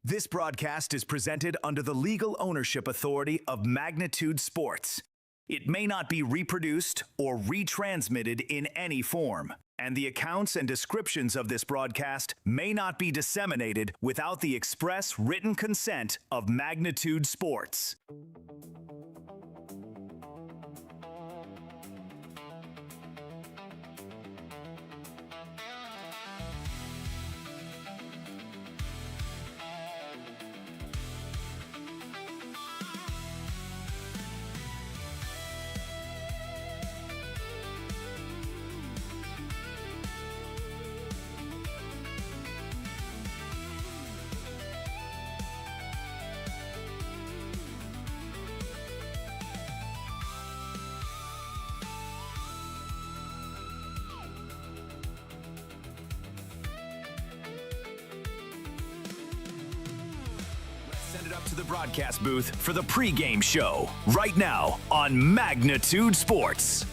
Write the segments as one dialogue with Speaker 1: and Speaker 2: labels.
Speaker 1: This broadcast is presented under the legal ownership authority of Magnitude Sports. It may not be reproduced or retransmitted in any form, and the accounts and descriptions of this broadcast may not be disseminated without the express written consent of Magnitude Sports. Send it up to the broadcast booth for the pregame show right now on Magnitude Sports.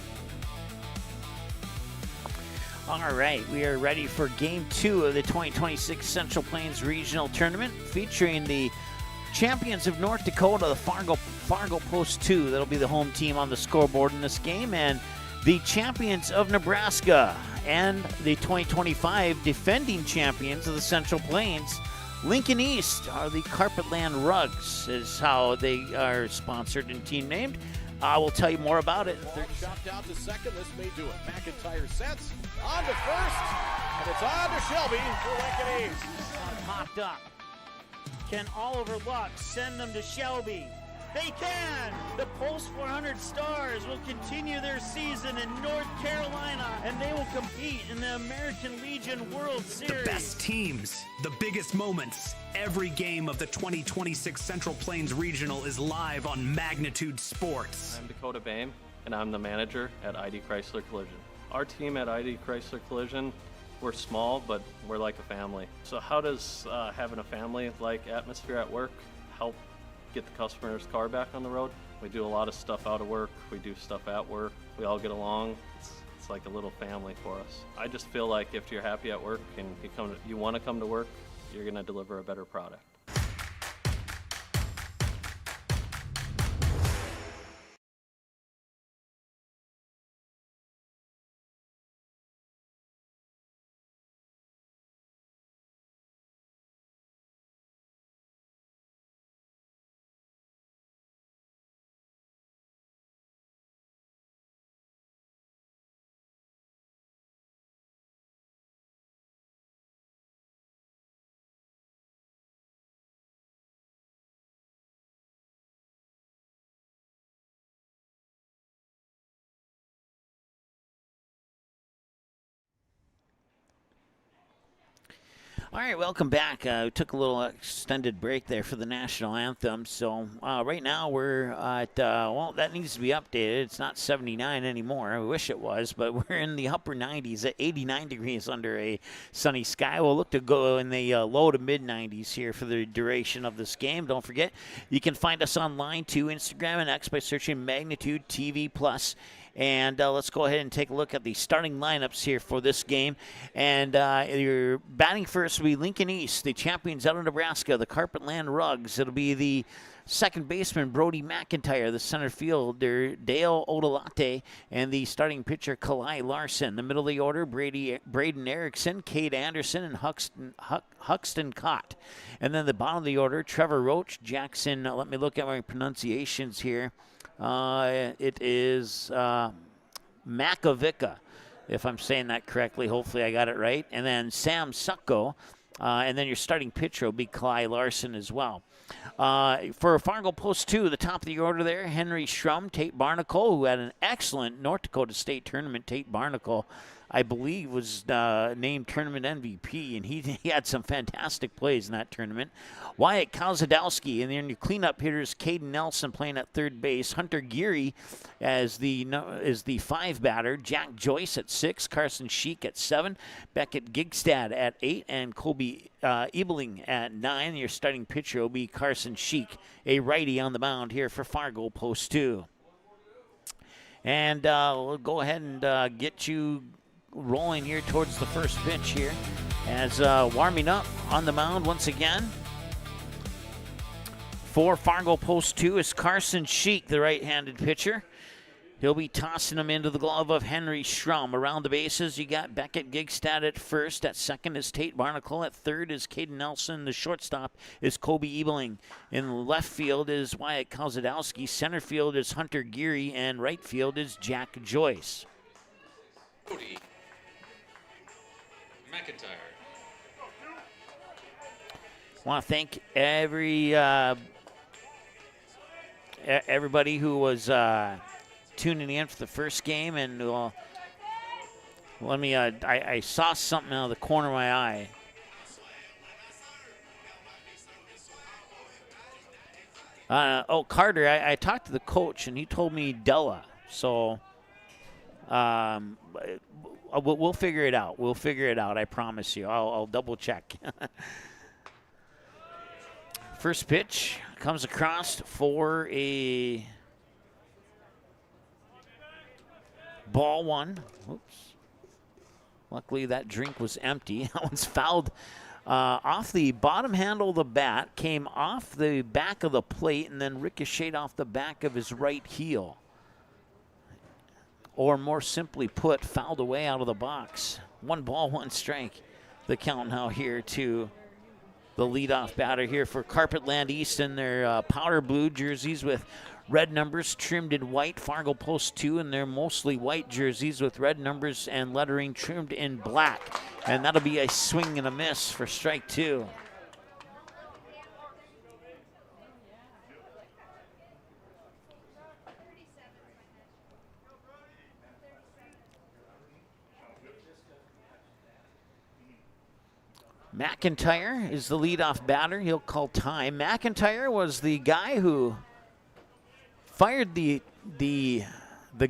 Speaker 2: All right, we are ready for Game 2 of the 2026 Central Plains Regional Tournament, featuring the champions of North Dakota, the Fargo Post 2. That'll be the home team on the scoreboard in this game, and the champions of Nebraska and the 2025 defending champions of the Central Plains, Lincoln East, are the Carpetland Rugs, is how they are sponsored and team named. I will tell you more about it.
Speaker 3: Ball chopped out to second. This may do it. McIntyre sets. On to first. And it's on to Shelby for Lincoln East.
Speaker 2: Popped up. Can Oliver Luck send them to Shelby? They can! The Post 400 Stars will continue their season in North Carolina, and they will compete in the American Legion World Series.
Speaker 4: The best teams, the biggest moments. Every game of the 2026 Central Plains Regional is live on Magnitude Sports.
Speaker 5: I'm Dakota Boehm, and I'm the manager at ID Chrysler Collision. Our team at ID Chrysler Collision, we're small, but we're like a family. So how does having a family-like atmosphere at work help get the customer's car back on the road? We do a lot of stuff out of work. We do stuff at work. We all get along. It's like a little family for us. I just feel like if you're happy at work and you want to come to work, you're going to deliver a better product.
Speaker 2: All right, welcome back. We took a little extended break there for the national anthem. So right now we're at, well, that needs to be updated. It's not 79 anymore. I wish it was, but we're in the upper 90s at 89 degrees under a sunny sky. We'll look to go in the low to mid 90s here for the duration of this game. Don't forget, you can find us online too, Instagram and X, by searching Magnitude TV Plus. And let's go ahead and take a look at the starting lineups here for this game. And you're batting first will be Lincoln East, the champions out of Nebraska, the Carpetland Rugs. It'll be the second baseman, Brody McIntyre, the center fielder, Dale Odolate, and the starting pitcher, Kalai Larson. The middle of the order, Braden Erickson, Cade Anderson, and Huxton Cott. And then the bottom of the order, Trevor Roach, Jackson, let me look at my pronunciations here. It is Makovica, if I'm saying that correctly. Hopefully I got it right. And then Sam Sucko. And then your starting pitcher will be Kalai Larson as well. For Fargo Post 2, the top of the order there, Henry Schrum, Tate Barnacle, who had an excellent North Dakota State tournament. Tate Barnacle, I believe, was named tournament MVP, and he had some fantastic plays in that tournament. Wyatt Kozadowski, and then your cleanup hitters, Caden Nelson playing at third base, Hunter Geary as the 5 batter, Jack Joyce at 6, Carson Sheik at 7, Beckett Gigstad at 8, and Colby Ebeling at 9. Your starting pitcher will be Carson Sheik, a righty on the mound here for Fargo Post 2. And we'll go ahead and get you rolling here towards the first pitch here as warming up on the mound once again. For Fargo Post 2 is Carson Sheik, the right-handed pitcher. He'll be tossing him into the glove of Henry Schrum. Around the bases, you got Beckett Gigstad at first. At second is Tate Barnacle. At third is Caden Nelson. The shortstop is Kobe Ebeling. In left field is Wyatt Kozadowski. Center field is Hunter Geary. And right field is Jack Joyce.
Speaker 6: Cody McIntyre.
Speaker 2: I want to thank everybody who was tuning in for the first game, and let me. I saw something out of the corner of my eye. Carter. I talked to the coach, and he told me Della. So, we'll figure it out. We'll figure it out. I promise you. I'll double check. First pitch comes across for a ball one. Oops. Luckily, that drink was empty. That one's fouled off the bottom handle of the bat, came off the back of the plate, and then ricocheted off the back of his right heel. Or more simply put, fouled away out of the box. 1 ball, 1 strike. The count now here to the leadoff batter here for Carpetland East in their powder blue jerseys with red numbers trimmed in white. Fargo Post 2 in their mostly white jerseys with red numbers and lettering trimmed in black. And that'll be a swing and a miss for strike 2. McIntyre is the leadoff batter. He'll call time. McIntyre was the guy who fired the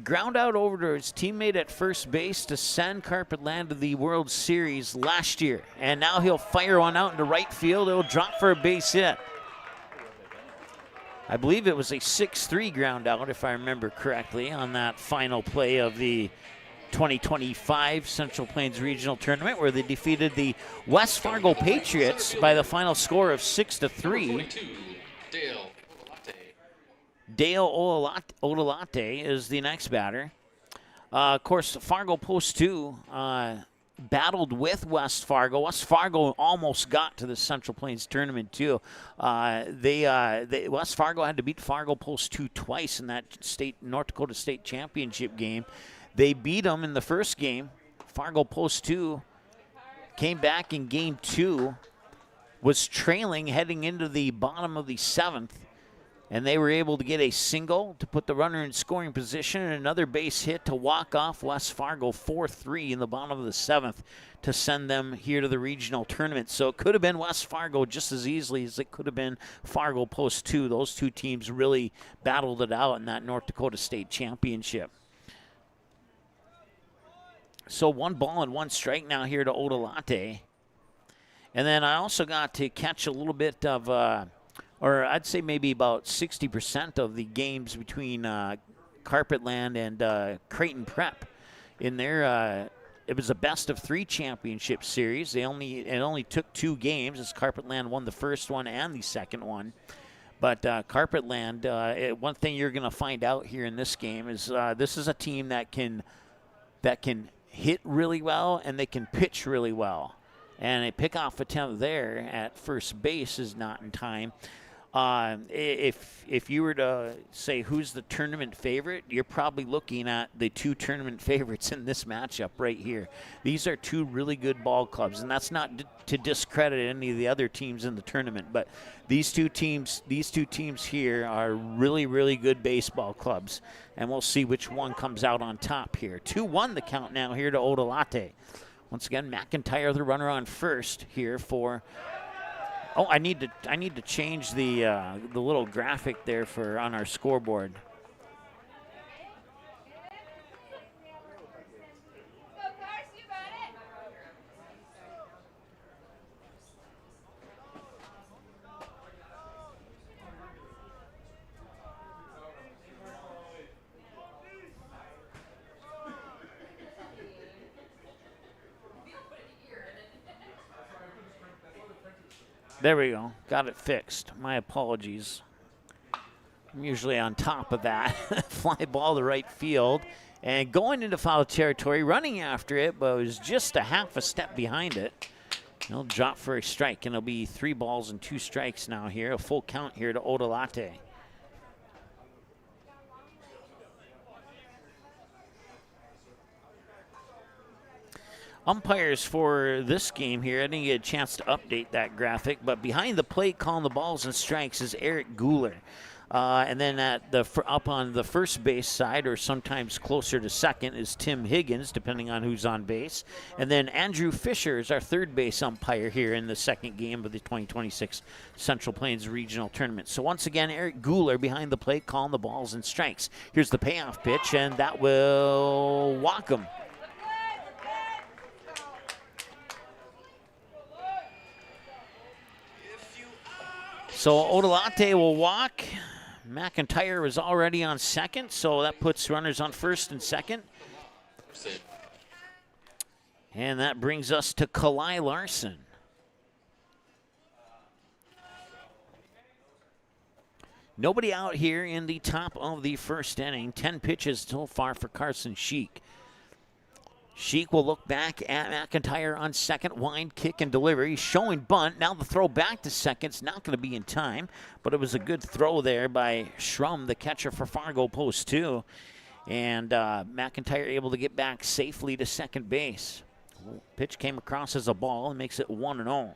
Speaker 2: ground out over to his teammate at first base to send Carpetland to the World Series last year. And now he'll fire one out into right field. It'll drop for a base hit. I believe it was a 6-3 ground out, if I remember correctly, on that final play of the 2025 Central Plains Regional Tournament, where they defeated the West Fargo Patriots by the final score of 6-3. Dale Odolate is the next batter. Of course, Fargo Post 2 battled with West Fargo. West Fargo almost got to the Central Plains Tournament too. West Fargo had to beat Fargo Post 2 twice in that North Dakota State Championship game. They beat them in the first game. Fargo Post 2 came back in game 2, was trailing heading into the bottom of the 7th, and they were able to get a single to put the runner in scoring position and another base hit to walk off West Fargo 4-3 in the bottom of the 7th to send them here to the regional tournament. So it could have been West Fargo just as easily as it could have been Fargo Post 2. Those two teams really battled it out in that North Dakota State Championship. So 1 ball and 1 strike now here to Odolate. And then I also got to catch a little bit of, or I'd say maybe about 60% of the games between Carpetland and Creighton Prep. In their, it was a best-of-3 championship series. It only took 2 games as Carpetland won the first one and the second one. But Carpetland, one thing you're going to find out here in this game is this is a team that can hit really well, and they can pitch really well. And a pickoff attempt there at first base is not in time. If you were to say who's the tournament favorite, you're probably looking at the 2 tournament favorites in this matchup right here. These are 2 really good ball clubs, and that's not to discredit any of the other teams in the tournament, but these two teams here are really, really good baseball clubs, and we'll see which one comes out on top here. 2-1 the count now here to Odolate. Once again, McIntyre, the runner on first here for. Oh, I need to change the little graphic there for on our scoreboard. There we go. Got it fixed. My apologies. I'm usually on top of that. Fly ball to right field. And going into foul territory, running after it, but it was just a half a step behind it. He'll drop for a strike, and it'll be 3 balls and 2 strikes now here. A full count here to Odolate. Umpires for this game here, I didn't get a chance to update that graphic, but behind the plate calling the balls and strikes is Eric Guler. And then up on the first base side, or sometimes closer to second, is Tim Higgins, depending on who's on base. And then Andrew Fisher is our third base umpire here in the second game of the 2026 Central Plains Regional Tournament. So once again, Eric Guler behind the plate calling the balls and strikes. Here's the payoff pitch, and that will walk him. So Odolate will walk. McIntyre was already on second, so that puts runners on first and second. And that brings us to Kalai Larson. Nobody out here in the top of the first inning. 10 pitches so far for Carson Sheik. Sheik will look back at McIntyre on second. Wind, kick, and deliver. He's showing bunt. Now the throw back to second's not going to be in time, but it was a good throw there by Schrum, the catcher for Fargo Post 2. And McIntyre able to get back safely to second base. Pitch came across as a ball and makes it 1-0.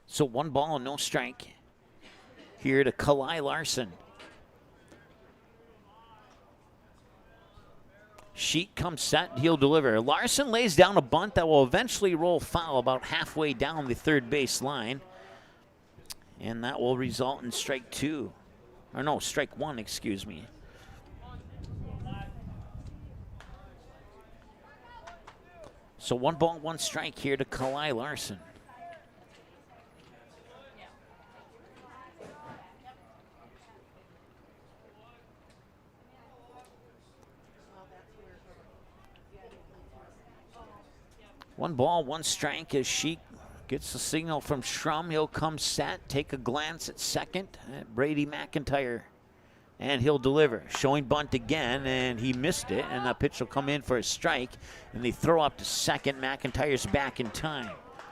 Speaker 2: So 1 ball and no strike here to Kalai Larson. Sheik comes set, he'll deliver. Larson lays down a bunt that will eventually roll foul about halfway down the third base line. And that will result in strike 2. Or no, strike 1, excuse me. So 1 ball, 1 strike here to Kalai Larson. One ball, 1 strike as Sheik gets the signal from Schrum. He'll come set, take a glance at second at Brady McIntyre, and he'll deliver. Showing bunt again, and he missed it, and that pitch will come in for a strike, and they throw up to second. McIntyre's back in time.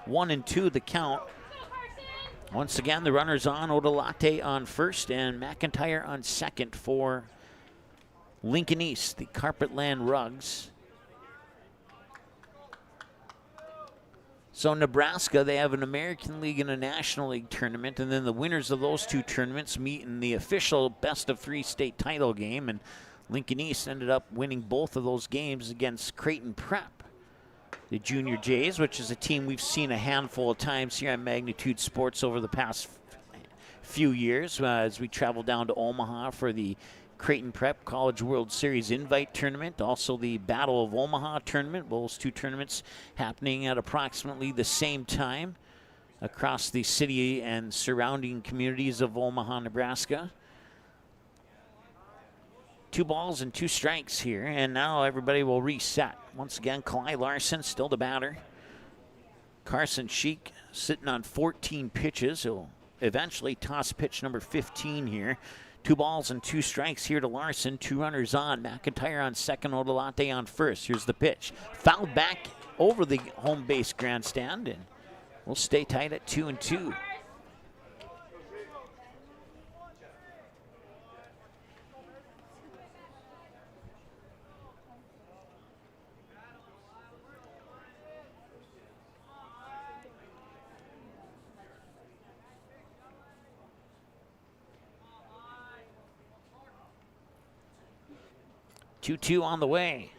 Speaker 2: 1-2 the count. Once again, the runners on. Odolate on first, and McIntyre on second for Lincoln East, the Carpetland Rugs. So Nebraska, they have an American League and a National League tournament, and then the winners of those 2 tournaments meet in the official best-of-3 state title game, and Lincoln East ended up winning both of those games against Creighton Prep, the Junior Jays, which is a team we've seen a handful of times here on Magnitude Sports over the past few years as we travel down to Omaha for the Creighton Prep College World Series Invite Tournament, also the Battle of Omaha Tournament. Those 2 tournaments happening at approximately the same time across the city and surrounding communities of Omaha, Nebraska. 2 balls and 2 strikes here, and now everybody will reset. Once again, Kalai Larson still the batter. Carson Sheik sitting on 14 pitches. He'll eventually toss pitch number 15 here. 2 balls and 2 strikes here to Larson. 2 runners on. McIntyre on second, Odolate on first. Here's the pitch. Fouled back over the home base grandstand, and we'll stay tight at 2-2. Two on the way,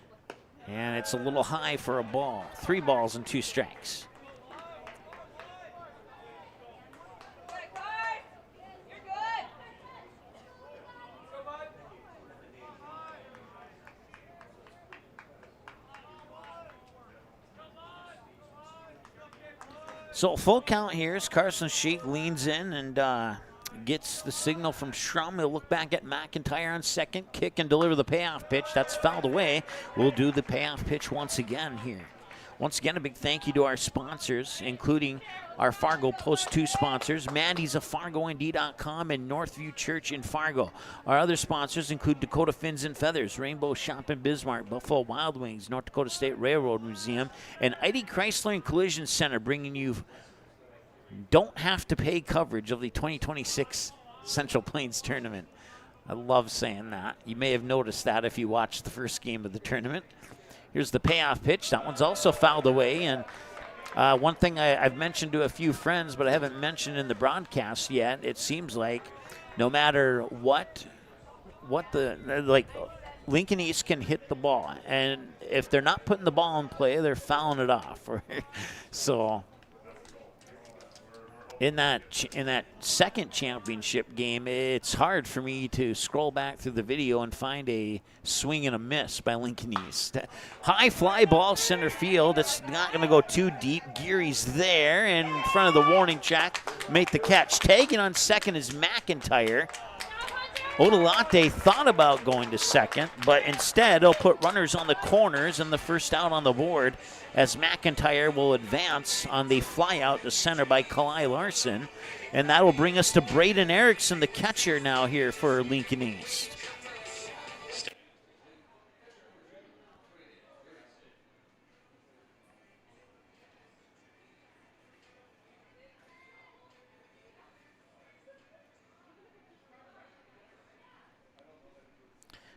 Speaker 2: and it's a little high for a ball. 3 balls and 2 strikes. So full count here as Carson Sheik leans in and gets the signal from Schrum. He'll look back at McIntyre on second, kick and deliver the payoff pitch. That's fouled away. We'll do the payoff pitch once again here. Once again, a big thank you to our sponsors, including our Fargo Post 2 sponsors, Mandy's of FargoND.com and Northview Church in Fargo. Our other sponsors include Dakota Fins and Feathers, Rainbow Shop in Bismarck, Buffalo Wild Wings, North Dakota State Railroad Museum, and ID Chrysler and Collision Center, bringing you don't have to pay coverage of the 2026 Central Plains Tournament. I love saying that. You may have noticed that if you watched the first game of the tournament. Here's the payoff pitch. That one's also fouled away. And one thing I've mentioned to a few friends, but I haven't mentioned in the broadcast yet, it seems like no matter what Lincoln East can hit the ball. And if they're not putting the ball in play, they're fouling it off. So in that second championship game, it's hard for me to scroll back through the video and find a swing and a miss by Lincoln East. High fly ball center field. It's not going to go too deep. Geary's there in front of the warning track. Make the catch. Tagging on second is McIntyre. Odalate thought about going to second, but instead he'll put runners on the corners and the first out on the board as McIntyre will advance on the fly out to center by Kalai Larson. And that will bring us to Braden Erickson, the catcher now here for Lincoln East.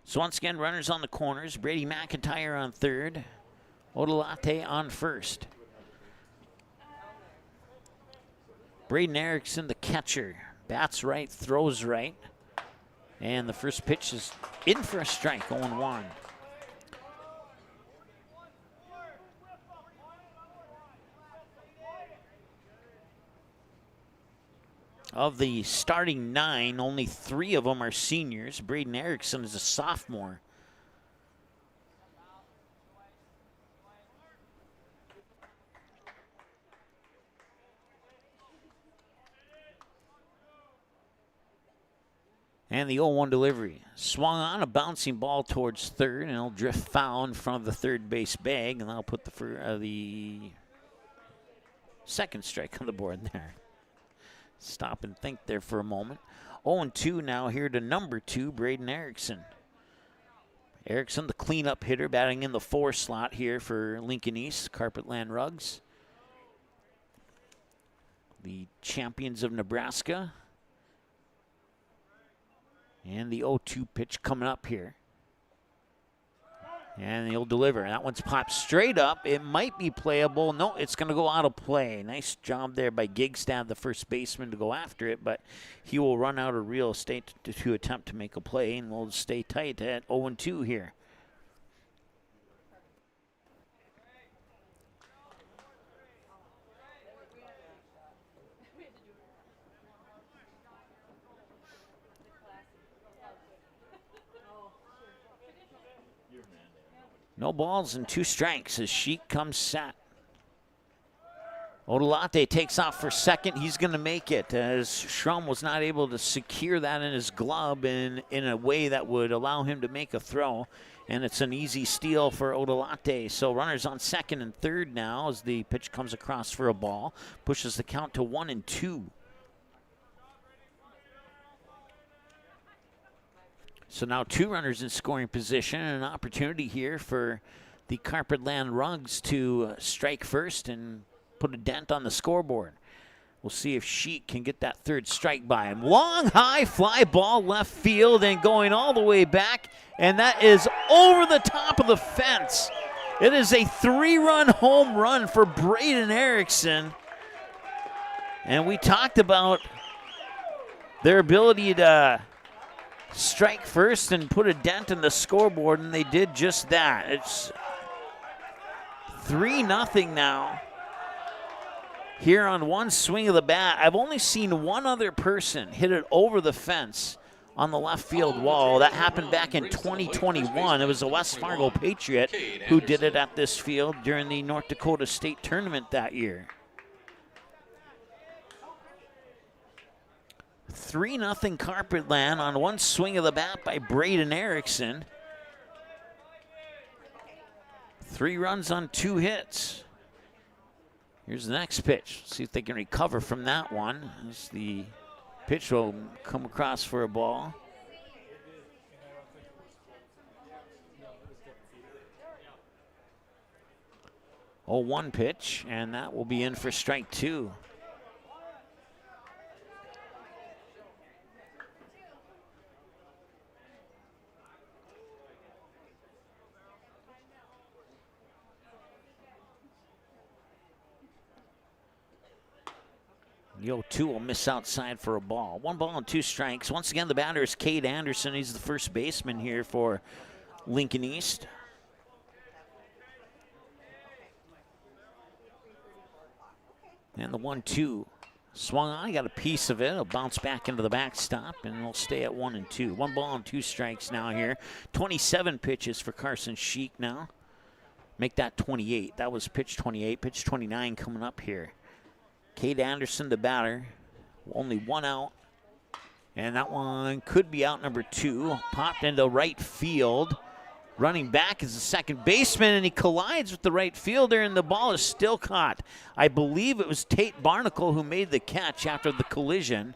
Speaker 2: So once again, runners on the corners. Brady McIntyre on third. Odalate on first. Braden Erickson, the catcher. Bats right, throws right. And the first pitch is in for a strike, 0-1. Of the starting 9, only 3 of them are seniors. Braden Erickson is a sophomore. And the 0-1 delivery. Swung on, a bouncing ball towards third, and it'll drift foul in front of the third base bag, and that'll put the second strike on the board there. Stop and think there for a moment. 0-2 now here to number 2, Braden Erickson. Erickson, the cleanup hitter, batting in the 4 slot here for Lincoln East, Carpetland Rugs. The champions of Nebraska. And the 0-2 pitch coming up here. And he'll deliver. That one's popped straight up. It might be playable. No, it's going to go out of play. Nice job there by Gigstad, the first baseman, to go after it. But he will run out of real estate to attempt to make a play. And we'll stay tight at 0-2 here. No balls and 2 strikes as Sheik comes set. Odalate takes off for second. He's going to make it as Schrum was not able to secure that in his glove in a way that would allow him to make a throw. And it's an easy steal for Odalate. So runners on second and third now as the pitch comes across for a ball. Pushes the count to 1-2. So now 2 runners in scoring position and an opportunity here for the Carpetland Rugs to strike first and put a dent on the scoreboard. We'll see if Sheik can get that third strike by him. Long, high fly ball left field and going all the way back, and that is over the top of the fence. It is a 3-run home run for Braden Erickson. And we talked about their ability to strike first and put a dent in the scoreboard, and they did just that. It's 3-0 now here on one swing of the bat. I've only seen one other person hit it over the fence on the left field wall. That happened back in 2021. It was a West Fargo Patriot who did it at this field during the North Dakota State Tournament that year. 3-0 Carpetland on one swing of the bat by Braden Erickson. 3 runs on 2 hits. Here's the next pitch. See if they can recover from that one. As the pitch will come across for a ball. 0-1 pitch, and that will be in for strike 2. The 0-2 will miss outside for a ball. 1 ball and 2 strikes. Once again, the batter is Cade Anderson. He's the first baseman here for Lincoln East. And the 1-2 swung on. He got a piece of it. It'll bounce back into the backstop, and it'll stay at 1-2. 1 ball and 2 strikes now here. 27 pitches for Carson Sheik now. Make that 28. That was pitch 28. Pitch 29 coming up here. Cade Anderson, the batter. Only 1 out. And that one could be out number 2. Popped into right field. Running back is the second baseman, and he collides with the right fielder, and the ball is still caught. I believe it was Tate Barnacle who made the catch after the collision.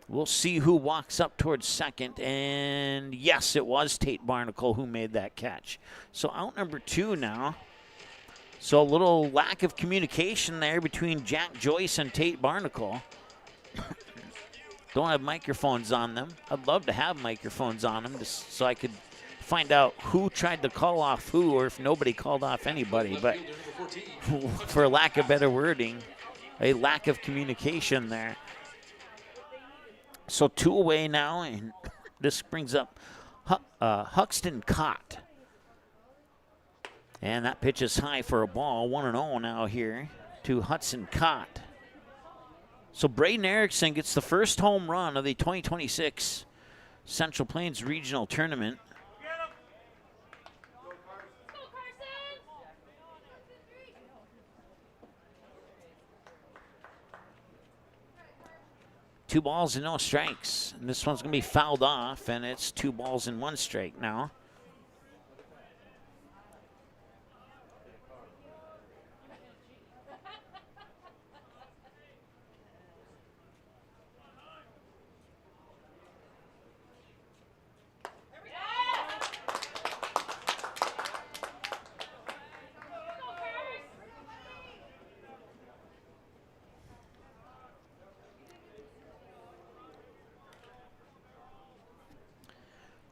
Speaker 2: We'll see who walks up towards second, and yes, it was Tate Barnacle who made that catch. So out number 2 now. So a little lack of communication there between Jack Joyce and Tate Barnacle. Don't have microphones on them. I'd love to have microphones on them just so I could find out who tried to call off who, or if nobody called off anybody. But for lack of better wording, a lack of communication there. So 2 away now, and this brings up Huxton Cott. And that pitch is high for a ball. 1-0 now here to Hudson Cott. So Braden Erickson gets the first home run of the 2026 Central Plains Regional Tournament. Two balls and no strikes. And this one's going to be fouled off, and it's 2 balls and 1 strike now.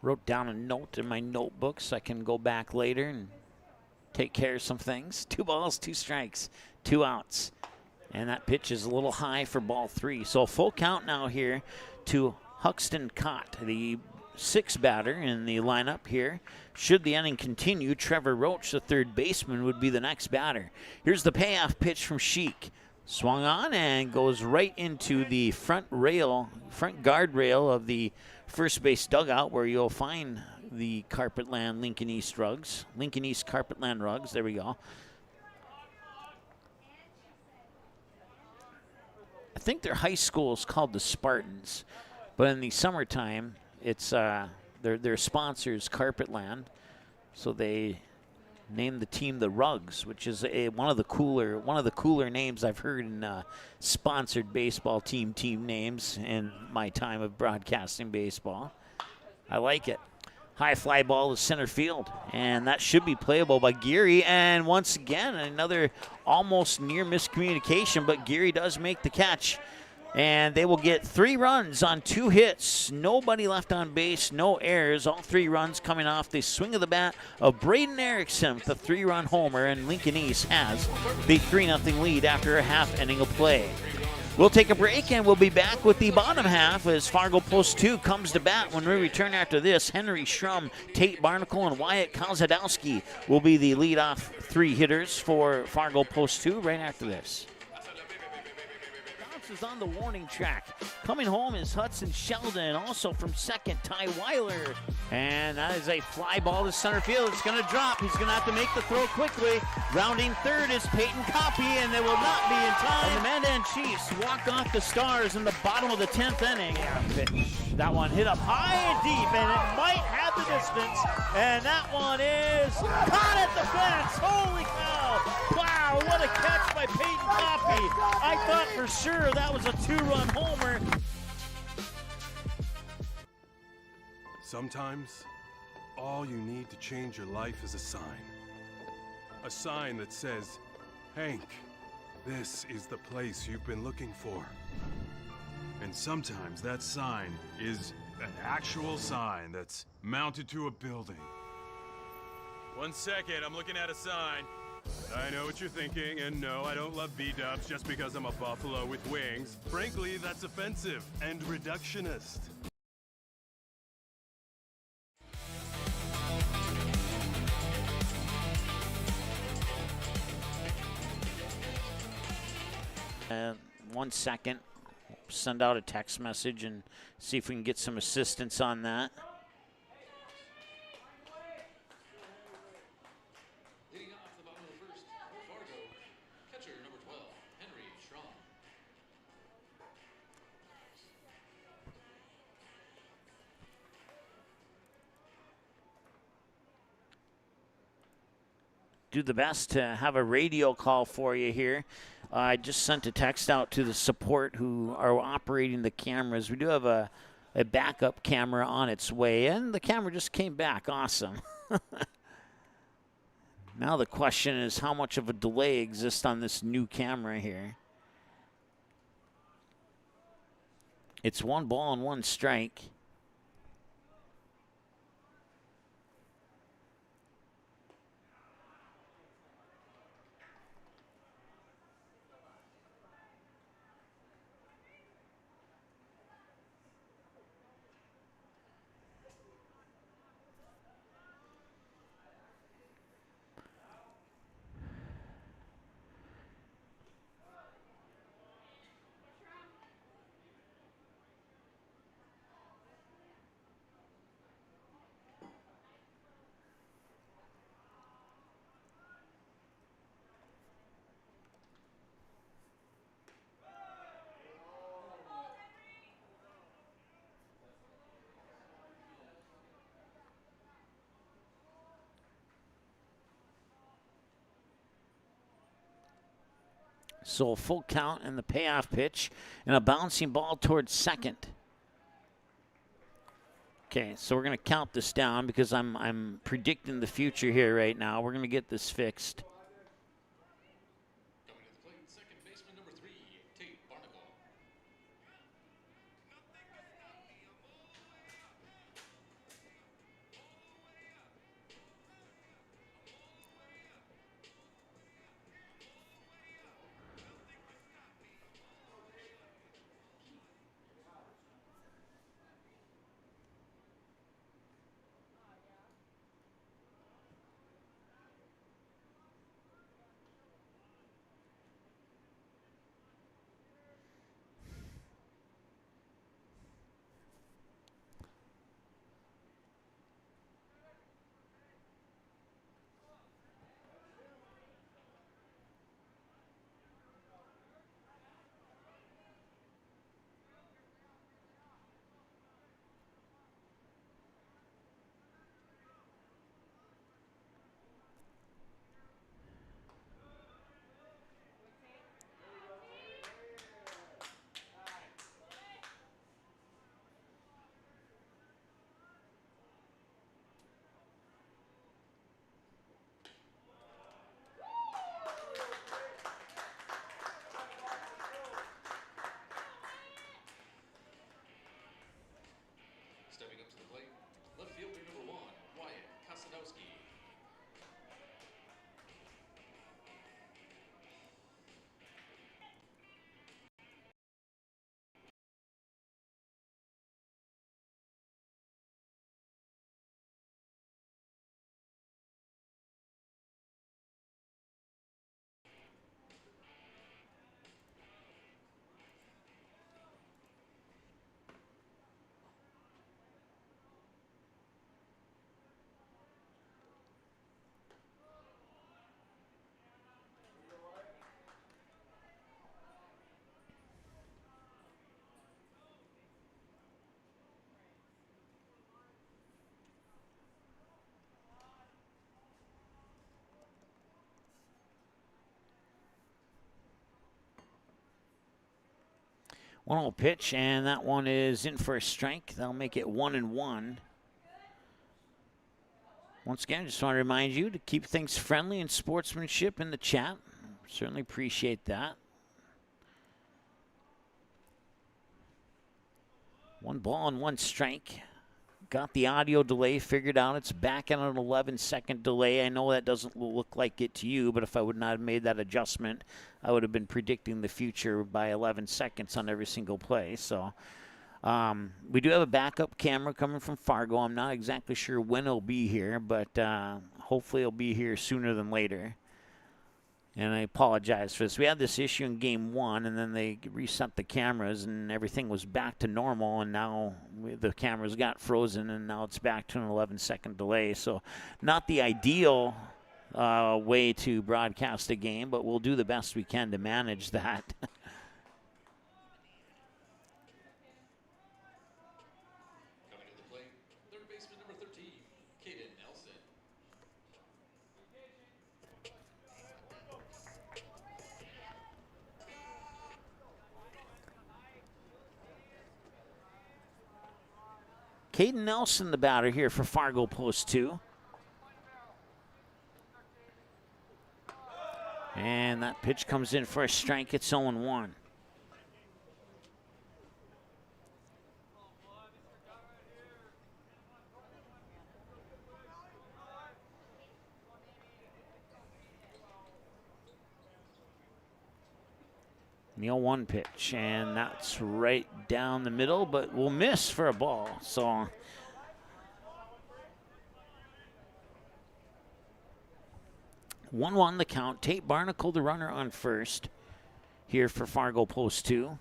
Speaker 2: Wrote down a note in my notebook so I can go back later and take care of some things. 2 balls, 2 strikes, 2 outs. And that pitch is a little high for ball 3. So a full count now here to Huxton Cott, the 6th batter in the lineup here. Should the inning continue, Trevor Roach, the 3rd baseman, would be the next batter. Here's the payoff pitch from Sheik. Swung on and goes right into the front guard rail of the first base dugout, where you'll find the Carpetland Lincoln East Carpetland rugs. There we go. I think their high school is called the Spartans, but in the summertime, it's their sponsors Carpetland, so they named the team the Rugs, which is one of the cooler names I've heard in sponsored baseball team names in my time of broadcasting baseball. I like it. High fly ball to center field, and that should be playable by Geary. And once again, another almost near miscommunication, but Geary does make the catch. And they will get 3 runs on 2 hits. Nobody left on base, no errors. All 3 runs coming off the swing of the bat of Braden Erickson with a 3-run homer, and Lincoln East has the 3-0 lead after a half inning of play. We'll take a break, and we'll be back with the bottom half as Fargo Post 2 comes to bat. When we return after this, Henry Schrum, Tate Barnacle, and Wyatt Kozadowski will be the leadoff 3 hitters for Fargo Post 2 right after this. Is on the warning track. Coming home is Hudson Sheldon, also from second, Ty Weiler. And that is a fly ball to center field. It's going to drop. He's going to have to make the throw quickly. Rounding third is Peyton Coppy, and it will not be in time. And the Mandan Chiefs walk off the Stars in the bottom of the 10th inning. That one hit up high and deep, and it might have the distance. And that one is caught at the fence. Holy cow. Wow. Wow, what a catch by Peyton Coffey. I thought for sure that was a two-run homer.
Speaker 7: Sometimes, all you need to change your life is a sign. A sign that says, Hank, this is the place you've been looking for. And sometimes that sign is an actual sign that's mounted to a building. 1 second, I'm looking at a sign. I know what you're thinking, and no, I don't love B-dubs just because I'm a buffalo with wings. Frankly, that's offensive and reductionist.
Speaker 2: Uh, 1 second, send out a text message and see if we can get some assistance on that.
Speaker 6: Leading off the bottom of the first, Fargo, catcher number 12, Henry Schramm.
Speaker 2: Do the best to have a radio call for you here. I just sent a text out to the support who are operating the cameras. We do have a backup camera on its way, and the camera just came back. Awesome. Now the question is how much of a delay exists on this new camera here. It's 1 ball and 1 strike. So a full count and the payoff pitch and a bouncing ball towards second. Okay, so we're going to count this down because I'm predicting the future here right now. We're going to get this fixed.
Speaker 6: Coming to the plate, second baseman number 3, Tate Barnacle. Stepping up to the plate, left fielder number 1, Wyatt Kasadowski.
Speaker 2: 1-0 pitch, and that one is in for a strike. That'll make it 1-1. Once again, just want to remind you to keep things friendly and sportsmanship in the chat. Certainly appreciate that. 1 ball and 1 strike. Got the audio delay figured out. It's back on an 11-second delay. I know that doesn't look like it to you, but if I would not have made that adjustment, I would have been predicting the future by 11 seconds on every single play. So we do have a backup camera coming from Fargo. I'm not exactly sure when it'll be here, but hopefully it'll be here sooner than later. And I apologize for this. We had this issue in Game 1, and then they reset the cameras, and everything was back to normal, and now the cameras got frozen, and now it's back to an 11-second delay. So not the ideal way to broadcast a game, but we'll do the best we can to manage that.
Speaker 6: Coming to the plate, third baseman number 13, Caden Nelson.
Speaker 2: Caden Nelson, the batter here for Fargo Post 2. And that pitch comes in for a strike. It's 0-1. The 0-1 pitch, and that's right down the middle, but we'll miss for a ball. So 1-1 the count. Tate Barnacle, the runner on first here for Fargo Post 2.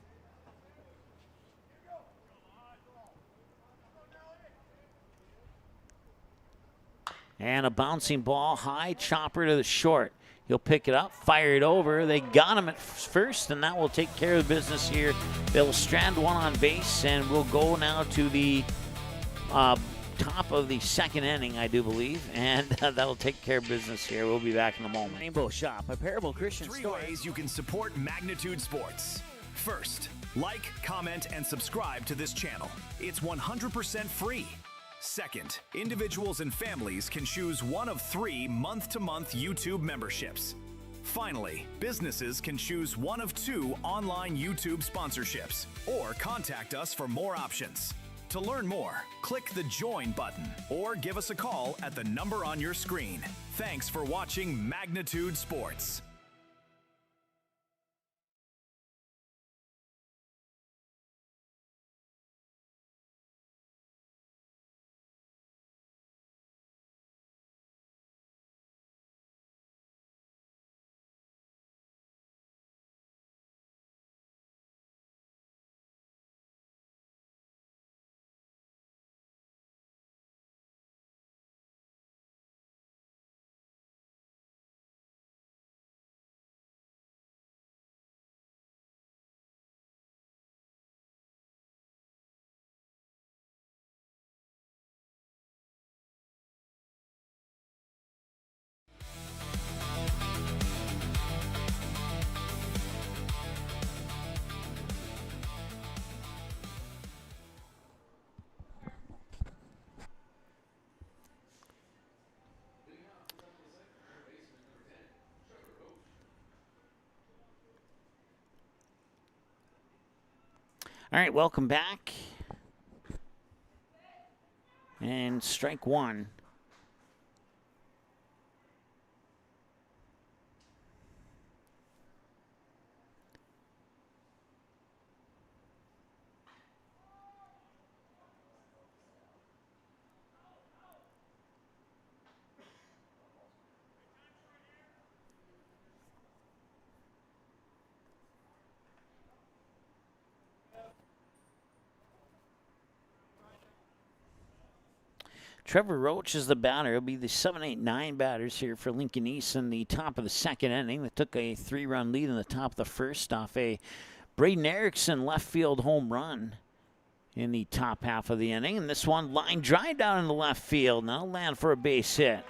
Speaker 2: And a bouncing ball, high chopper to the short. He'll pick it up, fire it over. They got him at first, and that will take care of the business here. They'll strand one on base, and we'll go now to the top of the second inning, I do believe, and that'll take care of business here. We'll be back in a moment. Rainbow Shop, a Parable Christian
Speaker 1: Three
Speaker 2: store.
Speaker 1: ways you can support Magnitude Sports. First, like, comment, and subscribe to this channel. It's 100% free. Second, individuals and families can choose one of 3 month-to-month YouTube memberships. Finally, businesses can choose one of 2 online YouTube sponsorships or contact us for more options. To learn more, click the Join button or give us a call at the number on your screen. Thanks for watching Magnitude Sports.
Speaker 2: All right, welcome back. And strike one. Trevor Roach is the batter. It'll be the 7-8-9 batters here for Lincoln East in the top of the second inning. They took a 3-run lead in the top of the first off a Braden Erickson left field home run in the top half of the inning. And this one line drive down in the left field. Now land for a base hit.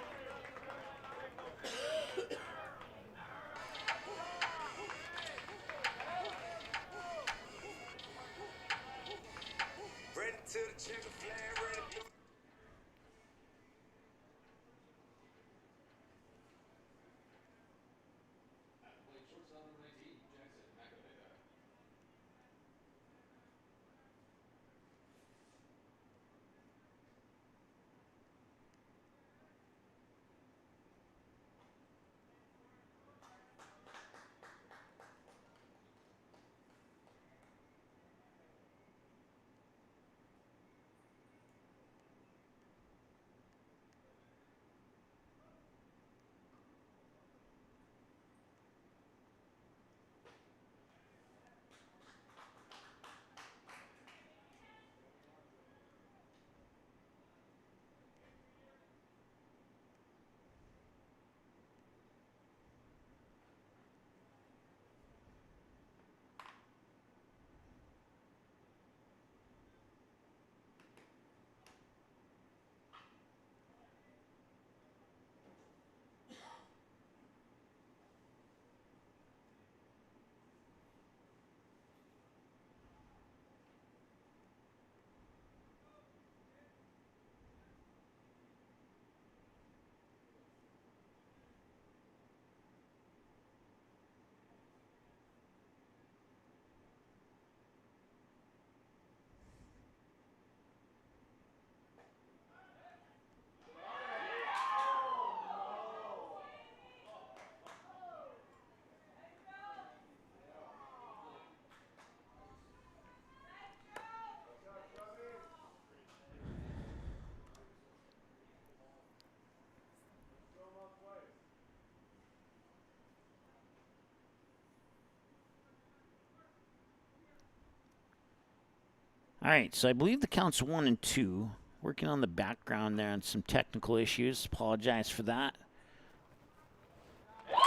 Speaker 2: All right, so I believe the count's 1-2. Working on the background there on some technical issues. Apologize for that.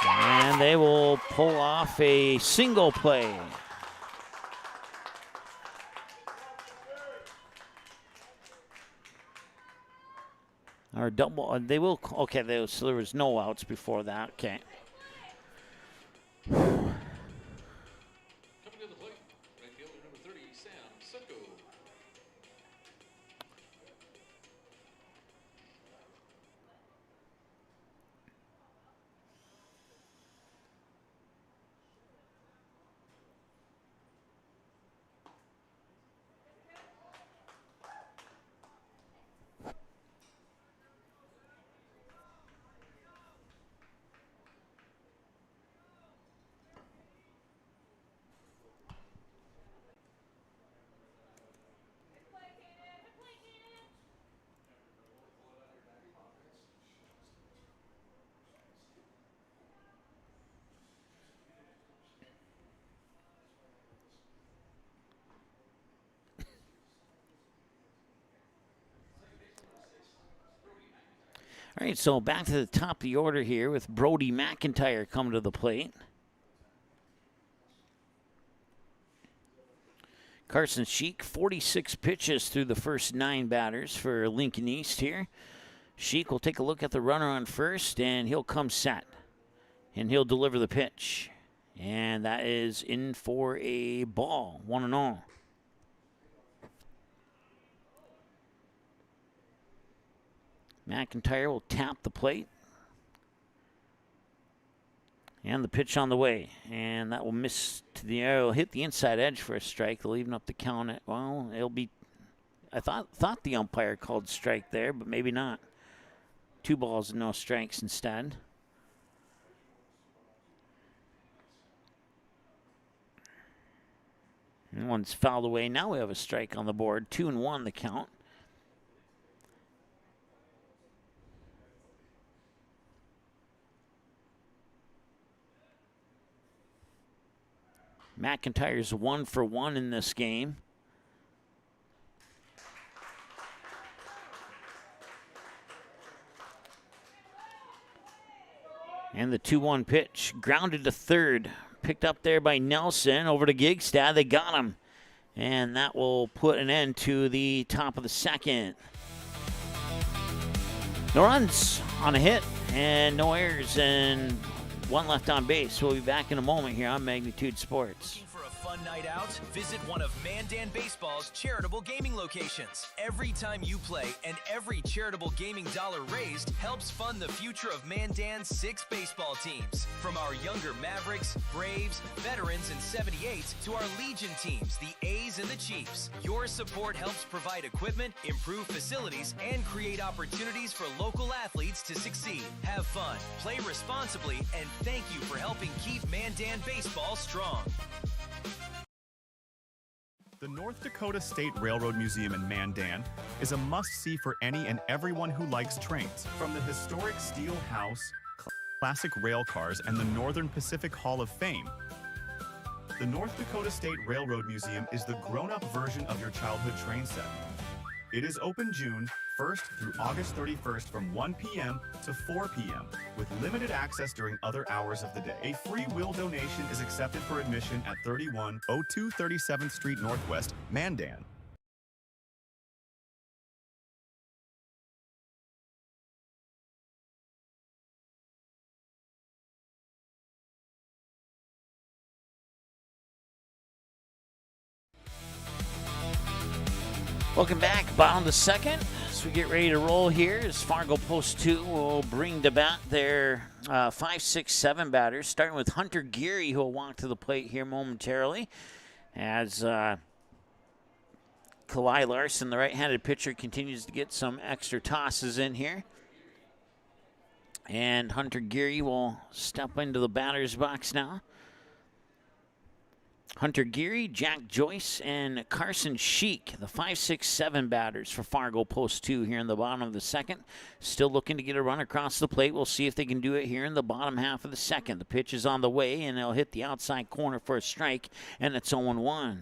Speaker 2: And they will pull off a single play. Or double. They will. Okay, so there was no outs before that. Okay.
Speaker 6: Coming to the plate, right fielder number 30, Sam Succo.
Speaker 2: All right, so back to the top of the order here with Brody McIntyre coming to the plate. Carson Sheik, 46 pitches through the first 9 batters for Lincoln East here. Sheik will take a look at the runner on first, and he'll come set. And he'll deliver the pitch. And that is in for a ball, 1-0. McIntyre will tap the plate. And the pitch on the way. And that will miss to the air. It'll hit the inside edge for a strike. They'll even up the count. Well, it'll be... I thought the umpire called strike there, but maybe not. 2 balls and no strikes instead. And one's fouled away. Now we have a strike on the board. 2-1 the count. McIntyre's 1 for 1 in this game. And the 2-1 pitch, grounded to third. Picked up there by Nelson, over to Gigstad. They got him. And that will put an end to the top of the second. No runs on a hit and no errors and 1 left on base. We'll be back in a moment here on Magnitude Sports.
Speaker 8: For a fun night out, visit one of Mandan Baseball's charitable gaming locations. Every time you play and every charitable gaming dollar raised helps fund the future of Mandan's 6 baseball teams. From our younger Mavericks, Braves, Veterans, and 78s to our Legion teams, the A's and the Chiefs. Your support helps provide equipment, improve facilities, and create opportunities for local athletes to succeed. Have fun, play responsibly, and thank you for helping keep Mandan Baseball strong.
Speaker 9: The North Dakota State Railroad Museum in Mandan is a must-see for any and everyone who likes trains. From the historic Steel House, classic rail cars, and the Northern Pacific Hall of Fame, the North Dakota State Railroad Museum is the grown-up version of your childhood train set. It is open June 1st through August 31st from 1 p.m. to 4 p.m. with limited access during other hours of the day. A free will donation is accepted for admission at 3102 37th Street Northwest, Mandan.
Speaker 2: Welcome back, bottom of the second. As we get ready to roll here, as Fargo Post 2 will bring to bat their 5, 6, 7 batters, starting with Hunter Geary, who will walk to the plate here momentarily, as Kalai Larson, the right-handed pitcher, continues to get some extra tosses in here. And Hunter Geary will step into the batter's box now. Hunter Geary, Jack Joyce, and Carson Sheik, the 5, 6, 7 batters for Fargo Post 2 here in the bottom of the second. Still looking to get a run across the plate. We'll see if they can do it here in the bottom half of the second. The pitch is on the way, and they'll hit the outside corner for a strike, and it's 0-1.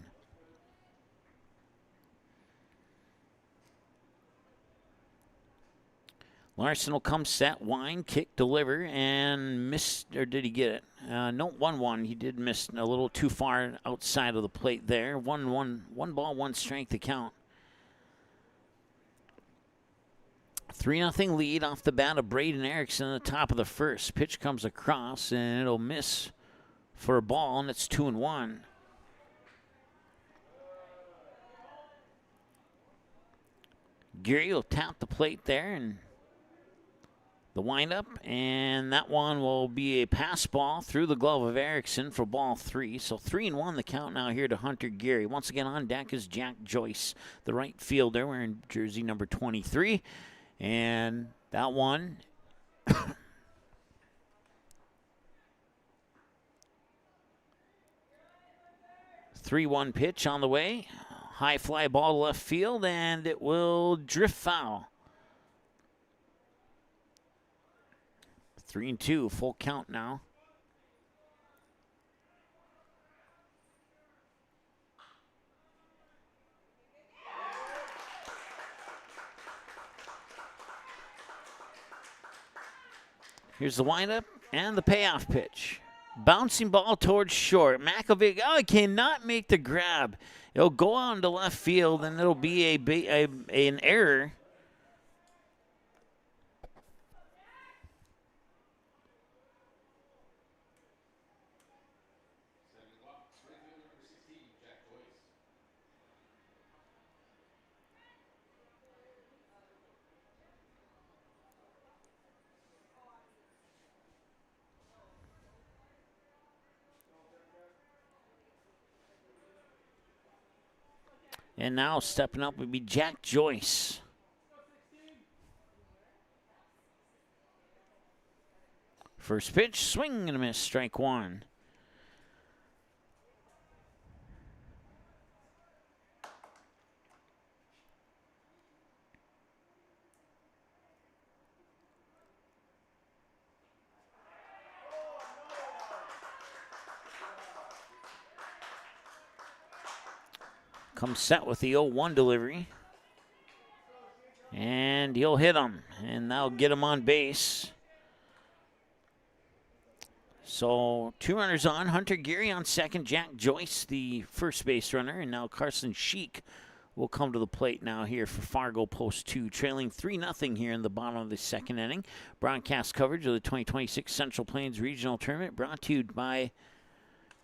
Speaker 2: Larson will come set, wind, kick, deliver, and miss, or did he get it? No, 1-1. He did miss a little too far outside of the plate there. 1-1, 1 ball, 1 strike to count. 3-0 lead off the bat of Braden Erickson at the top of the first. Pitch comes across, and it'll miss for a ball, and it's 2-1. Geary will tap the plate there, and the windup, and that one will be a pass ball through the glove of Erickson for ball 3. So 3-1 the count now here to Hunter Geary. Once again on deck is Jack Joyce, the right fielder, wearing jersey number 23. And that one 3-1 pitch on the way. High fly ball to left field, and it will drift foul. 3-2, full count now. Here's the windup and the payoff pitch. Bouncing ball towards short. McElvick, he cannot make the grab. It'll go on to left field, and it'll be an error. And now stepping up would be Jack Joyce. First pitch, swing and a miss, strike 1. Comes set with the 0-1 delivery. And he'll hit him. And that'll get him on base. So 2 runners on. Hunter Geary on second. Jack Joyce, the first base runner. And now Carson Sheik will come to the plate now here for Fargo Post 2. Trailing 3-0 here in the bottom of the second inning. Broadcast coverage of the 2026 Central Plains Regional Tournament brought to you by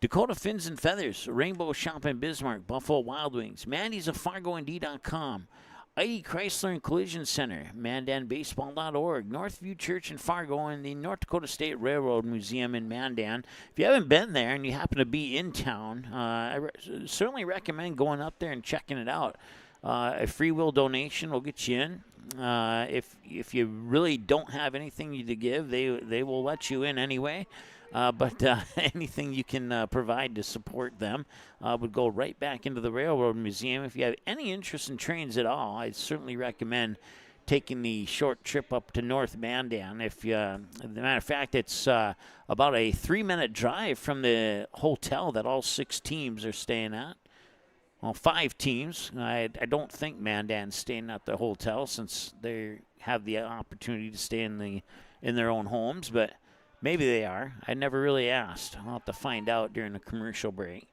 Speaker 2: Dakota Fins and Feathers, Rainbow Shop in Bismarck, Buffalo Wild Wings, Mandy's of FargoND.com, ID Chrysler and Collision Center, MandanBaseball.org, Northview Church in Fargo, and the North Dakota State Railroad Museum in Mandan. If you haven't been there and you happen to be in town, I certainly recommend going up there and checking it out. A free will donation will get you in. If you really don't have anything to give, they will let you in anyway. But anything you can provide to support them would go right back into the Railroad Museum. If you have any interest in trains at all, I'd certainly recommend taking the short trip up to North Mandan. As a matter of fact, it's about a 3-minute drive from the hotel that all 6 teams are staying at. Well, 5 teams. I don't think Mandan's staying at the hotel since they have the opportunity to stay in their own homes, but maybe they are. I never really asked. I'll have to find out during the commercial break.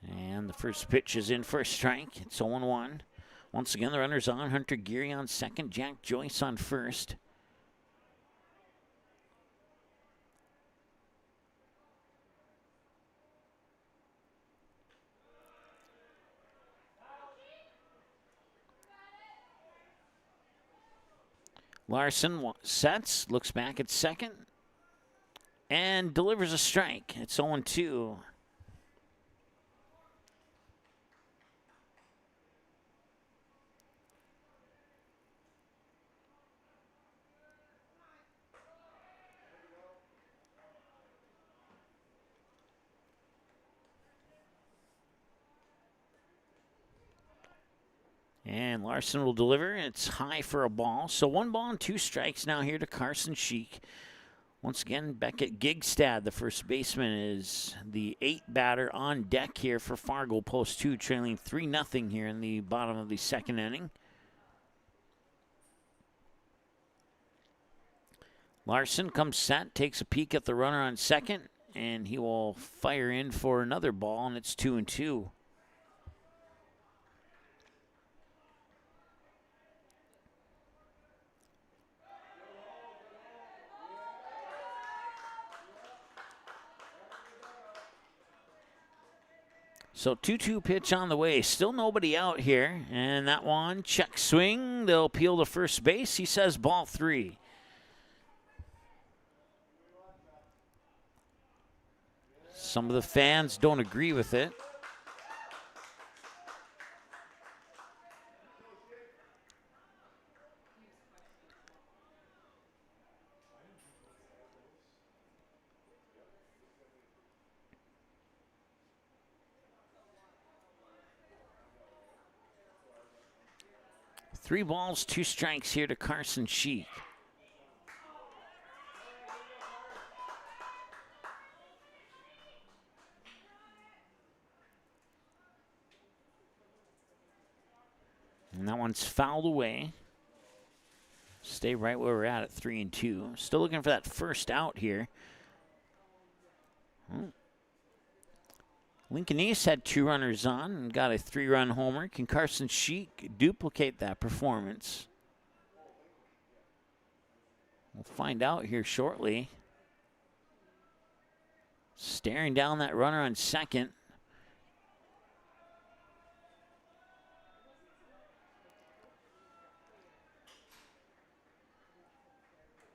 Speaker 2: And the first pitch is in for a strike. It's 0-1. Once again, the runner's on. Hunter Geary on second. Jack Joyce on first. Larson sets, looks back at second, and delivers a strike. It's 0-2. And Larson will deliver. It's high for a ball. So 1 ball and 2 strikes now here to Carson Sheik. Once again, Beckett Gigstad, the first baseman, is the 8th batter on deck here for Fargo. Post 2, trailing 3-0 here in the bottom of the 2nd inning. Larson comes set, takes a peek at the runner on second, and he will fire in for another ball, and it's 2-2. So 2-2 pitch on the way. Still nobody out here. And that one, check swing. They'll peel to first base. He says ball 3. Some of the fans don't agree with it. Three balls, 2 strikes here to Carson Sheik. And that one's fouled away. Stay right where we're at 3-2. Still looking for that first out here. Lincoln East had 2 runners on and got a 3-run homer. Can Carson Sheik duplicate that performance? We'll find out here shortly. Staring down that runner on second.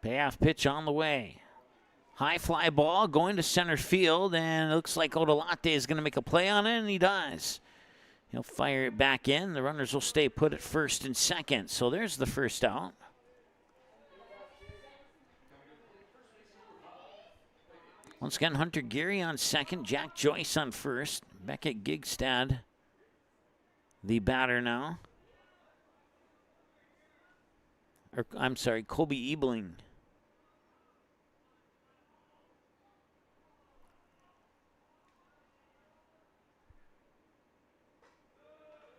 Speaker 2: Payoff pitch on the way. High fly ball going to center field, and it looks like Odolate is going to make a play on it, and he does. He'll fire it back in. The runners will stay put at first and second. So there's the first out. Once again, Hunter Geary on second, Jack Joyce on first. Beckett Gigstad, the batter now. I'm sorry, Kobe Ebling.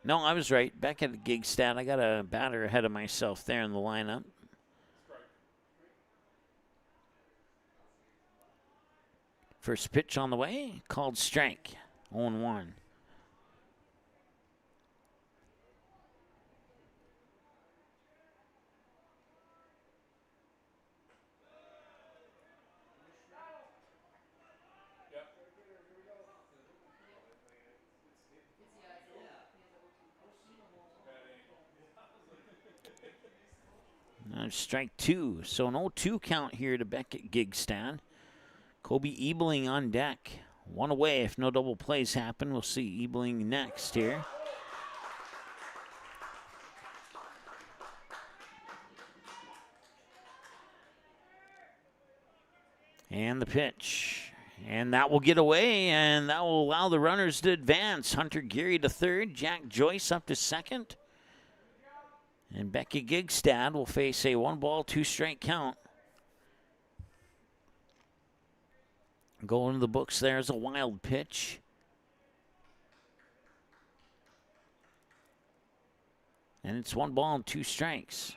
Speaker 2: No, I was right. Beckett Gigstad. I got a batter ahead of myself there in the lineup. First pitch on the way, called strike, 0-1. Strike 2. So an 0-2 count here to Beckett Gigstad. Kobe Ebling on deck. 1 away. If no double plays happen, we'll see Ebling next here. And the pitch. And that will get away, and that will allow the runners to advance. Hunter Geary to third, Jack Joyce up to second. And Becky Gigstad will face a 1-ball, 2-strike count. Going to the books there is a wild pitch. And it's 1 ball and 2 strikes.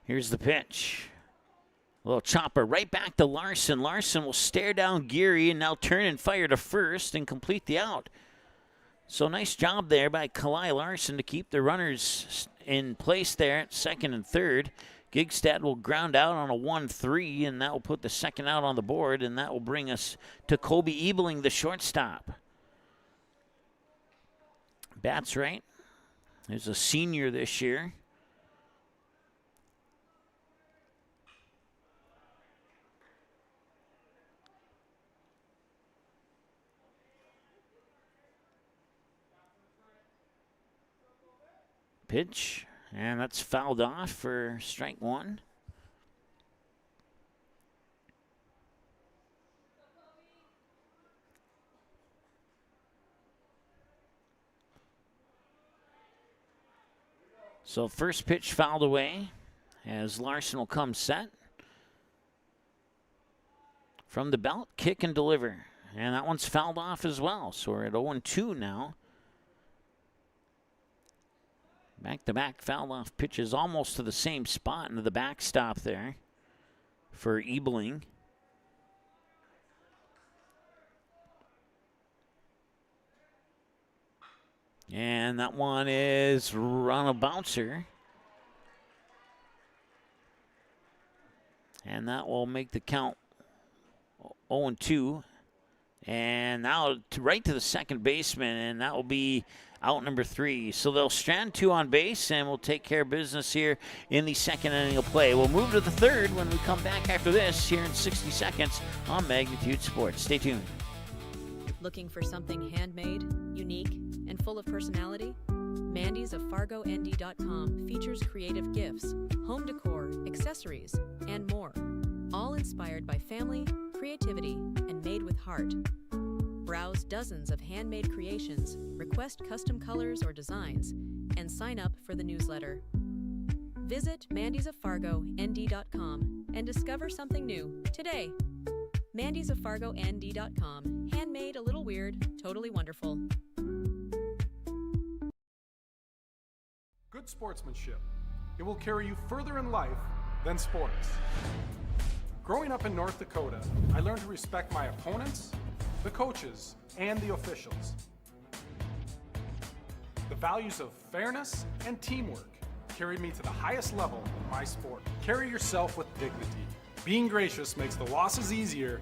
Speaker 2: Here's the pitch. Little chopper right back to Larson. Larson will stare down Geary and now turn and fire to first and complete the out. So nice job there by Kalai Larson to keep the runners in place there at second and third. Gigstad will ground out on a 1-3, and that will put the second out on the board, and that will bring us to Kobe Ebling, the shortstop. Bats right. He's a senior this year. Pitch, and that's fouled off for strike 1. So first pitch fouled away as Larson will come set. From the belt, kick and deliver. And that one's fouled off as well. So we're at 0-2 now. Back-to-back fouled off pitches almost to the same spot into the backstop there for Ebeling. And that one is on a bouncer. And that will make the count 0-2. And now right to the second baseman, and that will be out number 3. So they'll strand 2 on base, and we'll take care of business here in the second inning of play. We'll move to the third when we come back after this here in 60 seconds on Magnitude Sports. Stay tuned.
Speaker 10: Looking for something handmade, unique, and full of personality? Mandy's of FargoND.com features creative gifts, home decor, accessories, and more. All inspired by family, creativity, and made with heart. Browse dozens of handmade creations, request custom colors or designs, and sign up for the newsletter. Visit Mandy'sOfFargoND.com and discover something new today. Mandy's of FargoND.com. Handmade, a little weird, totally wonderful.
Speaker 11: Good sportsmanship. It will carry you further in life than sports. Growing up in North Dakota, I learned to respect my opponents, the coaches, and the officials. The values of fairness and teamwork carried me to the highest level in my sport. Carry yourself with dignity. Being gracious makes the losses easier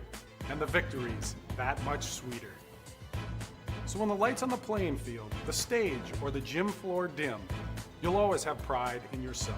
Speaker 11: and the victories that much sweeter. So when the lights on the playing field, the stage, or the gym floor dim, you'll always have pride in yourself.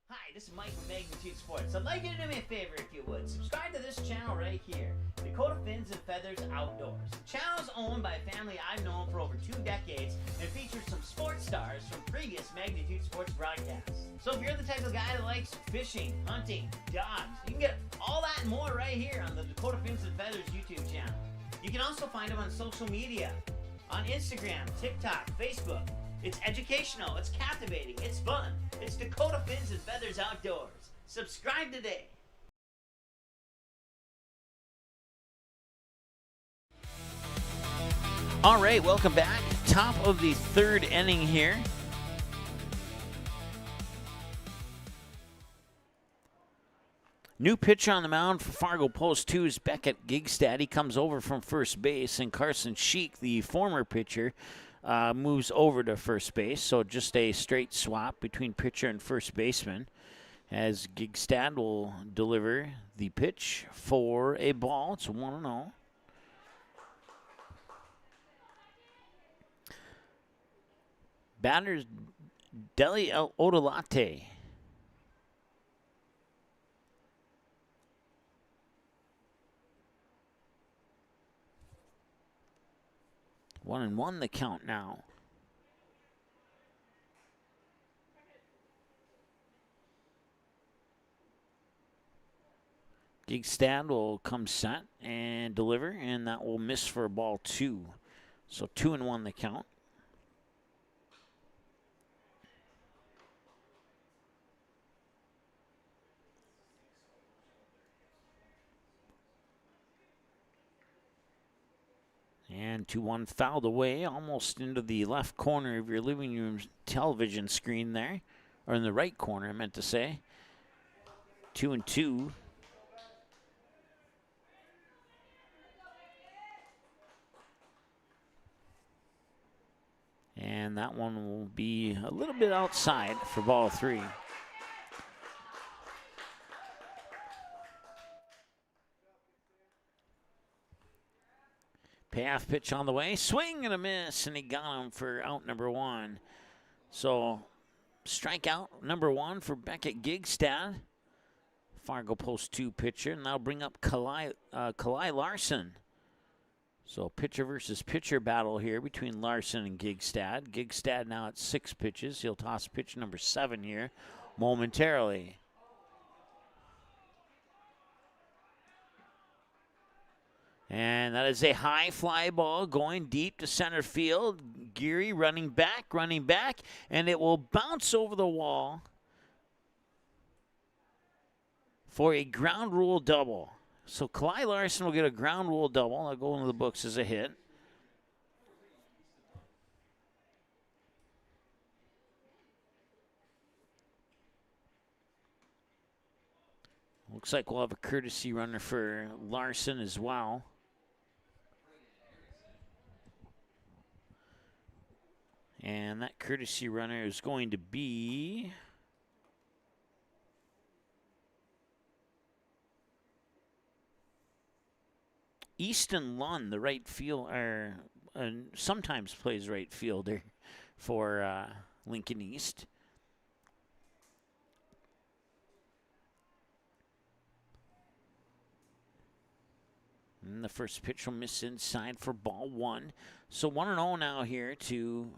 Speaker 2: Hi, this is Mike from Magnitude Sports. I'd like you to do me a favor if you would. Subscribe to this channel right here, Dakota Fins and Feathers Outdoors. The channel is owned by a family I've known for over 2 decades and features some sports stars from previous Magnitude Sports broadcasts. So if you're the type of guy that likes fishing, hunting, dogs, you can get all that and more right here on the Dakota Fins and Feathers YouTube channel. You can also find them on social media, on Instagram, TikTok, Facebook. It's educational, it's captivating, it's fun. It's Dakota Fins and Feathers Outdoors. Subscribe today. All right, welcome back. Top of the third inning here. New pitcher on the mound for Fargo Post 2 is Beckett Gigstad. He comes over from first base, and Carson Sheik, the former pitcher, moves over to first base. So just a straight swap between pitcher and first baseman, as Gigstad will deliver the pitch for a ball. It's 1-0. Batters Deli Odolate. One and one the count now. Gigstad will come set and deliver, and that will miss for a ball 2. So 2-1 the count. And 2-1 fouled away, almost into the left corner of your living room television screen there. Or in the right corner, I meant to say. 2-2. And that one will be a little bit outside for ball 3. Payoff pitch on the way. Swing and a miss, and he got him for out number 1. So strikeout number 1 for Beckett Gigstad. Fargo Post 2 pitcher. And that'll bring up Kalai Larson. So pitcher versus pitcher battle here between Larson and Gigstad. Gigstad now at 6 pitches. He'll toss pitch number 7 here momentarily. And that is a high fly ball going deep to center field. Geary running back, and it will bounce over the wall for a ground rule double. So Kalai Larson will get a ground rule double. That'll go into the books as a hit. Looks like we'll have a courtesy runner for Larson as well. And that courtesy runner is going to be Easton Lund, the right field, sometimes plays right fielder for Lincoln East. And the first pitch will miss inside for ball one. So 1-0 now here to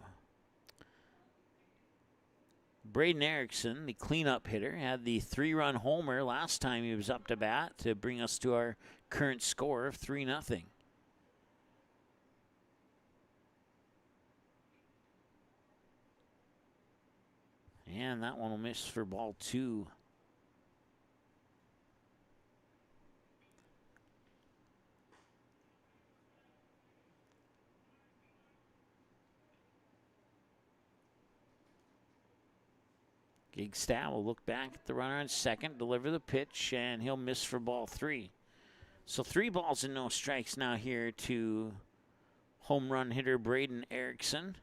Speaker 2: Braden Erickson, the cleanup hitter. Had the 3-run homer last time he was up to bat to bring us to our current score of 3-0. And that one will miss for ball two. Gigstad will look back at the runner on second, deliver the pitch, and he'll miss for ball three. So 3 balls and no strikes now here to home run hitter Braden Erickson.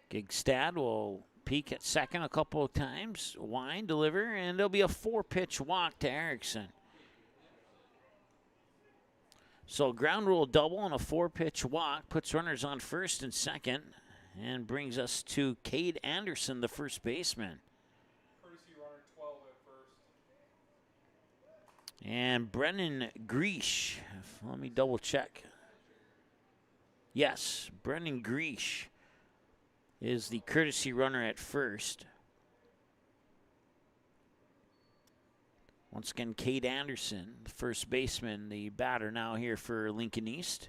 Speaker 2: Gigstad will peek at second a couple of times, wind, deliver, and there'll be a 4-pitch walk to Erickson. So ground rule double and a 4-pitch walk puts runners on first and second and brings us to Cade Anderson, the first baseman.
Speaker 11: Courtesy runner 12 at first.
Speaker 2: And Brennan Greesh, let me double check. Yes, Brennan Greesh is the courtesy runner at first. Once again, Cade Anderson, the first baseman, the batter now here for Lincoln East.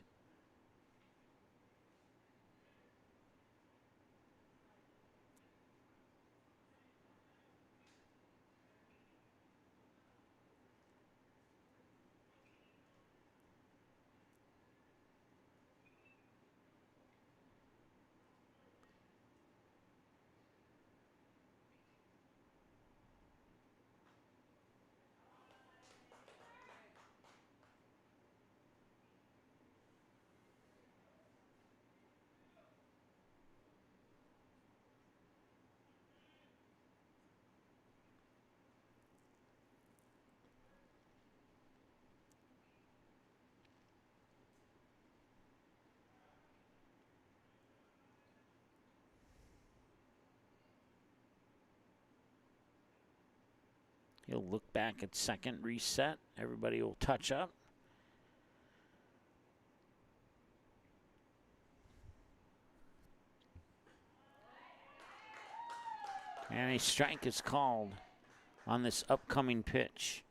Speaker 2: He'll look back at second, reset. Everybody will touch up. And a strike is called on this upcoming pitch.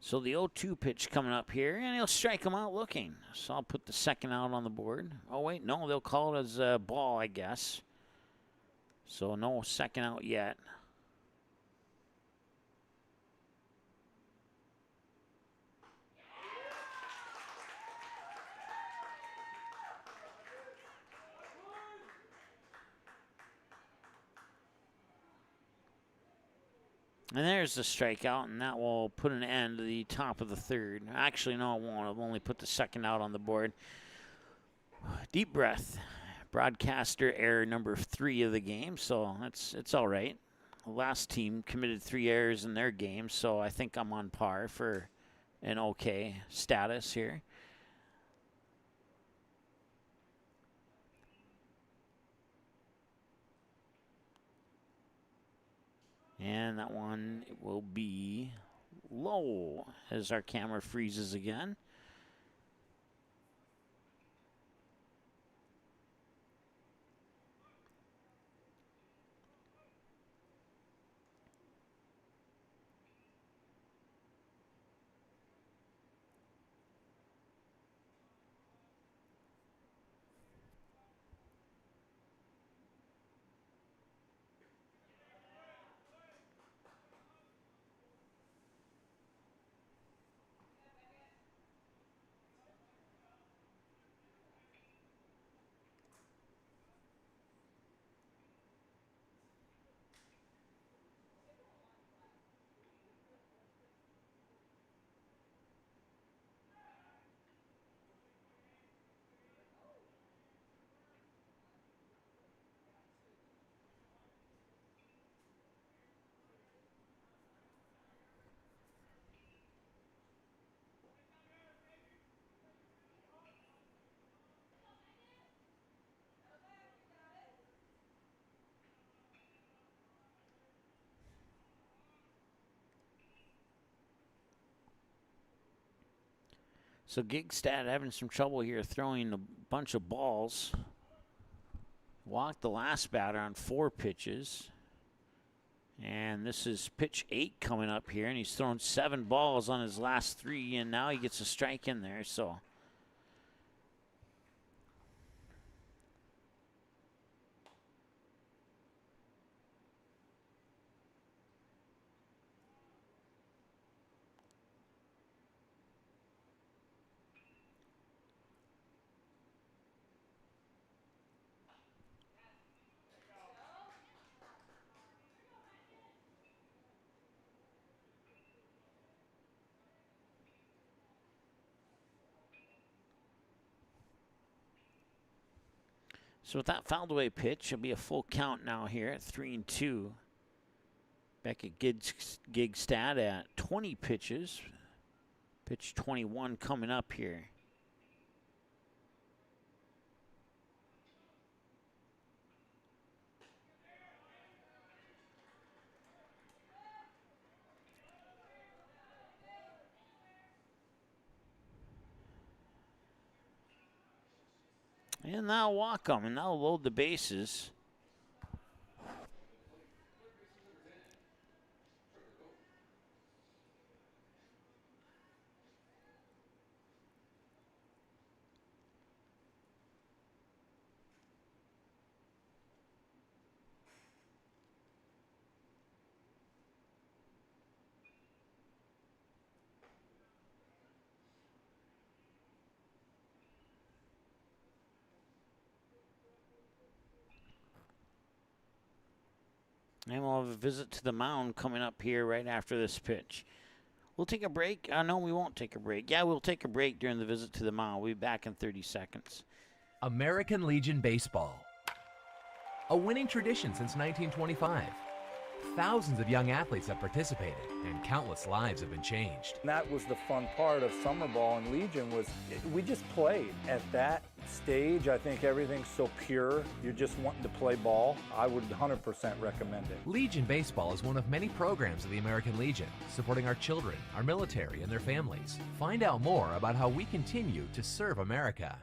Speaker 2: So the 0-2 pitch coming up here, and he'll strike him out looking. So I'll put the second out on the board. Oh, wait, no, they'll call it as a ball, I guess. So no second out yet. And there's the strikeout, and that will put an end to the top of the third. Actually, no, it won't. I'll only put the second out on the board. Deep breath. Broadcaster error number 3 of the game, so it's all right. The last team committed 3 errors in their game, so I think I'm on par for an okay status here. And that one will be low as our camera freezes again. So Gigstad having some trouble here throwing a bunch of balls. Walked the last batter on 4 pitches. And this is pitch 8 coming up here, and he's thrown 7 balls on his last 3, and now he gets a strike in there, so. So with that fouled away pitch, it'll be a full count now here at 3-2. Beckett Gigstad at 20 pitches. Pitch 21 coming up here. And now walk them, and now load the bases. And we'll have a visit to the mound coming up here right after this pitch. We'll take a break. No, we won't take a break. Yeah, we'll take a break during the visit to the mound. We'll be back in 30 seconds.
Speaker 12: American Legion Baseball. A winning tradition since 1925. Thousands of young athletes have participated, and countless lives have been changed.
Speaker 13: That was the fun part of summer ball and Legion was we just played. At that stage, I think everything's so pure. You're just wanting to play ball. I would 100% recommend it.
Speaker 12: Legion Baseball is one of many programs of the American Legion, supporting our children, our military, and their families. Find out more about how we continue to serve America.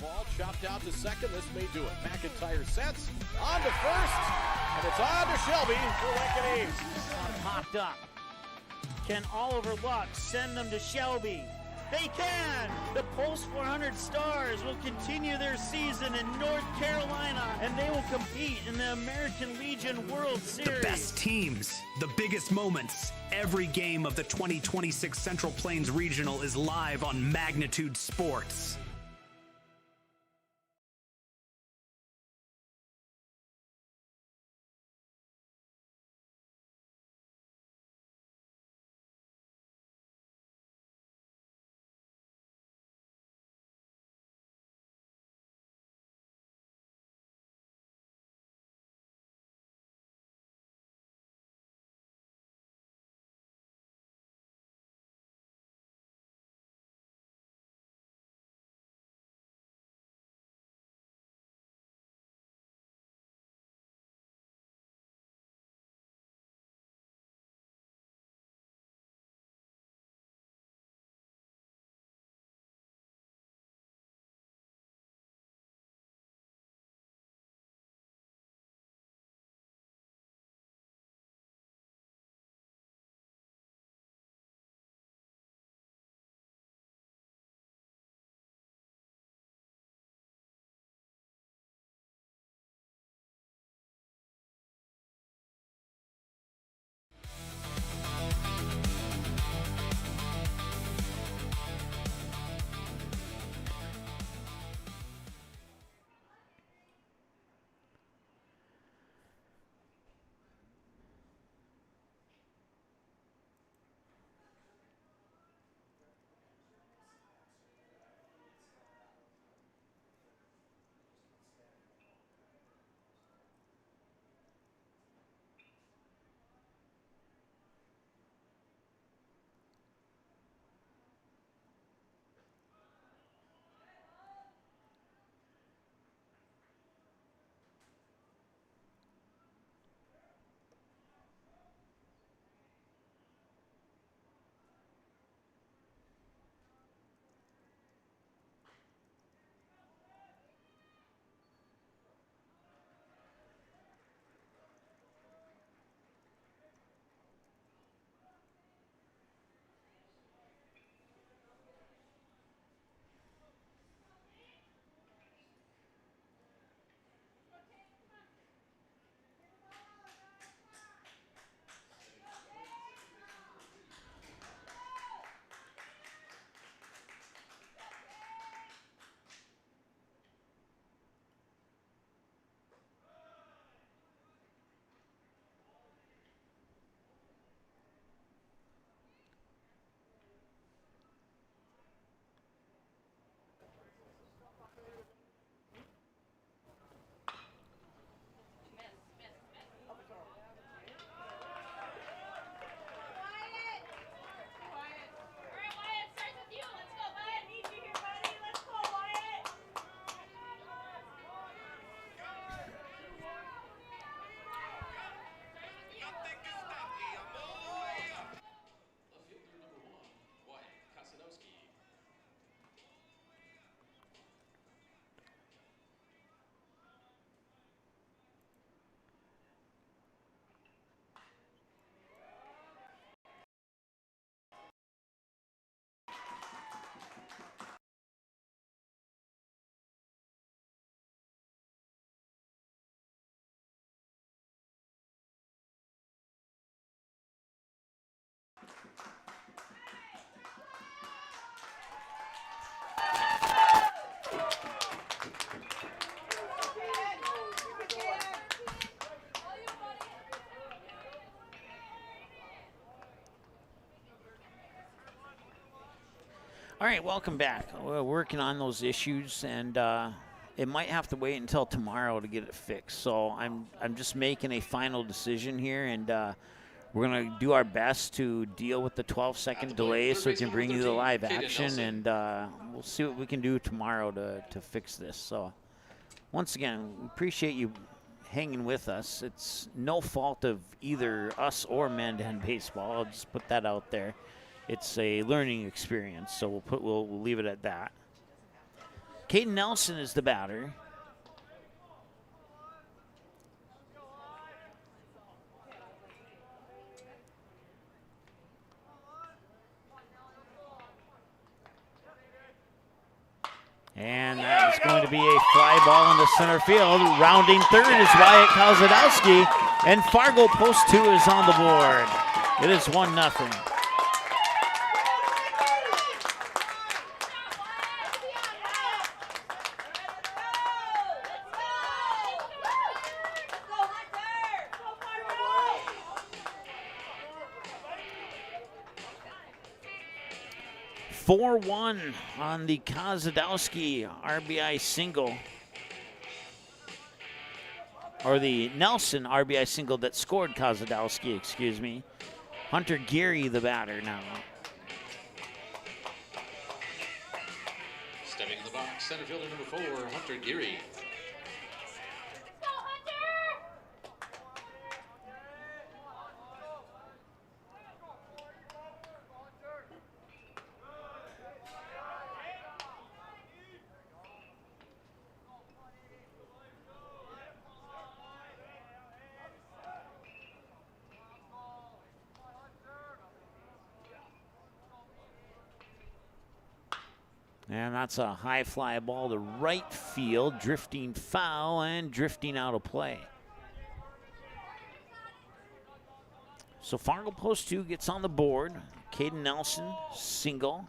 Speaker 3: ball, chopped out to second. This may do it. McIntyre sets, on to first, and it's on to Shelby for Lincoln East.
Speaker 2: Popped up. Can Oliver Luck send them to Shelby? They can! The Post 400 Stars will continue their season in North Carolina, and they will compete in the American Legion World Series.
Speaker 4: The best teams, the biggest moments. Every game of the 2026 Central Plains Regional is live on Magnitude Sports.
Speaker 2: All right, welcome back. We're working on those issues, and it might have to wait until tomorrow to get it fixed. So I'm just making a final decision here, and we're going to do our best to deal with the 12-second delay so we can bring you the live action, and we'll see what we can do tomorrow to fix this. So once again, we appreciate you hanging with us. It's no fault of either us or Mandan Baseball. I'll just put that out there. It's a learning experience, so we'll leave it at that. Caden Nelson is the batter. And that is going to be a fly ball into center field. Rounding third is Wyatt Kozadowski, and Fargo post 2 is on the board. It is 1-0. (4-1) on the Kozadowski RBI single, or the Nelson RBI single that scored Kozadowski, excuse me. Hunter Geary, the batter now.
Speaker 6: Stepping in the box, center fielder number 4, Hunter Geary.
Speaker 2: And that's a high fly ball to right field, drifting foul and drifting out of play. So Fargo post 2 gets on the board. Caden Nelson, single,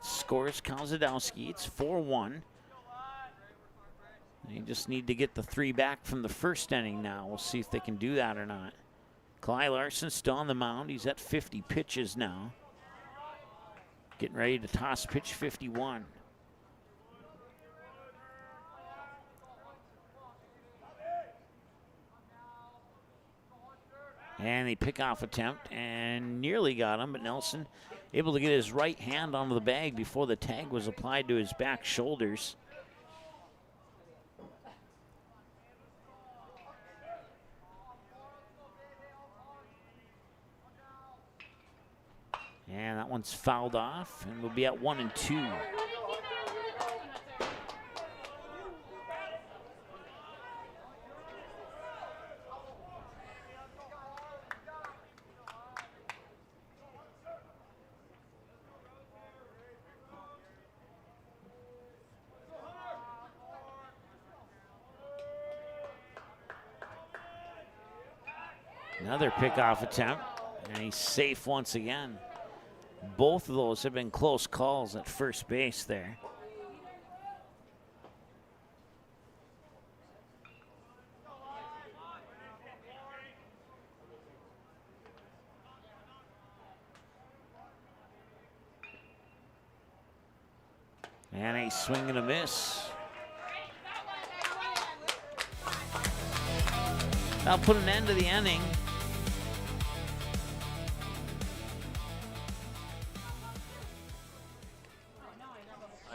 Speaker 2: scores Kozadowski. It's 4-1. They just need to get the 3 back from the first inning now. We'll see if they can do that or not. Clyde Larson still on the mound. He's at 50 pitches now. Getting ready to toss pitch 51. And the pickoff attempt and nearly got him, but Nelson able to get his right hand onto the bag before the tag was applied to his back shoulders. And that one's fouled off, and we'll be at 1-2. Another pickoff attempt, and he's safe once again. Both of those have been close calls at first base there. And a swing and a miss. That'll put an end to the inning.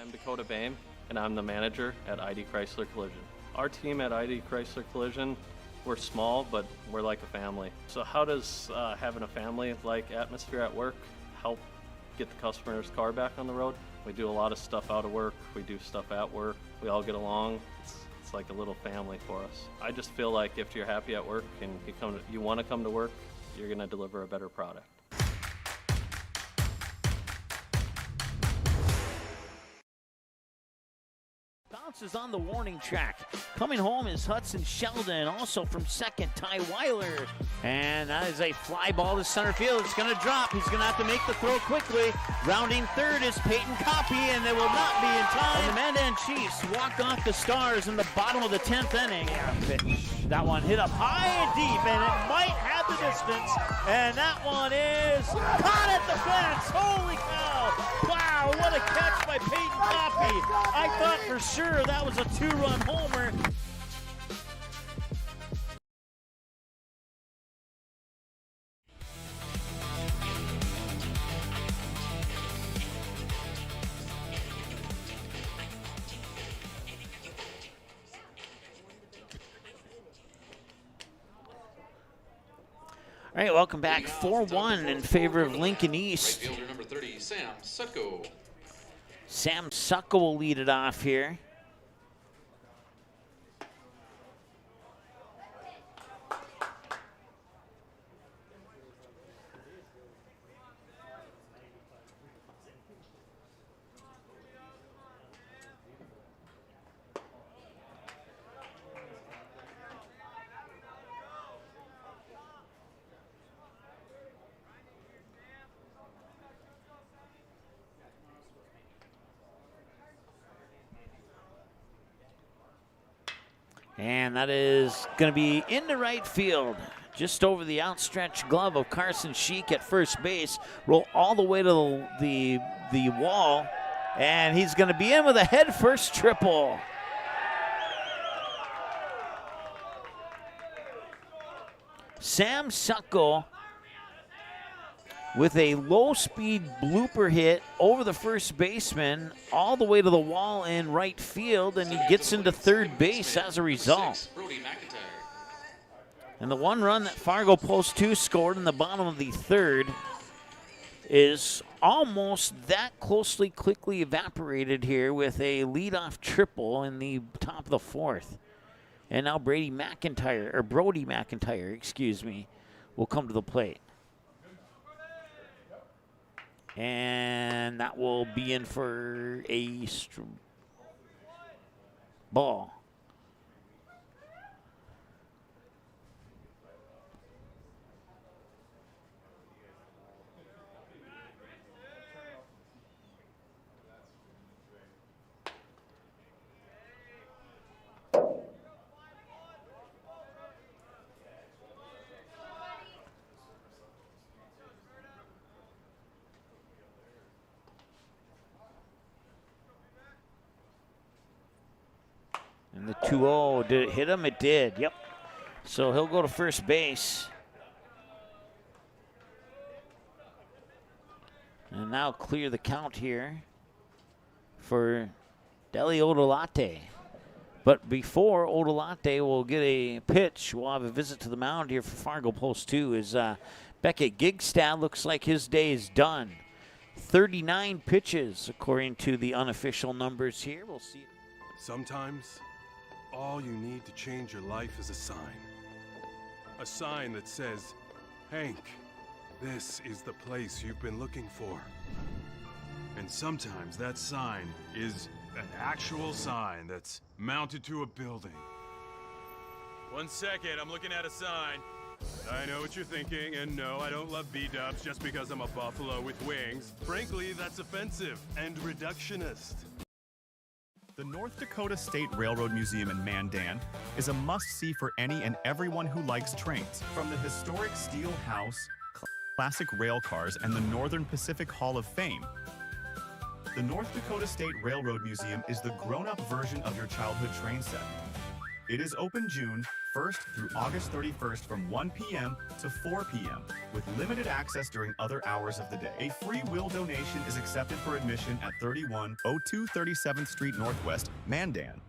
Speaker 5: Dakota Bame, and I'm the manager at ID Chrysler Collision. Our team at ID Chrysler Collision, we're small, but we're like a family. So how does having a family-like atmosphere at work help get the customer's car back on the road? We do a lot of stuff out of work. We do stuff at work. We all get along. It's like a little family for us. I just feel like if you're happy at work and you want to come to work, you're going to deliver a better product.
Speaker 2: Bounces on the warning track. Coming home is Hudson Sheldon, also from second, Ty Weiler. And that is a fly ball to center field. It's going to drop. He's going to have to make the throw quickly. Rounding third is Peyton Coppy, and they will not be in time. And the Mandan Chiefs walk off the Stars in the bottom of the 10th inning. That one hit up high and deep, and it might have the distance. And that one is caught at the fence. Holy cow. Wow, what a catch by Peyton Coppy. I thought for sure that was a 2-run homer. All right, welcome back. 4-1 in favor of Lincoln East.
Speaker 6: Right fielder number 30, Sam Sutko.
Speaker 2: Sam Sucka will lead it off here. And that is going to be into right field, just over the outstretched glove of Carson Sheik at first base. Roll all the way to the wall, and he's going to be in with a head-first triple. Sam Sucko with a low-speed blooper hit over the first baseman, all the way to the wall in right field, and he gets into third base as a result. And the one run that Fargo Post 2 scored in the bottom of the third is almost that quickly evaporated here with a leadoff triple in the top of the fourth. And now Brody McIntyre, excuse me, will come to the plate. And that will be in for a ball. And the 2-0, did it hit him? It did, yep. So he'll go to first base. And now clear the count here for Deli Odolate. But before Odolate will get a pitch, we'll have a visit to the mound here for Fargo Post 2 as Beckett Gigstad looks like his day is done. 39 pitches according to the unofficial numbers here. We'll see.
Speaker 7: Sometimes, all you need to change your life is a sign. A sign that says, Hank, this is the place you've been looking for. And sometimes that sign is an actual sign that's mounted to a building. 1 second, I'm looking at a sign. I know what you're thinking, and no, I don't love B-dubs just because I'm a buffalo with wings. Frankly, that's offensive and reductionist.
Speaker 9: The North Dakota State Railroad Museum in Mandan is a must-see for any and everyone who likes trains. From the historic Steel House, classic rail cars, and the Northern Pacific Hall of Fame, the North Dakota State Railroad Museum is the grown-up version of your childhood train set. It is open June 1st through August 31st from 1 p.m. to 4 p.m. with limited access during other hours of the day. A free will donation is accepted for admission at 3102 37th Street Northwest, Mandan.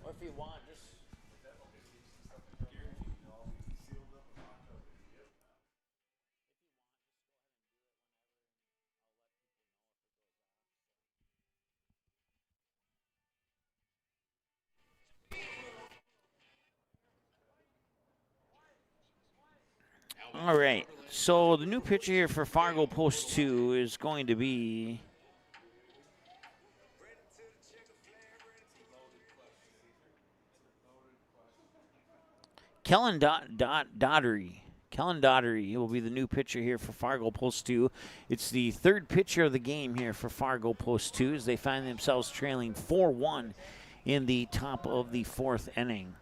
Speaker 9: Or if you want, just
Speaker 2: All right, so the new pitcher here for Fargo Post 2 is going to be Kellen Daugherty. Kellen Daugherty will be the new pitcher here for Fargo Post 2. It's the third pitcher of the game here for Fargo Post 2 as they find themselves trailing 4-1 in the top of the fourth inning.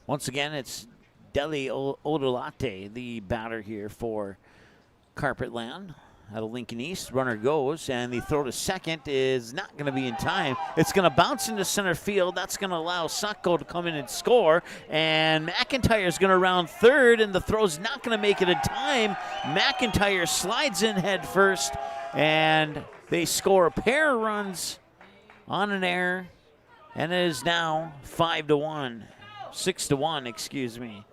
Speaker 2: Once again, it's Deli Odolate, the batter here for Carpetland. Out of Lincoln East, runner goes, and the throw to second is not going to be in time. It's going to bounce into center field. That's going to allow Sacco to come in and score, and McIntyre is going to round third, and the throw's not going to make it in time. McIntyre slides in head first, and they score a pair of runs on an error, and it is now 5-1, 6-1, excuse me.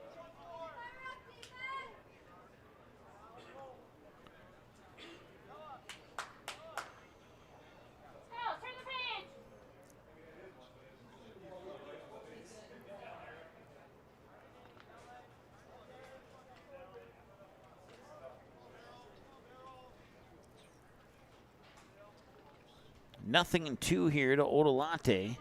Speaker 2: Nothing in two here to Odolate.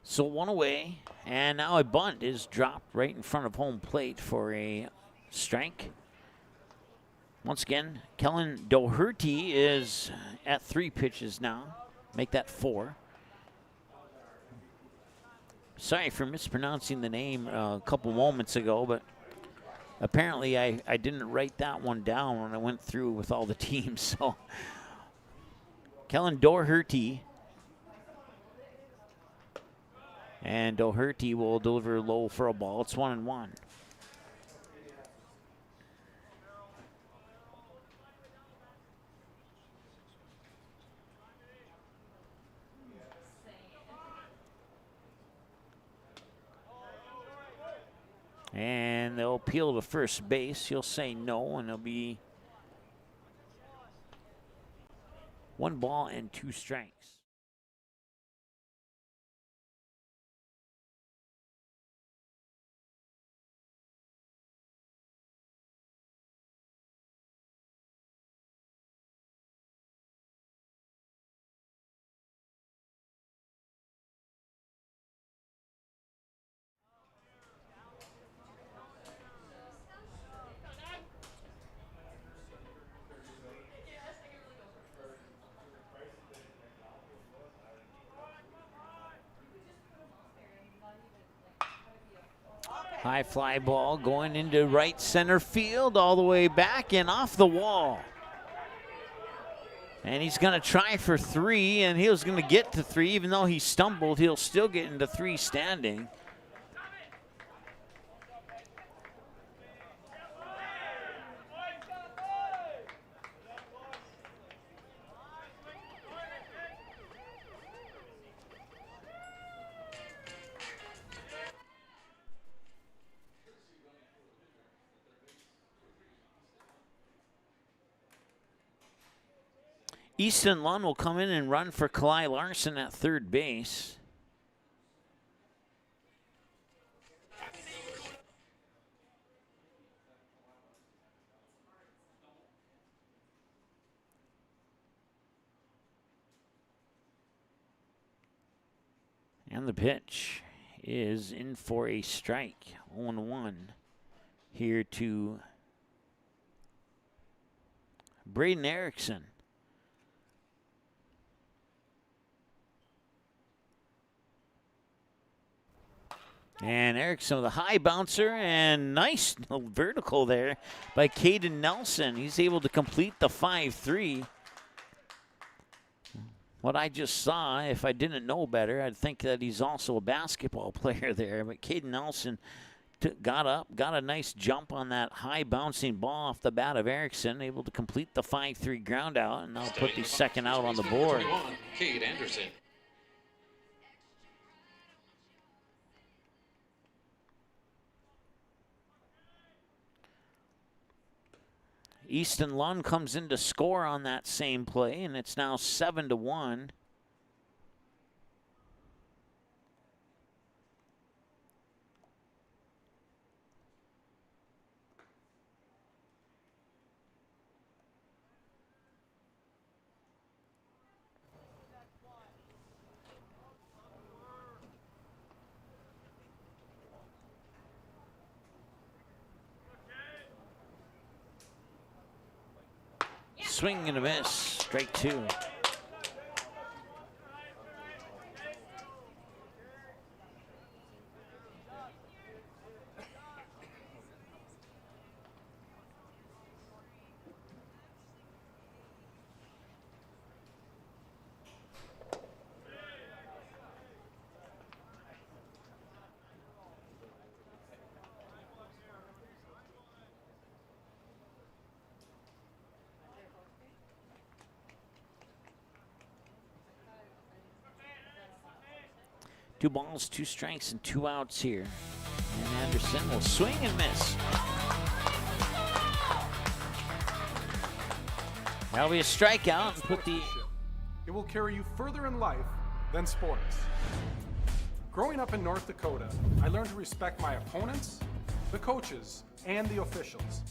Speaker 2: So one away, and now a bunt is dropped right in front of home plate for a strike. Once again, Kellen Doherty is at 3 pitches now. Make that 4. Sorry for mispronouncing the name a couple moments ago, but apparently I didn't write that one down when I went through with all the teams. So Kellen Doherty. And Doherty will deliver low for a ball. It's 1-1. And they'll appeal to first base. He'll say no, and it'll be 1 ball and 2 strikes. High fly ball going into right center field, all the way back and off the wall. And he's going to try for 3, and he was going to get to 3. Even though he stumbled, he'll still get into 3 standing. Easton Lund will come in and run for Kalai Larson at third base. And the pitch is in for a strike. 0-1 here to Braden Erickson. And Erickson with a high bouncer and nice vertical there by Caden Nelson. He's able to complete the 5-3. what I just saw, if I didn't know better, I'd think that he's also a basketball player there. But Caden Nelson got up, got a nice jump on that high bouncing ball off the bat of Erickson, able to complete the 5-3 ground out, and now put the second out on the board.
Speaker 6: Cade Anderson.
Speaker 2: Easton Lund comes in to score on that same play, and it's now 7-1. Swing and a miss, strike two. Two balls, two strikes, and two outs here. And Anderson will swing and miss. That'll be a strikeout and put the...
Speaker 11: It will carry you further in life than sports. Growing up in North Dakota, I learned to respect my opponents, the coaches, and the officials.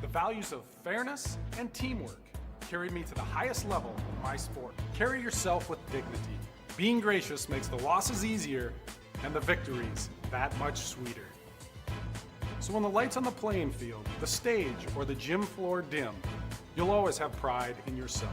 Speaker 11: The values of fairness and teamwork carried me to the highest level of my sport. Carry yourself with dignity. Being gracious makes the losses easier and the victories that much sweeter. So when the lights on the playing field, the stage, or the gym floor dim, you'll always have pride in yourself.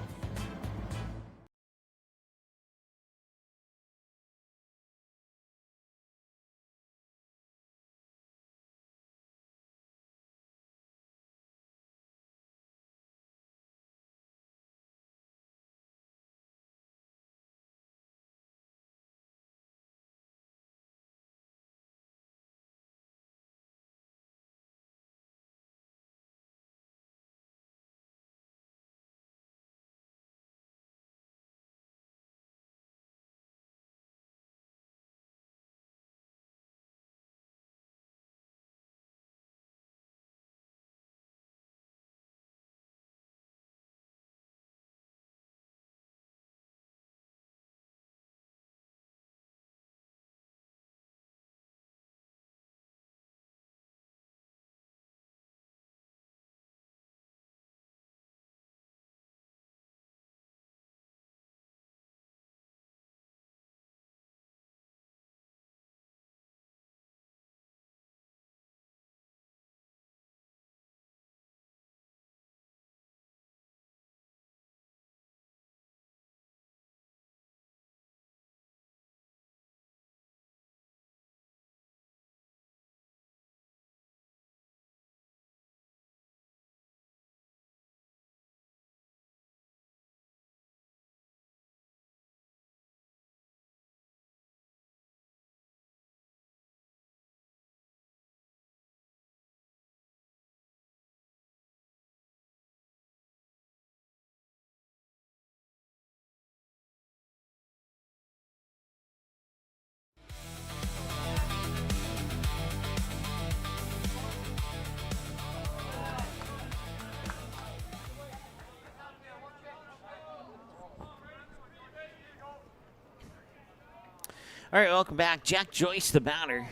Speaker 2: All right, welcome back. Jack Joyce, the batter.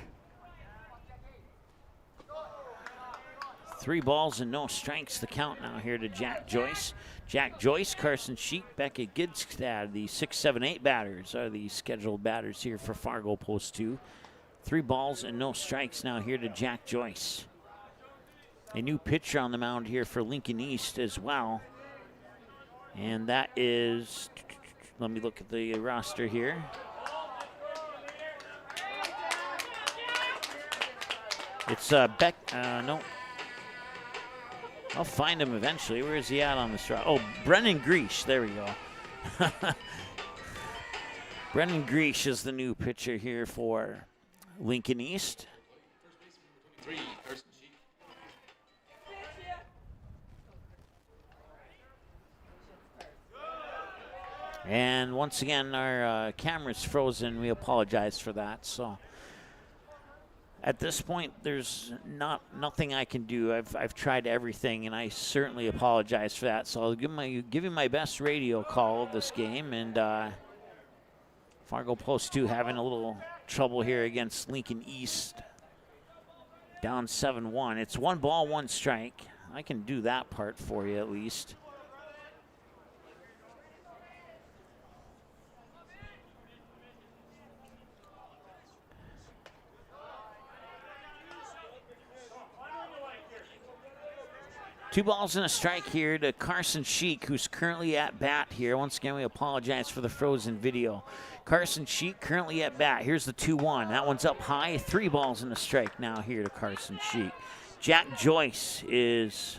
Speaker 2: 3 balls and no strikes, the count now here to Jack Joyce. Jack Joyce, Carson Sheep, Beckett Gidstad, the 6, 7, 8 batters are the scheduled batters here for Fargo Post 2. 3 balls and no strikes now here to Jack Joyce. A new pitcher on the mound here for Lincoln East as well. And that is, let me look at the roster here. It's I'll find him eventually. Where is he at on this route? Oh, Brennan Greesh. There we go. Brennan Greesh is the new pitcher here for Lincoln East. And once again, our camera's frozen. We apologize for that. So at this point, there's nothing I can do. I've tried everything, and I certainly apologize for that. So I'll give you my best radio call of this game. And Fargo Post 2 having a little trouble here against Lincoln East. Down 7-1. It's 1 ball, 1 strike. I can do that part for you at least. Two balls and a strike here to Carson Sheik, who's currently at bat here. Once again, we apologize for the frozen video. Carson Sheik currently at bat. Here's the 2-1. That one's up high. 3 balls and a strike now here to Carson Sheik. Jack Joyce is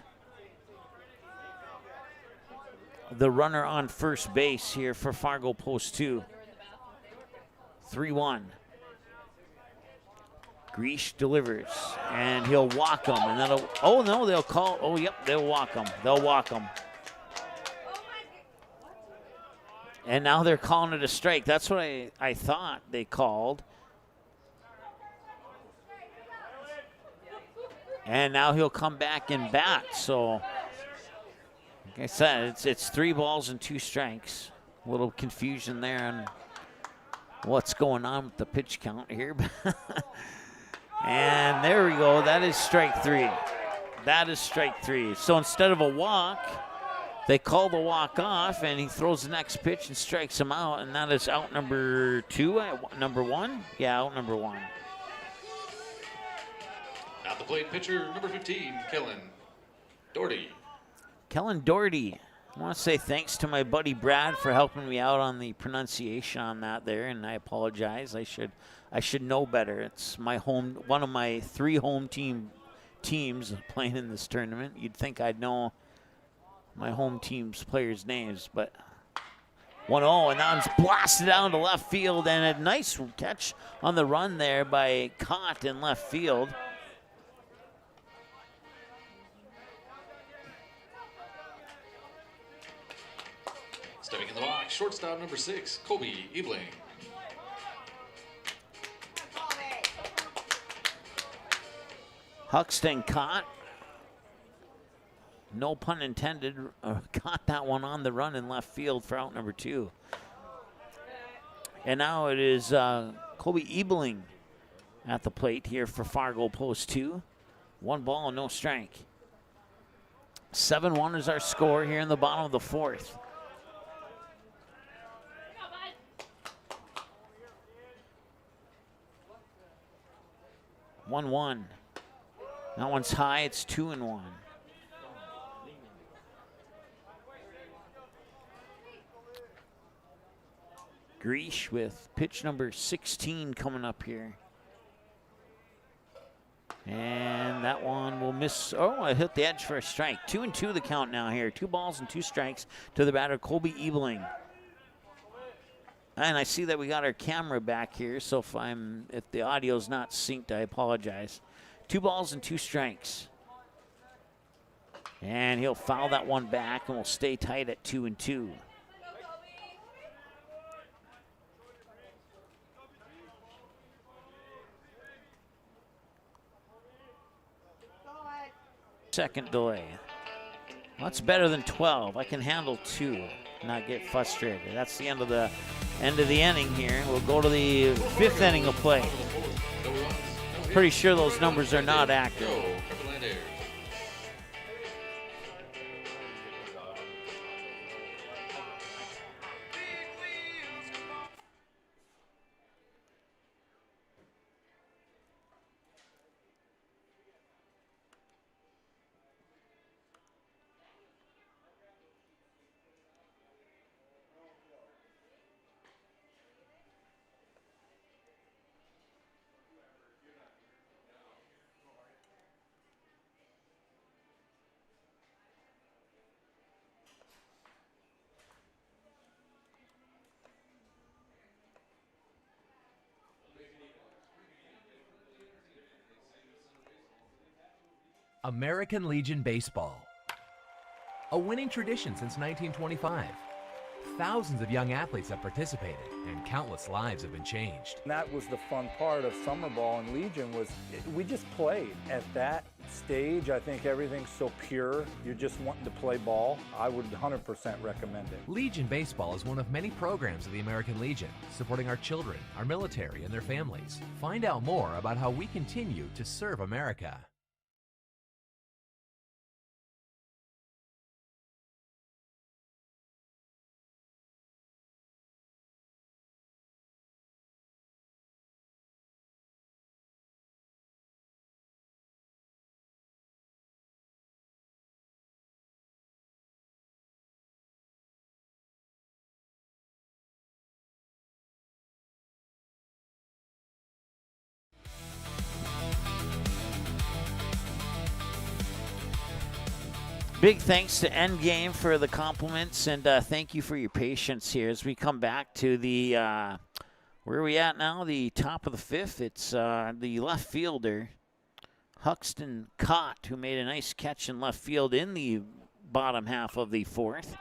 Speaker 2: the runner on first base here for Fargo Post 2. 3-1. Greesh delivers, and he'll walk him, and that'll, oh no, they'll call, oh yep, they'll walk him. They'll walk him. And now they're calling it a strike. That's what I thought they called. And now he'll come back and bat. So, like I said, it's 3 balls and 2 strikes. A little confusion there on what's going on with the pitch count here. And there we go. That is strike 3. That is strike 3. So instead of a walk, they call the walk off, and he throws the next pitch and strikes him out. And that is out number 2, number 1? Yeah, out number 1.
Speaker 6: At the plate, pitcher number 15, Kellen Doherty.
Speaker 2: Kellen Doherty. I want to say thanks to my buddy Brad for helping me out on the pronunciation on that there, and I apologize. I should know better. It's my home, one of my 3 home teams playing in this tournament. You'd think I'd know my home team's players' names, but 1-0, and that one's blasted down to left field, and a nice catch on the run there by Cott in left field.
Speaker 6: Stepping in the box, shortstop number 6, Colby Ebling.
Speaker 2: Huxton caught, no pun intended, caught that one on the run in left field for out number 2. And now it is Colby Ebling at the plate here for Fargo Post 2. 1 ball, no strike. 7-1 is our score here in the bottom of the 4th. One. That one's high. It's 2-1. Greesh with pitch number 16 coming up here. And that one will miss. Oh, it hit the edge for a strike. 2-2 the count now here. 2 balls and 2 strikes to the batter, Colby Ebling. And I see that we got our camera back here, so if the audio's not synced, I apologize. 2 balls and 2 strikes. And he'll foul that one back, and we'll stay tight at 2-2. Second delay. Well, that's better than 12. I can handle 2. Not get frustrated. That's the end of the inning here. We'll go to the 5th inning of play. Pretty sure those numbers are not accurate.
Speaker 12: American Legion Baseball. A winning tradition since 1925. Thousands of young athletes have participated, and countless lives have been changed.
Speaker 13: And that was the fun part of summer ball and Legion was we just played. At that stage, I think everything's so pure. You're just wanting to play ball. I would 100% recommend it.
Speaker 12: Legion Baseball is one of many programs of the American Legion, supporting our children, our military, and their families. Find out more about how we continue to serve America.
Speaker 2: Big thanks to Endgame for the compliments, and thank you for your patience here as we come back to the, where are we at now? The top of the fifth. It's the left fielder, Huxton Cott, who made a nice catch in left field in the bottom half of the fourth.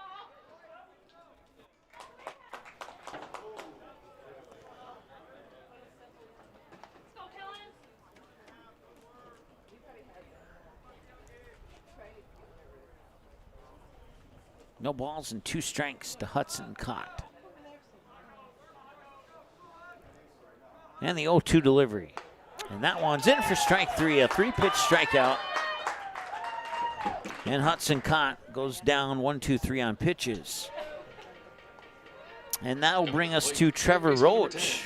Speaker 2: No balls and 2 strikes to Hudson Cott. And the 0-2 delivery. And that one's in for strike 3, a 3-pitch strikeout. And Hudson Cott goes down 1-2-3 on pitches. And that will bring us to Trevor Roach.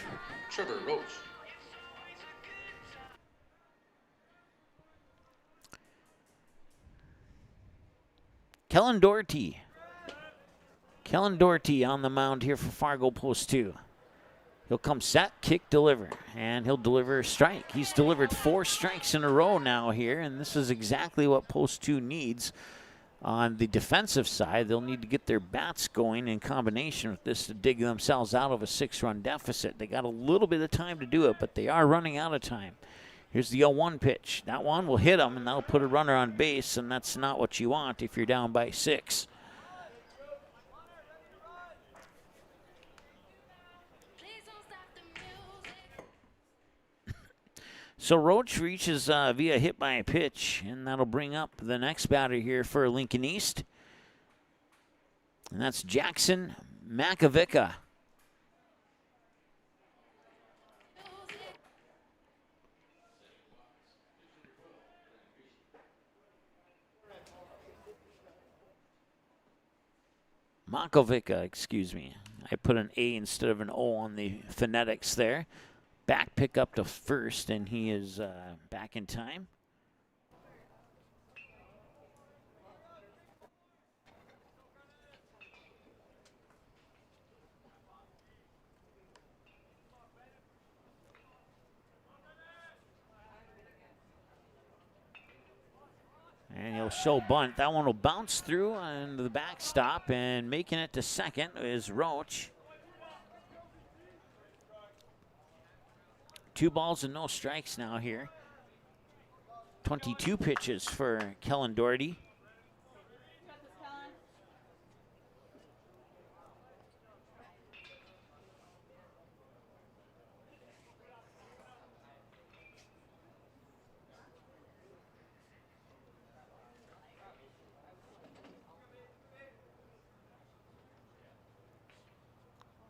Speaker 6: Trevor Roach.
Speaker 2: Kellen Doherty. Kellen Doherty on the mound here for Fargo Post 2. He'll come set, kick, deliver, and he'll deliver a strike. He's delivered 4 strikes in a row now here, and this is exactly what Post 2 needs. On the defensive side, they'll need to get their bats going in combination with this to dig themselves out of a 6-run deficit. They got a little bit of time to do it, but they are running out of time. Here's the 0-1 pitch. That one will hit them, and that'll put a runner on base, and that's not what you want if you're down by 6. So Roach reaches via hit by a pitch, and that'll bring up the next batter here for Lincoln East. And that's Jackson Makovica. Makovica, excuse me. I put an A instead of an O on the phonetics there. Back pick up to first, and he is back in time. And he'll show bunt. That one will bounce through on the backstop, and making it to second is Roach. 2 balls and no strikes now here. 22 pitches for Kellen Doherty.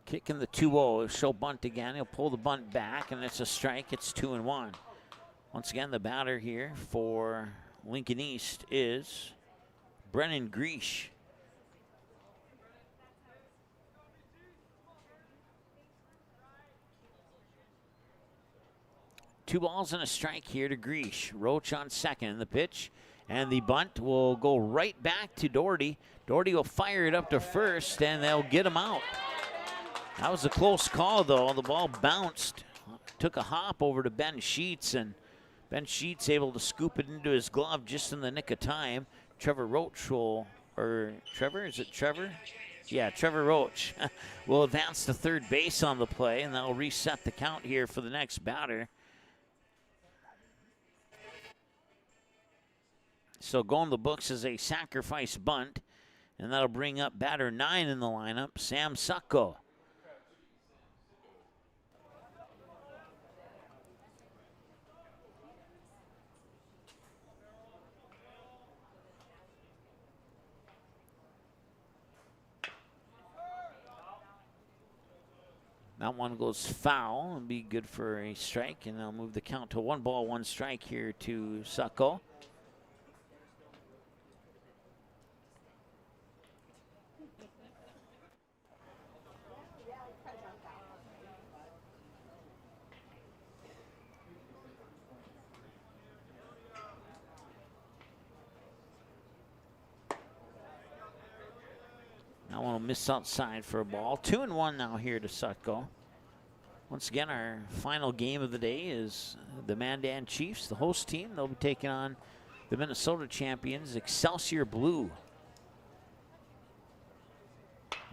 Speaker 2: Kicking the 2-0, show bunt again. He'll pull the bunt back, and it's a strike. It's 2-1. Once again, the batter here for Lincoln East is Brennan Greesh. Two balls and a strike here to Greesh. Roach on second. The pitch and the bunt will go right back to Doherty. Doherty will fire it up to first, and they'll get him out. That was a close call, though. The ball bounced, took a hop over to Ben Sheets, and Ben Sheets able to scoop it into his glove just in the nick of time. Trevor Roach will, or Trevor, is it Trevor? Yeah, Trevor Roach will advance to third base on the play, and that'll reset the count here for the next batter. So going the books as a sacrifice bunt, and that'll bring up batter 9 in the lineup, Sam Sucko. That one goes foul and be good for a strike, and they'll move the count to 1 ball, 1 strike here to Sucko. That one will miss outside for a ball. 2-1 now here to Sucko. Once again, our final game of the day is the Mandan Chiefs, the host team. They'll be taking on the Minnesota champions, Excelsior Blue.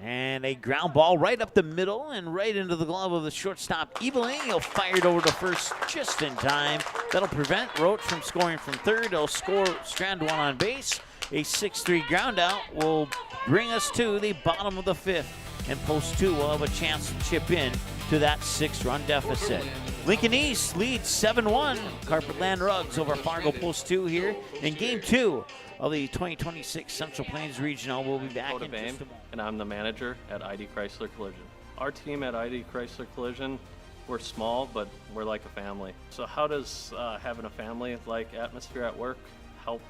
Speaker 2: And a ground ball right up the middle and right into the glove of the shortstop, Ebeling. He'll fire it over to first just in time. That'll prevent Roach from scoring from third. He'll strand 1 on base. A 6-3 ground out will bring us to the bottom of the 5th. And Post 2 will have a chance to chip in to that 6-run deficit. Lincoln East leads 7-1. Carpetland Rugs over Fargo Post 2 here in Game 2 of the 2026 Central Plains Regional. We'll be back in just a moment.
Speaker 5: And I'm the manager at ID Chrysler Collision. Our team at ID Chrysler Collision, we're small, but we're like a family. So how does having a family-like atmosphere at work help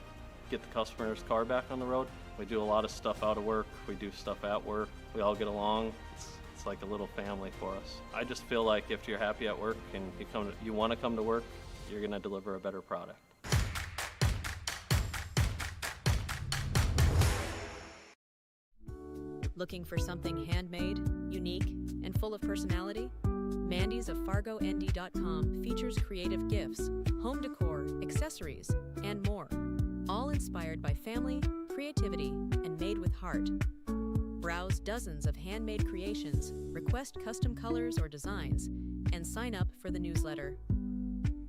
Speaker 5: get the customer's car back on the road? We do a lot of stuff out of work. We do stuff at work. We all get along. It's like a little family for us. I just feel like if you're happy at work and you want to come to work, you're going to deliver a better product.
Speaker 10: Looking for something handmade, unique, and full of personality? Mandy's of FargoND.com features creative gifts, home decor, accessories, and more. All inspired by family, creativity, and made with heart. Browse dozens of handmade creations, request custom colors or designs, and sign up for the newsletter.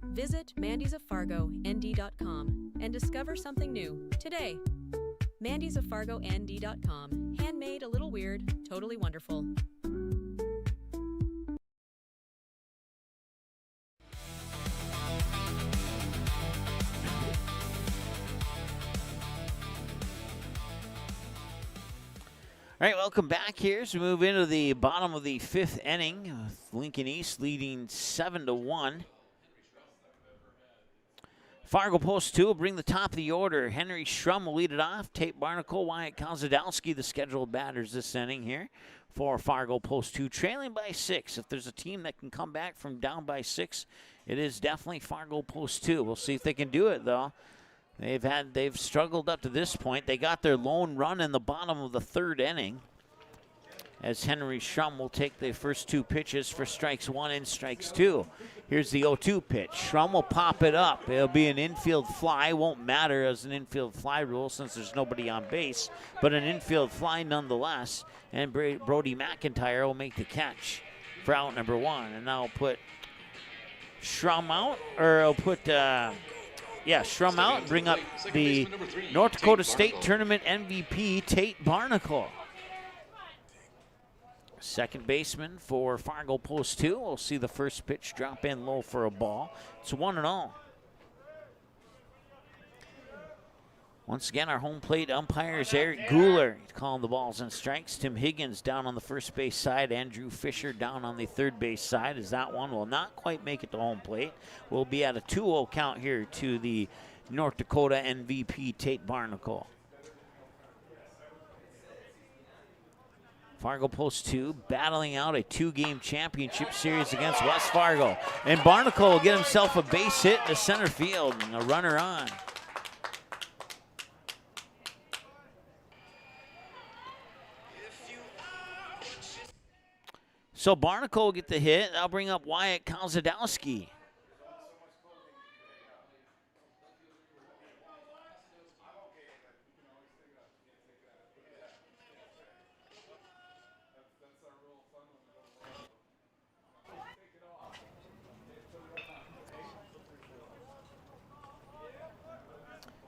Speaker 10: Visit MandysOfFargoND.com and discover something new today. MandysOfFargoND.com. Handmade, a little weird, totally wonderful.
Speaker 2: All right, welcome back here as we move into the bottom of the 5th inning. Lincoln East leading 7-1. Fargo Post 2 will bring the top of the order. Henry Schrum will lead it off. Tate Barnacle, Wyatt Kozadowski, the scheduled batters this inning here for Fargo Post 2, trailing by 6. If there's a team that can come back from down by 6, it is definitely Fargo Post 2. We'll see if they can do it, though. They've struggled up to this point. They got their lone run in the bottom of the 3rd inning, as Henry Schrum will take the first 2 pitches for strikes 1 and strikes 2. Here's the 0-2 pitch. Schrum will pop it up. It'll be an infield fly. Won't matter as an infield fly rule since there's nobody on base, but an infield fly nonetheless. And Brody McIntyre will make the catch for out number 1. And now I'll put Schrum out, or I'll put Schrum out and bring up the North Dakota State Tournament MVP, Tate Barnacle. Second baseman for Fargo Post 2. We'll see the first pitch drop in low for a ball. It's 1-0. Once again, our home plate umpire is Eric Guler. He's calling the balls and strikes. Tim Higgins down on the first base side. Andrew Fisher down on the third base side, as that one will not quite make it to home plate. We'll be at a 2-0 count here to the North Dakota MVP, Tate Barnacle. Fargo Post 2 battling out a 2-game championship series against West Fargo. And Barnacle will get himself a base hit to center field and a runner on. So Barnacle will get the hit. That'll bring up Wyatt Kozadowski.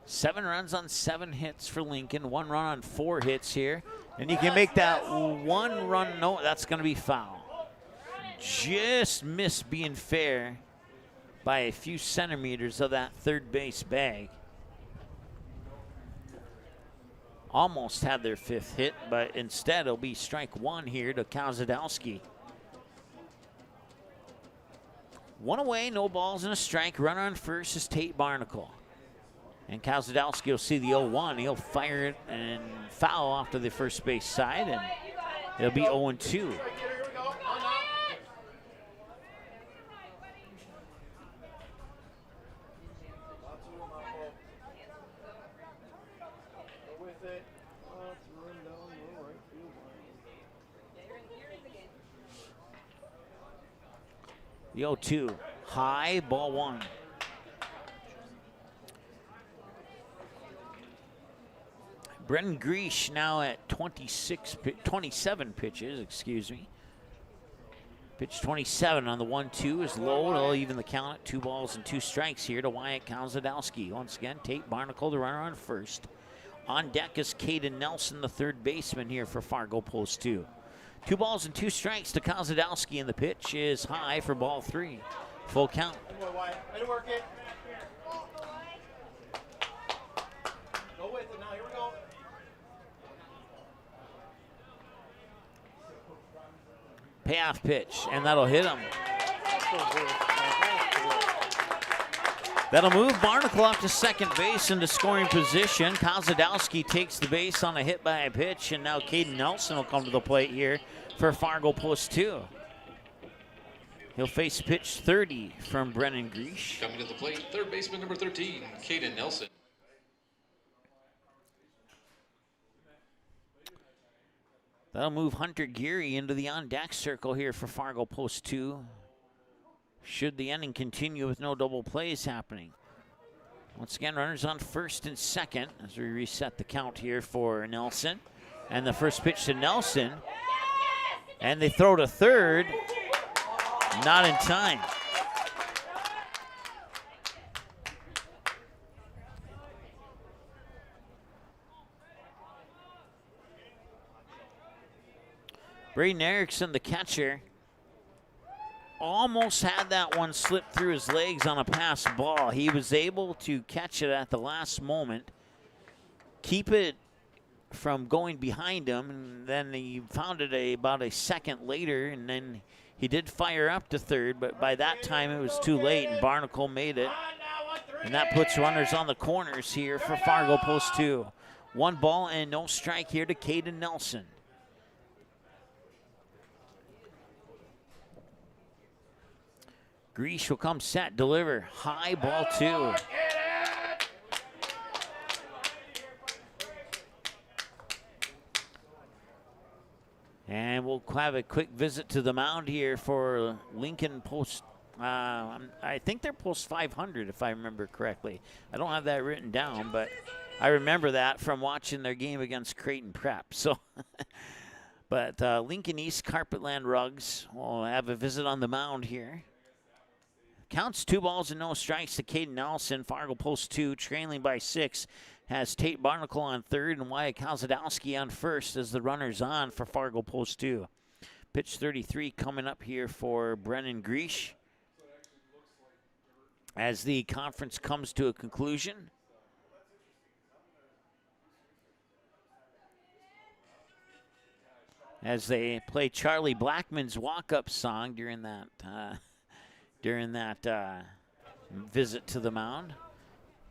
Speaker 2: 7 runs on 7 hits for Lincoln, 1 run on 4 hits here. And you can make that 1 run, no, that's going to be foul. Just missed being fair by a few centimeters of that third base bag. Almost had their 5th hit, but instead it'll be strike 1 here to Kozadowski. 1 away, no balls and a strike. Runner on first is Tate Barnacle. And Kozadowski will see the 0-1. He'll fire it and foul off to the first base side, and it'll be 0-2. The 0-2, high, ball 1. Brendan Greesh now at 27 pitches, excuse me. Pitch 27 on the 1-2 is low. It'll even the count at 2 balls and 2 strikes here to Wyatt Kozadowski. Once again, Tate Barnacle, the runner on first. On deck is Caden Nelson, the third baseman here for Fargo Post 2. 2 balls and 2 strikes to Kozadowski, and the pitch is high for ball 3. Full count. Payoff pitch, and that'll hit him. That'll move Barnacle up to second base into scoring position. Kozadowski takes the base on a hit by a pitch, and now Caden Nelson will come to the plate here for Fargo Post 2. He'll face pitch 30 from Brennan Greesh.
Speaker 6: Coming to the plate, third baseman number 13, Caden Nelson.
Speaker 2: That'll move Hunter Geary into the on-deck circle here for Fargo Post 2. Should the inning continue with no double plays happening. Once again, runners on first and second as we reset the count here for Nelson. And the first pitch to Nelson. And they throw to third. Not in time. Braden Erickson, the catcher, almost had that one slip through his legs on a pass ball. He was able to catch it at the last moment, keep it from going behind him, and then he found it about a second later, and then he did fire up to third, but by that time it was too late, and Barnacle made it. And that puts runners on the corners here for Fargo Post 2. 1 ball and no strike here to Caden Nelson. Greesh will come set, deliver, high, ball 2. And we'll have a quick visit to the mound here for Lincoln Post. I think they're Post 500, if I remember correctly. I don't have that written down, but I remember that from watching their game against Creighton Prep. So, but Lincoln East Carpetland Rugs will have a visit on the mound here. Counts 2 balls and no strikes to Caden Nelson. Fargo Post 2 trailing by 6 has Tate Barnacle on third and Wyatt Kozadowski on first as the runners on for Fargo Post 2. Pitch 33 coming up here for Brennan Greesh as the conference comes to a conclusion. As they play Charlie Blackman's walk-up song during that visit to the mound.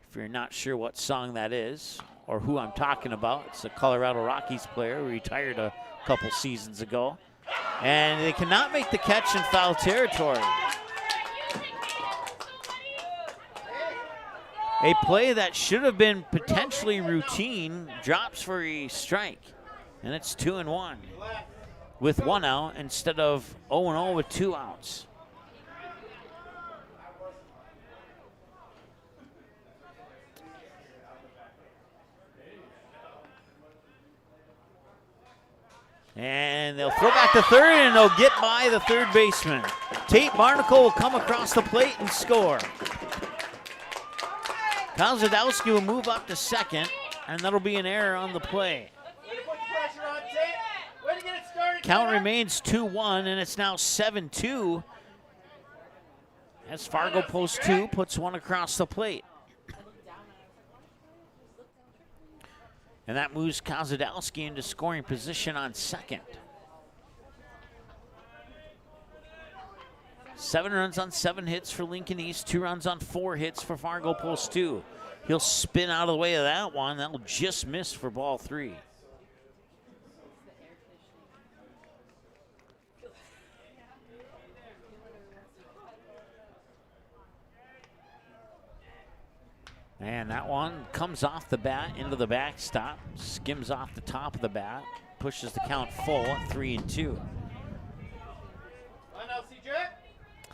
Speaker 2: If you're not sure what song that is or who I'm talking about, it's a Colorado Rockies player who retired a couple seasons ago. And they cannot make the catch in foul territory. A play that should have been potentially routine drops for a strike. And it's 2-1 with 1 out instead of 0-0 with 2 outs. And they'll throw back to third, and they'll get by the third baseman. Tate Barnacle will come across the plate and score. Kozadowski will move up to second, and that'll be an error on the play. Count remains 2-1, and it's now 7-2. As Fargo post 2 puts one across the plate. And that moves Kozadowski into scoring position on second. 7 runs on 7 hits for Lincoln East, 2 runs on 4 hits for Fargo post 2. He'll spin out of the way of that one. That'll just miss for ball 3. And that one comes off the bat into the backstop, skims off the top of the bat, pushes the count full at 3-2.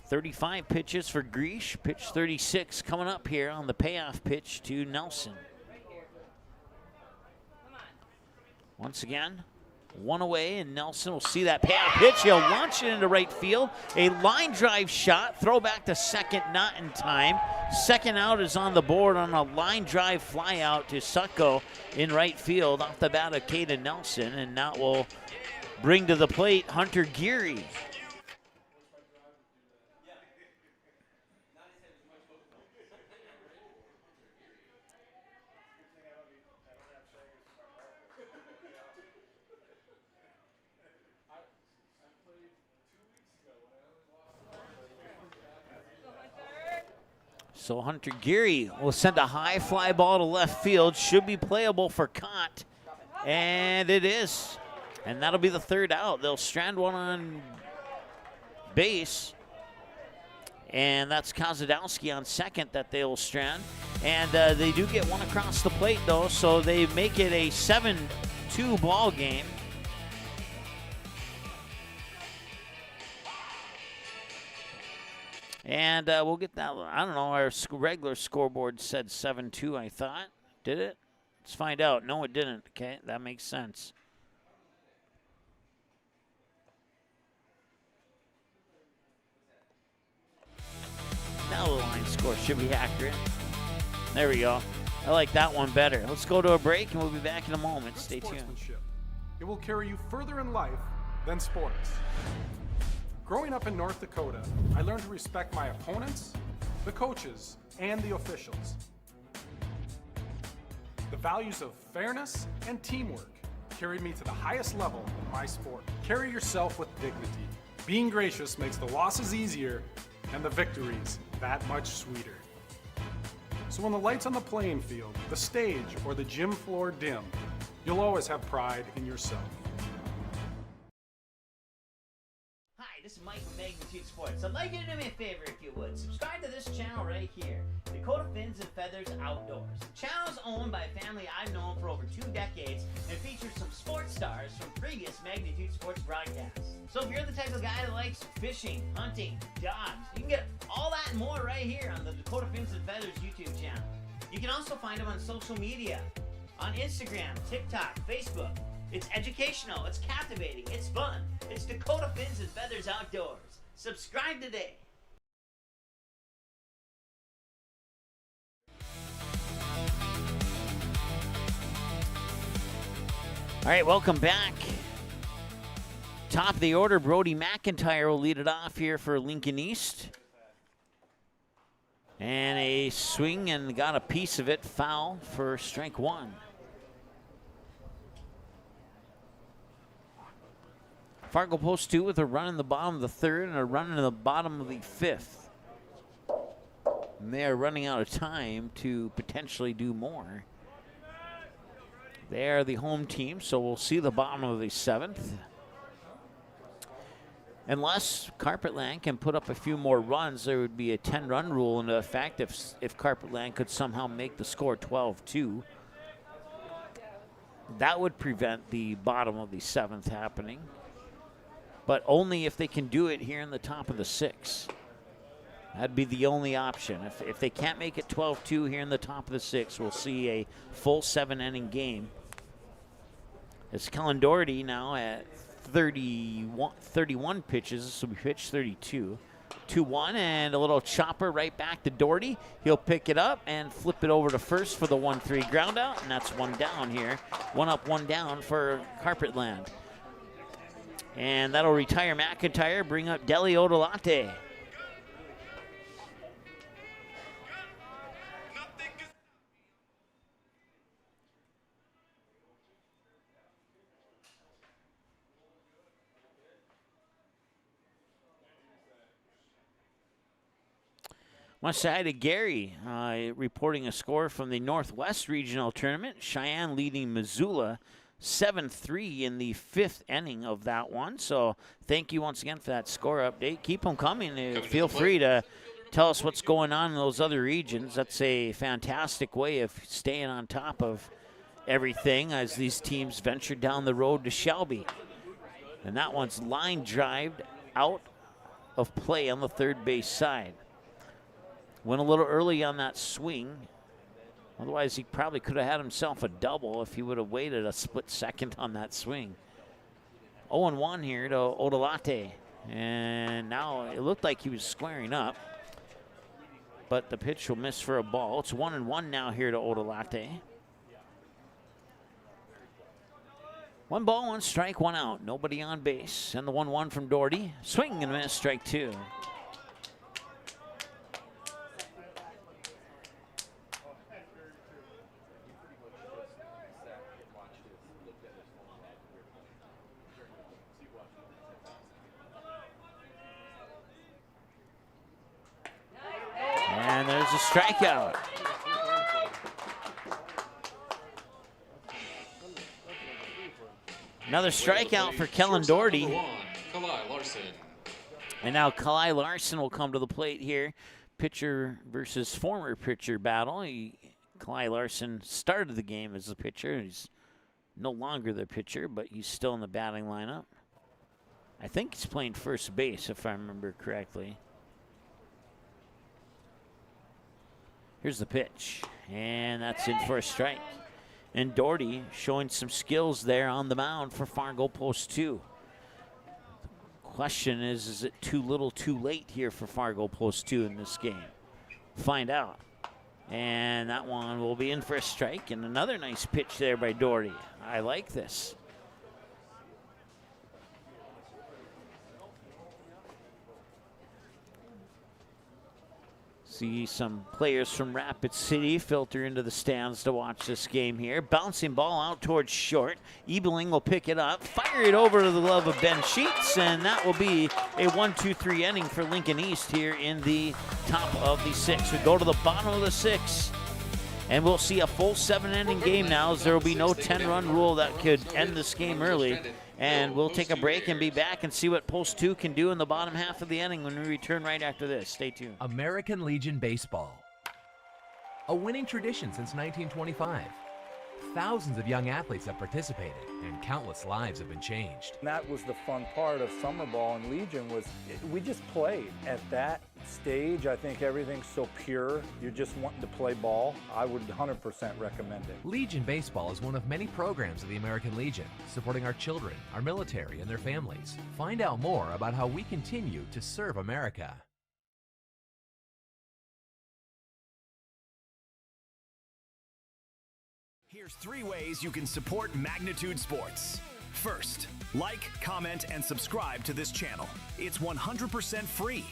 Speaker 2: 35 pitches for Greesh, pitch 36 coming up here on the payoff pitch to Nelson. Once again, one away, and Nelson will see that payoff pitch. He'll launch it into right field. A line drive shot, throw back to second, not in time. Second out is on the board on a line drive fly out to Sutko in right field off the bat of Caden Nelson, and that will bring to the plate Hunter Geary. So Hunter Geary will send a high fly ball to left field. Should be playable for Cott. And it is. And that'll be the third out. They'll strand one on base. And that's Kozadowski on second that they'll strand. And they do get one across the plate, though, so they make it a 7-2 ball game. And we'll get that. I don't know. Our regular scoreboard said 7-2, I thought. Did it? Let's find out. No, it didn't. Okay, that makes sense. Now the line score should be accurate. There we go. I like that one better. Let's go to a break, and we'll be back in a moment. Stay tuned.
Speaker 11: It will carry you further in life than sports. Growing up in North Dakota, I learned to respect my opponents, the coaches, and the officials. The values of fairness and teamwork carried me to the highest level in my sport. Carry yourself with dignity. Being gracious makes the losses easier and the victories that much sweeter. So when the lights on the playing field, the stage, or the gym floor dim, you'll always have pride in yourself.
Speaker 2: This is Mike from Magnitude Sports. I'd like you to do me a favor if you would. Subscribe to this channel right here, Dakota Fins and Feathers Outdoors. The channel is owned by a family I've known for over 2 decades and features some sports stars from previous Magnitude Sports broadcasts. So if you're the type of guy that likes fishing, hunting, dogs, you can get all that and more right here on the Dakota Fins and Feathers YouTube channel. You can also find them on social media, on Instagram, TikTok, Facebook. It's educational, it's captivating, it's fun. It's Dakota Fins and Feathers Outdoors. Subscribe today. All right, welcome back. Top of the order, Brody McIntyre will lead it off here for Lincoln East. And a swing and got a piece of it, foul for strike 1. Fargo post 2 with a run in the bottom of the 3rd and a run in the bottom of the 5th. And they are running out of time to potentially do more. They are the home team, so we'll see the bottom of the 7th. Unless Carpetland can put up a few more runs, there would be a 10-run rule into effect if Carpetland could somehow make the score 12-2. That would prevent the bottom of the 7th happening. But only if they can do it here in the top of the 6th. That'd be the only option. If they can't make it 12-2 here in the top of the 6th, we'll see a full 7-inning game. It's Kellen Doherty now at 31 pitches. This will be pitch 32. 2-1, and a little chopper right back to Doherty. He'll pick it up and flip it over to first for the 1-3 ground out, and that's one down here. One up, one down for Carpetland. And that'll retire McIntyre, bring up Deli Odolate. Want to say hi to Gary, reporting a score from the Northwest Regional Tournament. Cheyenne leading Missoula 7-3 in the 5th inning of that one. So thank you once again for that score update. Keep them coming. Feel free to tell us what's going on in those other regions. That's a fantastic way of staying on top of everything as these teams venture down the road to Shelby. And that one's line drived out of play on the third base side. Went a little early on that swing. Otherwise, he probably could have had himself a double if he would have waited a split second on that swing. 0-1 here to Odolate. And now it looked like he was squaring up. But the pitch will miss for a ball. It's 1-1 now here to Odolate. 1 ball, 1 strike, 1 out. Nobody on base. And the 1-1 from Doherty. Swing and miss, strike 2. And there's a strikeout. Another strikeout for Kellen Doherty. And now Kalai Larson will come to the plate here. Pitcher versus former pitcher battle. Kalai Larson started the game as a pitcher. He's no longer the pitcher, but he's still in the batting lineup. I think he's playing first base, if I remember correctly. Here's the pitch, and that's in for a strike. And Doherty showing some skills there on the mound for Fargo Post 2. The question is it too little too late here for Fargo Post 2 in this game? Find out. And that one will be in for a strike, and another nice pitch there by Doherty. I like this. See some players from Rapid City filter into the stands to watch this game here. Bouncing ball out towards short. Ebeling will pick it up, fire it over to the glove of Ben Sheets, and that will be a 1-2-3 inning for Lincoln East here in the top of the 6th. We go to the bottom of the 6th, and we'll see a full 7-inning game now, as there will be no 10-run rule that could end this game early. And we'll take a break and be back and see what Post 2 can do in the bottom half of the inning when we return right after this. Stay tuned.
Speaker 12: American Legion Baseball. A winning tradition since 1925. Thousands of young athletes have participated, and countless lives have been changed.
Speaker 13: And that was the fun part of summer ball and Legion was we just played. At that stage, I think everything's so pure. You're just wanting to play ball. I would 100% recommend it.
Speaker 12: Legion Baseball is one of many programs of the American Legion, supporting our children, our military, and their families. Find out more about how we continue to serve America.
Speaker 1: Here's 3 ways you can support Magnitude Sports. First, like, comment, and subscribe to this channel. It's 100% free.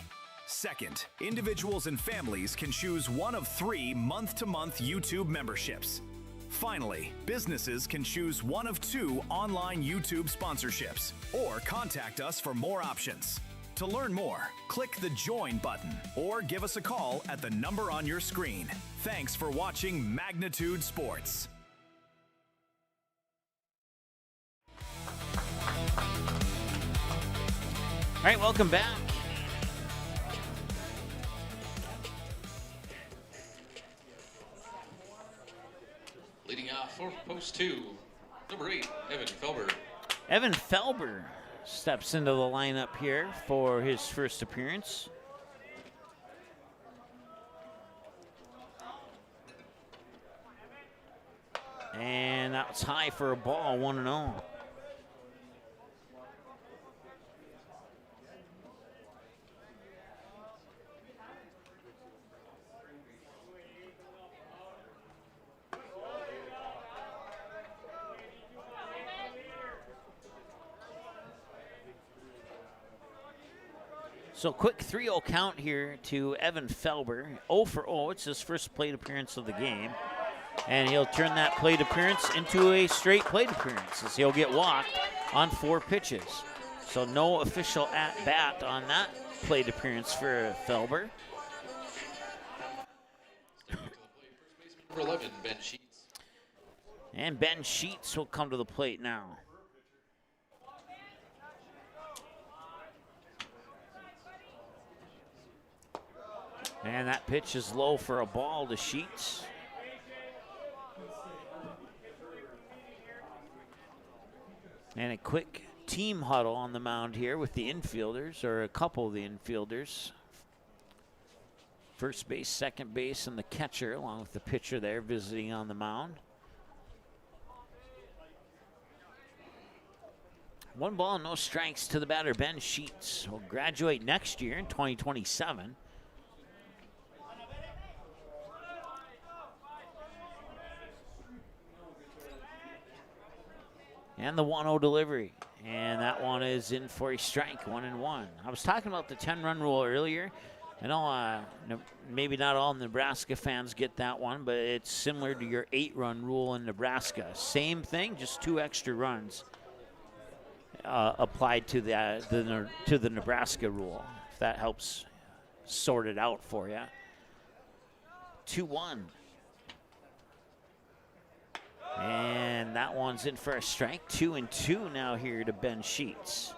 Speaker 1: Second, individuals and families can choose one of 3 month-to-month YouTube memberships. Finally, businesses can choose one of 2 online YouTube sponsorships or contact us for more options. To learn more, click the Join button or give us a call at the number on your screen. Thanks for watching Magnitude Sports.
Speaker 2: All right, welcome back.
Speaker 6: Leading off for Post 2, number 8, Evan Felber.
Speaker 2: Evan Felber steps into the lineup here for his first appearance. And that's high for a ball, 1-0. So quick 3-0 count here to Evan Felber. 0 for 0. It's his first plate appearance of the game. And he'll turn that plate appearance into a straight plate appearance as he'll get walked on 4 pitches. So no official at-bat on that plate appearance for Felber.
Speaker 6: Number 11, Ben Sheets.
Speaker 2: And Ben Sheets will come to the plate now. And that pitch is low for a ball to Sheets. And a quick team huddle on the mound here with the infielders, or a couple of the infielders. First base, second base, and the catcher, along with the pitcher there visiting on the mound. 1 ball, no strikes to the batter, Ben Sheets. Will graduate next year in 2027. And the 1-0 delivery. And that one is in for a strike, 1-1. I was talking about the 10-run rule earlier. I know maybe not all Nebraska fans get that one, but it's similar to your 8-run rule in Nebraska. Same thing, just 2 extra runs applied to the Nebraska rule, if that helps sort it out for you. 2-1. And that one's in for a strike. 2-2 now here to Ben Sheets.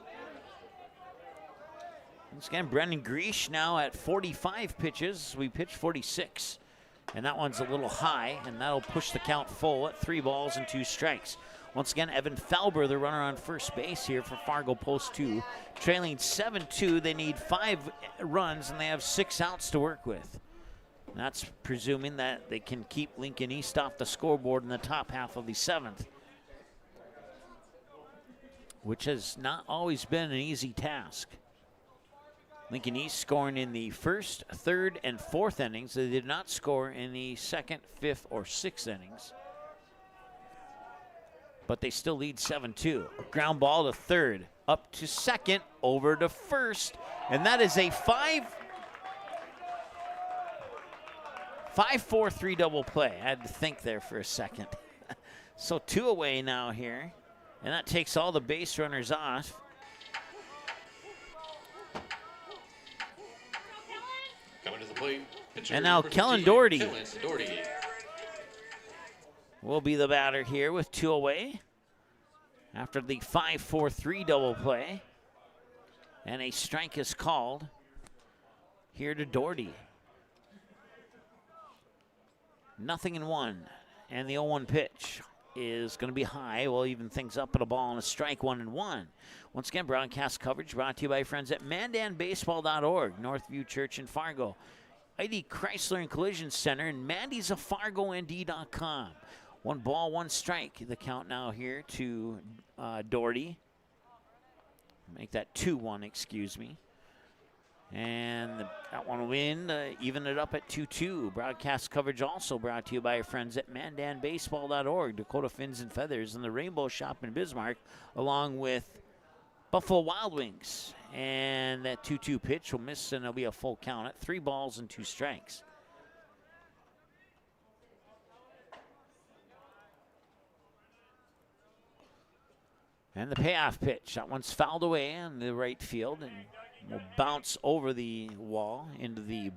Speaker 2: Once again, Brendan Greesh now at 45 pitches. We pitched 46. And that one's a little high, and that'll push the count full at 3 balls and 2 strikes. Once again, Evan Felber, the runner on first base here for Fargo Post 2. Trailing 7-2, they need 5 runs, and they have 6 outs to work with. That's presuming that they can keep Lincoln East off the scoreboard in the top half of the 7th, which has not always been an easy task. Lincoln East scoring in the 1st, 3rd, and 4th innings. They did not score in the 2nd, 5th, or 6th innings, but they still lead 7-2. Ground ball to 3rd, up to 2nd, over to 1st, and that is a 5-4-3 double play. I had to think there for a second. So 2 away now here, and that takes all the base runners off.
Speaker 6: Coming to the plate.
Speaker 2: And now Kellen Doherty will be the batter here with 2 away after the 5-4-3 double play. And a strike is called here to Doherty. 0-1, and the 0-1 pitch is going to be high. We'll even things up at a ball and a strike, 1-1. Once again, broadcast coverage brought to you by friends at mandanbaseball.org, Northview Church in Fargo, ID Chrysler and Collision Center, and Mandy's of FargoND.com. 1 ball, 1 strike. The count now here to Doherty. Make that 2-1, excuse me. And that one will win, even it up at 2-2. Broadcast coverage also brought to you by our friends at mandanbaseball.org, Dakota Fins and Feathers, and the Rainbow Shop in Bismarck, along with Buffalo Wild Wings. And that 2-2 pitch will miss, and it'll be a full count at 3 balls and 2 strikes. And the payoff pitch. That one's fouled away in the right field and will bounce over the wall into the,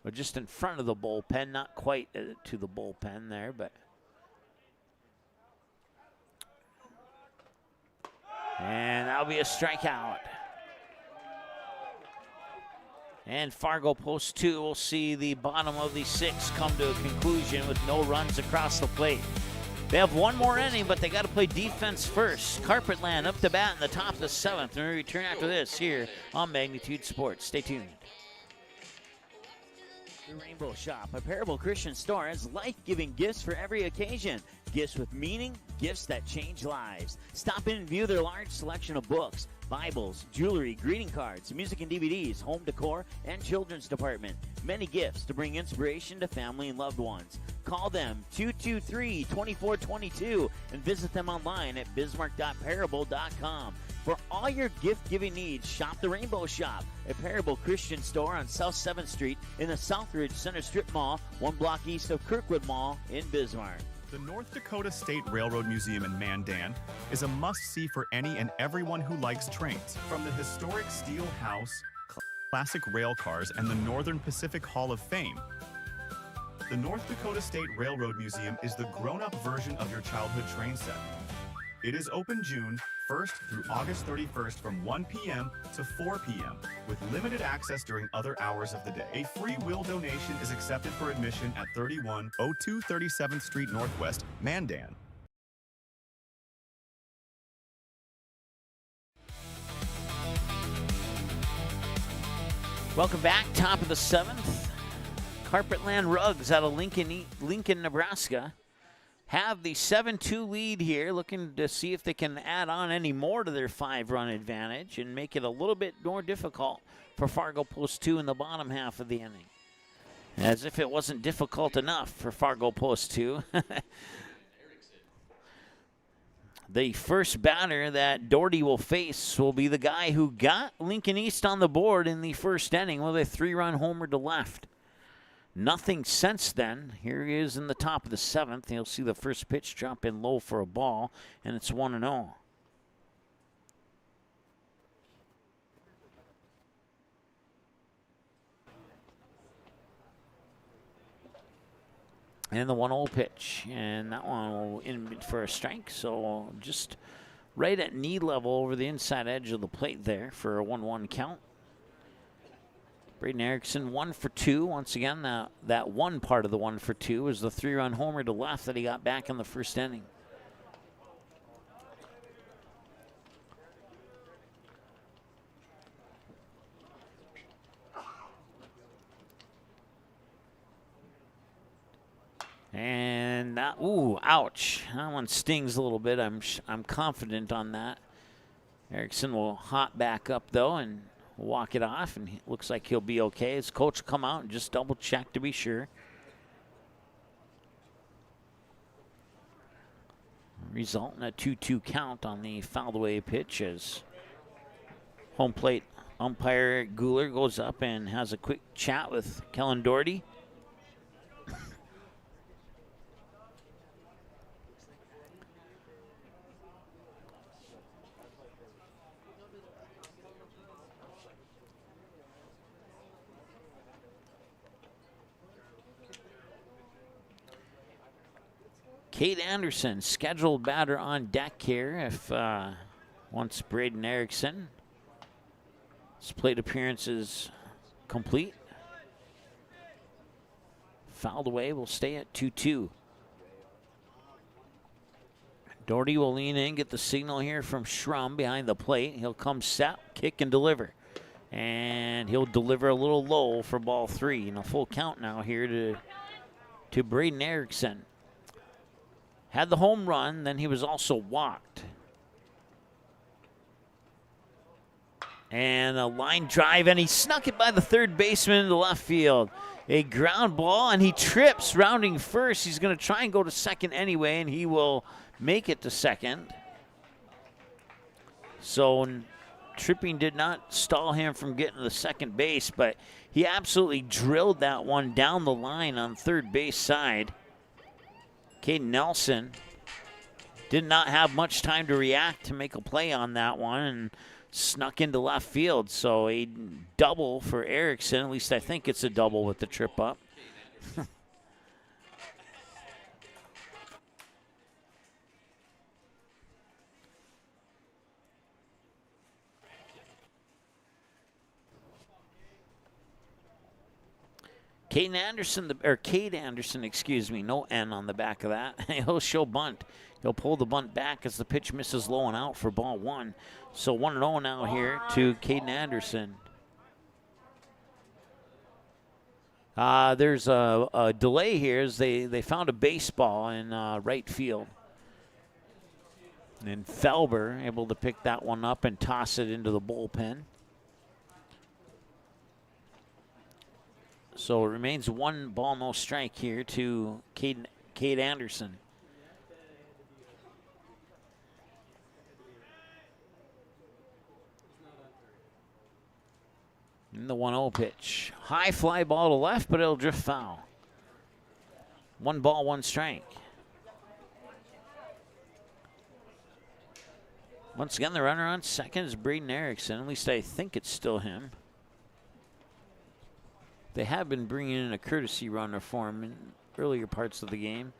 Speaker 2: or just in front of the bullpen. Not quite to the bullpen there, but. And that'll be a strikeout. And Fargo Post 2 will see the bottom of the 6th come to a conclusion with no runs across the plate. They have 1 more inning, but they got to play defense first. Carpetland up to bat in the top of the 7th. And we return after this here on Magnitude Sports. Stay tuned. The Rainbow Shop, a Parable Christian store, has life-giving gifts for every occasion. Gifts with meaning, gifts that change lives. Stop in and view their large selection of books, Bibles, jewelry, greeting cards, music and DVDs, home decor, and children's department. Many gifts to bring inspiration to family and loved ones. Call them 223-2422 and visit them online at bismarck.parable.com. For all your gift-giving needs, shop the Rainbow Shop, a Parable Christian store on South 7th Street in the Southridge Center Strip Mall, 1 block east of Kirkwood Mall in Bismarck.
Speaker 9: The North Dakota State Railroad Museum in Mandan is a must-see for any and everyone who likes trains. From the historic steel house, classic rail cars, and the Northern Pacific Hall of Fame, the North Dakota State Railroad Museum is the grown-up version of your childhood train set. It is open June 1st through August 31st from 1 p.m. to 4 p.m. with limited access during other hours of the day. A free will donation is accepted for admission at 3102 37th Street Northwest, Mandan.
Speaker 2: Welcome back. Top of the 7th. Carpetland Rugs out of Lincoln, Nebraska have the 7-2 lead here, looking to see if they can add on any more to their 5-run advantage and make it a little bit more difficult for Fargo Post 2 in the bottom half of the inning. As if it wasn't difficult enough for Fargo Post 2. The first batter that Doherty will face will be the guy who got Lincoln East on the board in the first inning with a 3-run homer to left. Nothing since then. Here he is in the top of the 7th. You'll see the first pitch drop in low for a ball, and it's 1-0. And the 1-0 pitch, and that one will in for a strike. So just right at knee level over the inside edge of the plate there for a 1-1 count. Braden Erickson 1 for 2. Once again, that one part of the 1 for 2 was the 3-run homer to left that he got back in the first inning. And that, ooh, ouch. That one stings a little bit. I'm confident on that. Erickson will hop back up though and walk it off, and it looks like he'll be okay. His coach will come out and just double check to be sure. Result in a 2-2 count on the fouled away pitch as home plate umpire Eric Guler goes up and has a quick chat with Kellen Doherty. Kate Anderson, scheduled batter on deck here if once Braden Erickson. His plate appearance is complete. Fouled away, will stay at 2-2. Doherty will lean in, get the signal here from Schrum behind the plate. He'll come set, kick, and deliver. And he'll deliver a little low for ball 3. And a full count now here to Braden Erickson. Had the home run, then he was also walked. And a line drive, and he snuck it by the third baseman into left field. A ground ball, and he trips, rounding first. He's going to try and go to second anyway, and he will make it to second. So tripping did not stall him from getting to the second base, but he absolutely drilled that one down the line on third base side. Caden Nelson did not have much time to react to make a play on that one and snuck into left field. So a double for Erickson. At least I think it's a double with the trip up. Cade Anderson, excuse me, no N on the back of that. He'll show bunt. He'll pull the bunt back as the pitch misses low and out for ball 1. So 1-0 now here to Caden Anderson. There's a delay here as they found a baseball in right field. And Felber able to pick that one up and toss it into the bullpen. So it remains 1 ball, no strike here to Cade And the 1-0 pitch. High fly ball to left, but it'll drift foul. 1 ball, 1 strike. Once again, the runner on second is Braden Erickson. At least I think it's still him. They have been bringing in a courtesy runner for him in earlier parts of the game.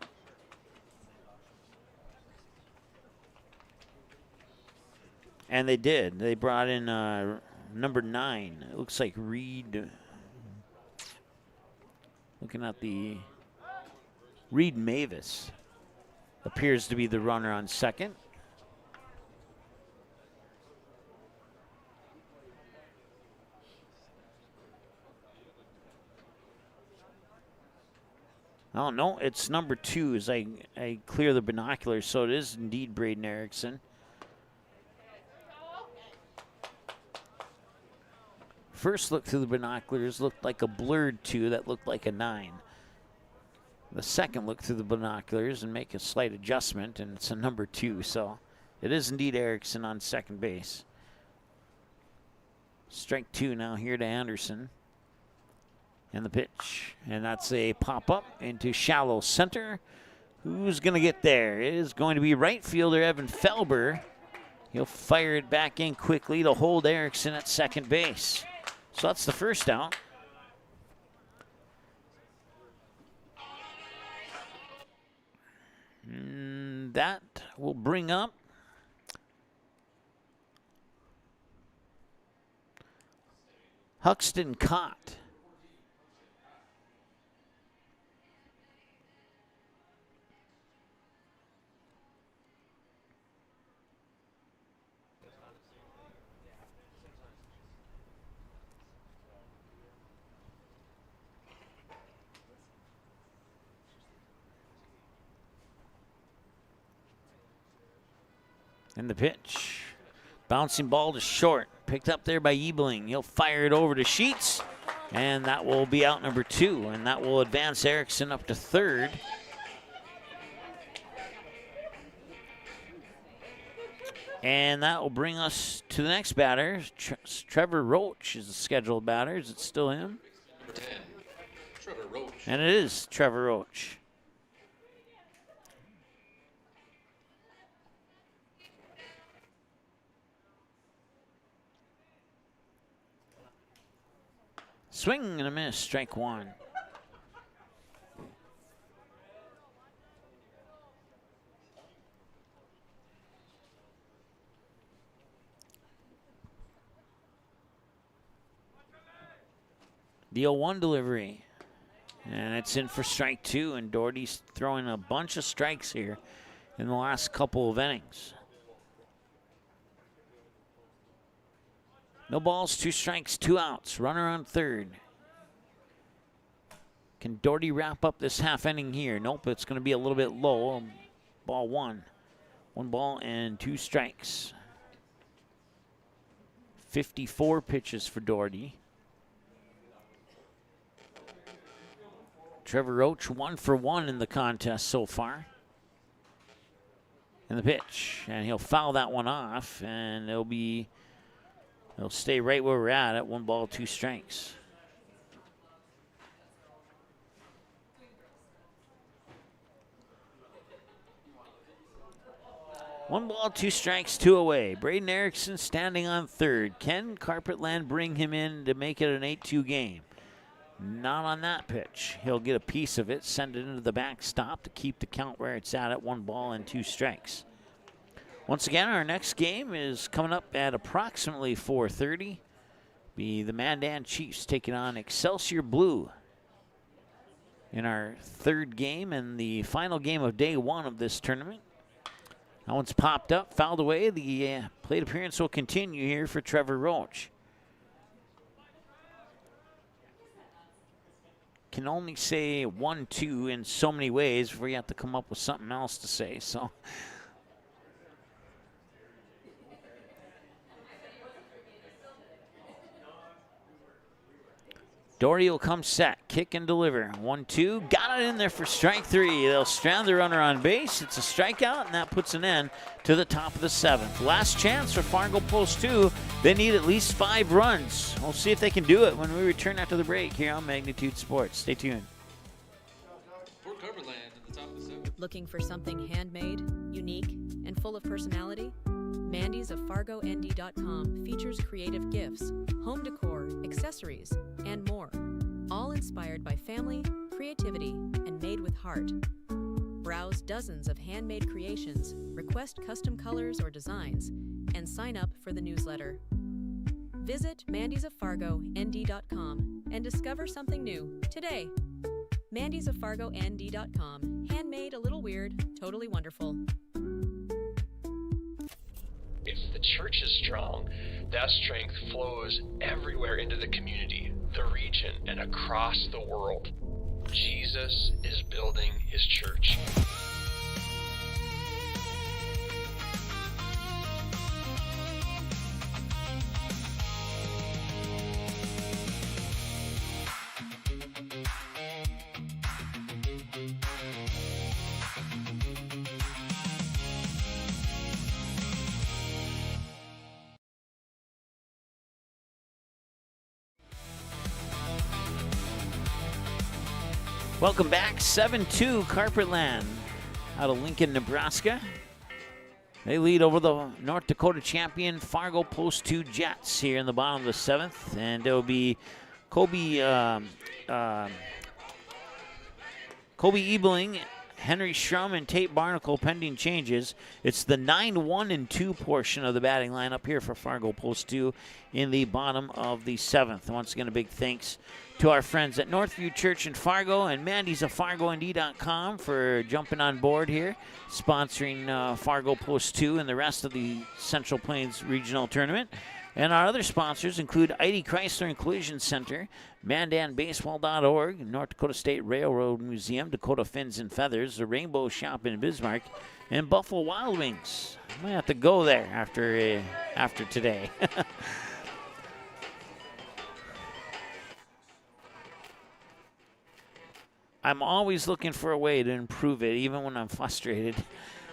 Speaker 2: And they did. They brought in number 9. It looks like Reed. Looking at the Reed Mavis. Appears to be the runner on second. Oh, no, it's number 2 as I clear the binoculars, so it is indeed Braden Erickson. First look through the binoculars looked like a blurred 2 that looked like a 9. The second look through the binoculars and make a slight adjustment, and it's a number 2, so it is indeed Erickson on second base. Strike 2 now here to Anderson. And the pitch, and that's a pop-up into shallow center. Who's going to get there? It is going to be right fielder Evan Felber. He'll fire it back in quickly to hold Erickson at second base. So that's the first out. And that will bring up Huxton Cott. And the pitch. Bouncing ball to short. Picked up there by Ebling. He'll fire it over to Sheets. And that will be out number 2. And that will advance Erickson up to third. And that will bring us to the next batter. Trevor Roach is the scheduled batter. Is it still him?
Speaker 6: Number 10, Trevor Roach.
Speaker 2: And it is Trevor Roach. Swing and a miss, strike 1. The 0-1 delivery. And it's in for strike 2, and Doherty's throwing a bunch of strikes here in the last couple of innings. No balls, 2 strikes, 2 outs. Runner on third. Can Doherty wrap up this half inning here? Nope, it's going to be a little bit low. Ball 1. 1 ball and 2 strikes. 54 pitches for Doherty. Trevor Roach 1 for 1 in the contest so far. And the pitch. And he'll foul that one off, and They'll stay right where we're at 1 ball, 2 strikes. One ball, 2 strikes, 2 away. Braden Erickson standing on third. Can Carpetland bring him in to make it an 8-2 game? Not on that pitch. He'll get a piece of it, send it into the backstop to keep the count where it's at 1 ball and 2 strikes. Once again, our next game is coming up at approximately 4:30. Be the Mandan Chiefs taking on Excelsior Blue in our third game and the final game of day 1 of this tournament. That one's popped up, fouled away. The plate appearance will continue here for Trevor Roach. Can only say 1-2 in so many ways before you have to come up with something else to say. So. Doherty will come set, kick and deliver. 1-2, got it in there for strike 3. They'll strand the runner on base. It's a strikeout, and that puts an end to the top of the 7th. Last chance for Fargo Post 2. They need at least 5 runs. We'll see if they can do it when we return after the break here on Magnitude Sports. Stay tuned.
Speaker 6: Fort Carverland at the top of the 7th.
Speaker 10: Looking for something handmade, unique, and full of personality? Mandy's of FargoND.com features creative gifts, home decor, accessories, and more. All inspired by family, creativity, and made with heart. Browse dozens of handmade creations, request custom colors or designs, and sign up for the newsletter. Visit Mandy's of FargoND.com and discover something new today. Mandy's of FargoND.com. Handmade, a little weird, totally wonderful.
Speaker 14: If the church is strong, that strength flows everywhere into the community, the region, and across the world. Jesus is building his church.
Speaker 2: Welcome back, 7-2 Carpetland out of Lincoln, Nebraska. They lead over the North Dakota champion Fargo Post 2 Jets here in the bottom of the 7th. And it'll be Kobe Ebeling, Henry Schrum, and Tate Barnacle pending changes. It's the 9-1-2 portion of the batting lineup here for Fargo Post 2 in the bottom of the 7th. Once again, a big thanks to our friends at Northview Church in Fargo and Mandy's of FargoND.com for jumping on board here, sponsoring Fargo Post 2 and the rest of the Central Plains Regional Tournament. And our other sponsors include ID Chrysler and Collision Center, MandanBaseball.org, North Dakota State Railroad Museum, Dakota Fins and Feathers, the Rainbow Shop in Bismarck, and Buffalo Wild Wings. I might have to go there after today. I'm always looking for a way to improve it, even when I'm frustrated.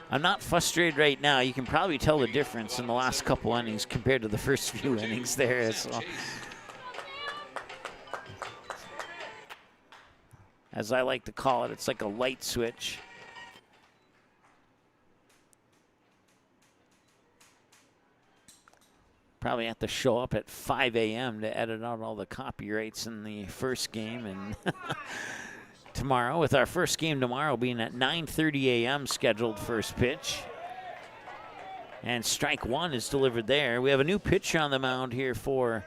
Speaker 2: I'm not frustrated right now. You can probably tell the difference in the last couple innings compared to the first few innings there. So, as I like to call it, it's like a light switch. Probably have to show up at 5 a.m. to edit out all the copyrights in the first game. And tomorrow, with our first game tomorrow being at 9:30 a.m. scheduled first pitch. And strike 1 is delivered there. We have a new pitcher on the mound here for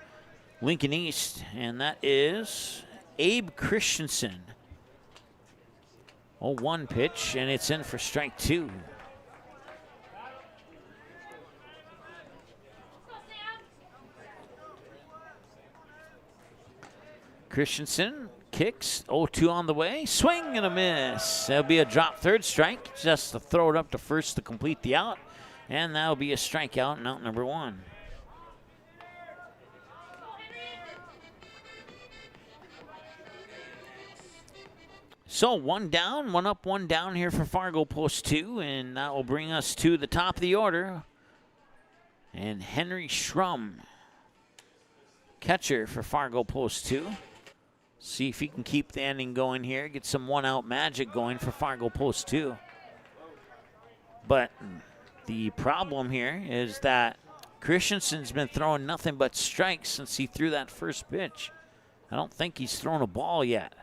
Speaker 2: Lincoln East, and that is Abe Christensen. 0-1 pitch, and it's in for strike 2. Christensen kicks, 0-2 on the way, swing and a miss. That'll be a drop third strike, just to throw it up to first to complete the out, and that'll be a strikeout and out number 1. So 1 down, 1 up, 1 down here for Fargo Post 2, and that will bring us to the top of the order. And Henry Schrum, catcher for Fargo Post 2. See if he can keep the inning going here, get some one-out magic going for Fargo Post 2. But the problem here is that Christensen's been throwing nothing but strikes since he threw that first pitch. I don't think he's thrown a ball yet.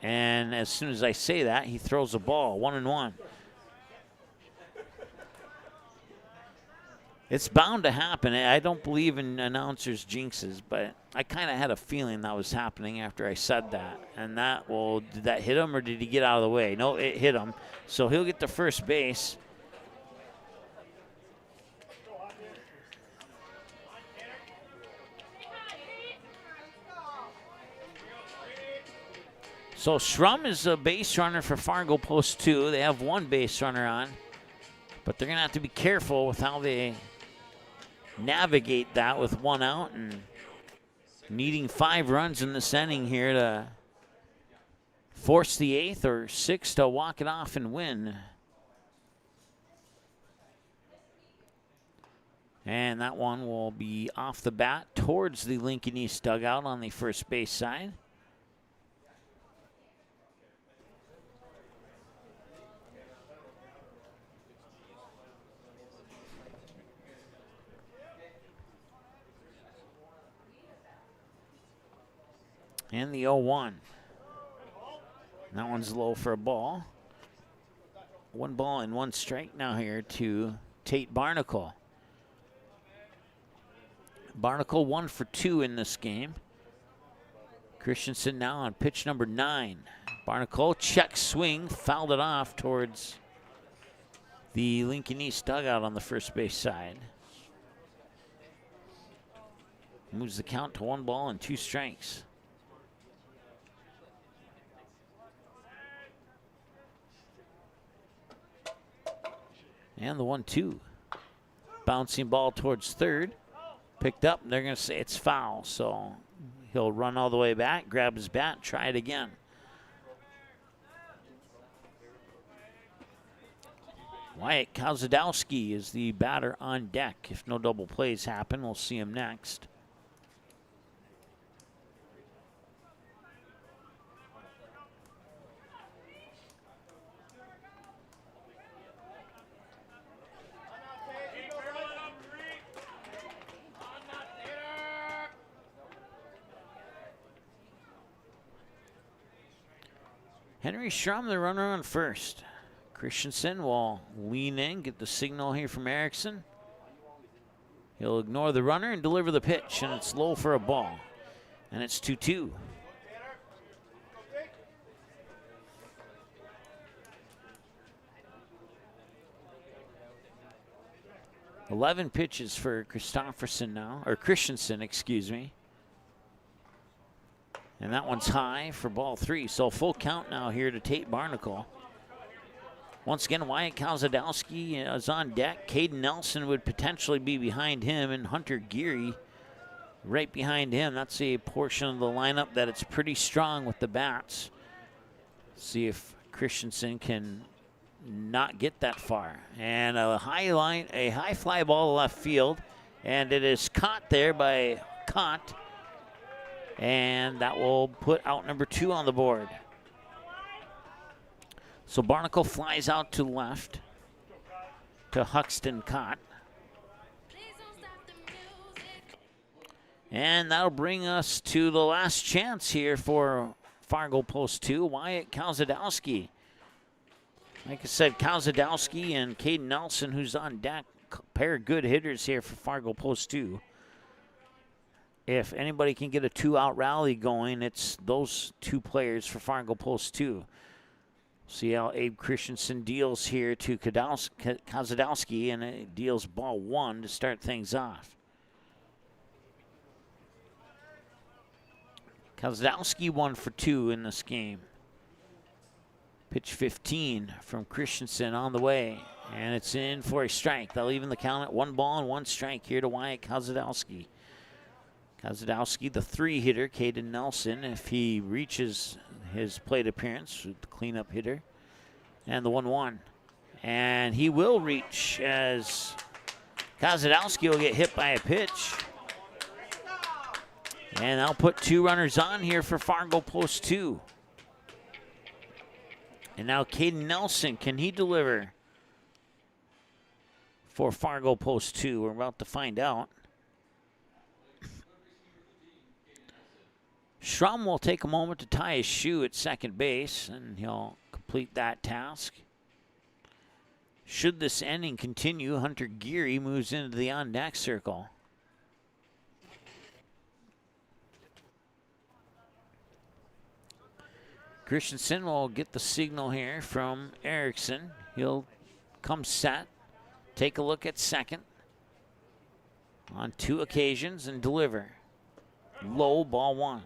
Speaker 2: And as soon as I say that, he throws a ball, 1-1. It's bound to happen. I don't believe in announcers' jinxes, but I kind of had a feeling that was happening after I said that. And that, well, did that hit him or did he get out of the way? No, it hit him. So he'll get to first base. So Schrum is a base runner for Fargo Post 2. They have 1 base runner on, but they're going to have to be careful with how they navigate that with 1 out. And Needing 5 runs in this inning here to force the 8th or 6th to walk it off and win. And that one will be off the bat towards the Lincoln East dugout on the first base side. And the 0-1. That one's low for a ball. 1 ball and 1 strike now here to Tate Barnacle. Barnacle 1 for 2 in this game. Christensen now on pitch number 9. Barnacle check swing, fouled it off towards the Lincoln East dugout on the first base side. Moves the count to 1 ball and 2 strikes. And the 1-2. Bouncing ball towards third. Picked up, and they're going to say it's foul. So he'll run all the way back, grab his bat, try it again. Wyatt Kozadowski is the batter on deck. If no double plays happen, we'll see him next. Henry Schrum, the runner on first. Christensen will lean in, get the signal here from Erickson. He'll ignore the runner and deliver the pitch, and it's low for a ball. And it's 2-2. "11 pitches for Christopherson now, or Christensen, excuse me. And that one's high for ball 3. So full count now here to Tate Barnacle. Once again, Wyatt Kozadowski is on deck. Caden Nelson would potentially be behind him, and Hunter Geary right behind him. That's a portion of the lineup that it's pretty strong with the bats. See if Christensen can not get that far. And a high fly ball left field, and it is caught there by Cott. And that will put out number 2 on the board. So Barnacle flies out to left to Huxton Cott. And that'll bring us to the last chance here for Fargo Post 2, Wyatt Kozadowski. Like I said, Kozadowski and Caden Nelson, who's on deck, pair of good hitters here for Fargo Post 2. If anybody can get a 2-out rally going, it's those 2 players for Fargo Post 2. See how Abe Christensen deals here to Kozadowski, and it deals ball 1 to start things off. Kozadowski 1 for 2 in this game. Pitch 15 from Christensen on the way, and it's in for a strike. They'll even the count at 1 ball and 1 strike here to Wyatt Kozadowski. Kozadowski, the 3-hitter, Caden Nelson, if he reaches his plate appearance, the cleanup hitter, and the 1-1. And he will reach as Kozadowski will get hit by a pitch. And I'll put 2 runners on here for Fargo Post 2. And now Caden Nelson, can he deliver for Fargo Post 2? We're about to find out. Schrum will take a moment to tie his shoe at second base, and he'll complete that task. Should this inning continue, Hunter Geary moves into the on-deck circle. Christensen will get the signal here from Erickson. He'll come set, take a look at second on 2 occasions, and deliver. Low, ball 1.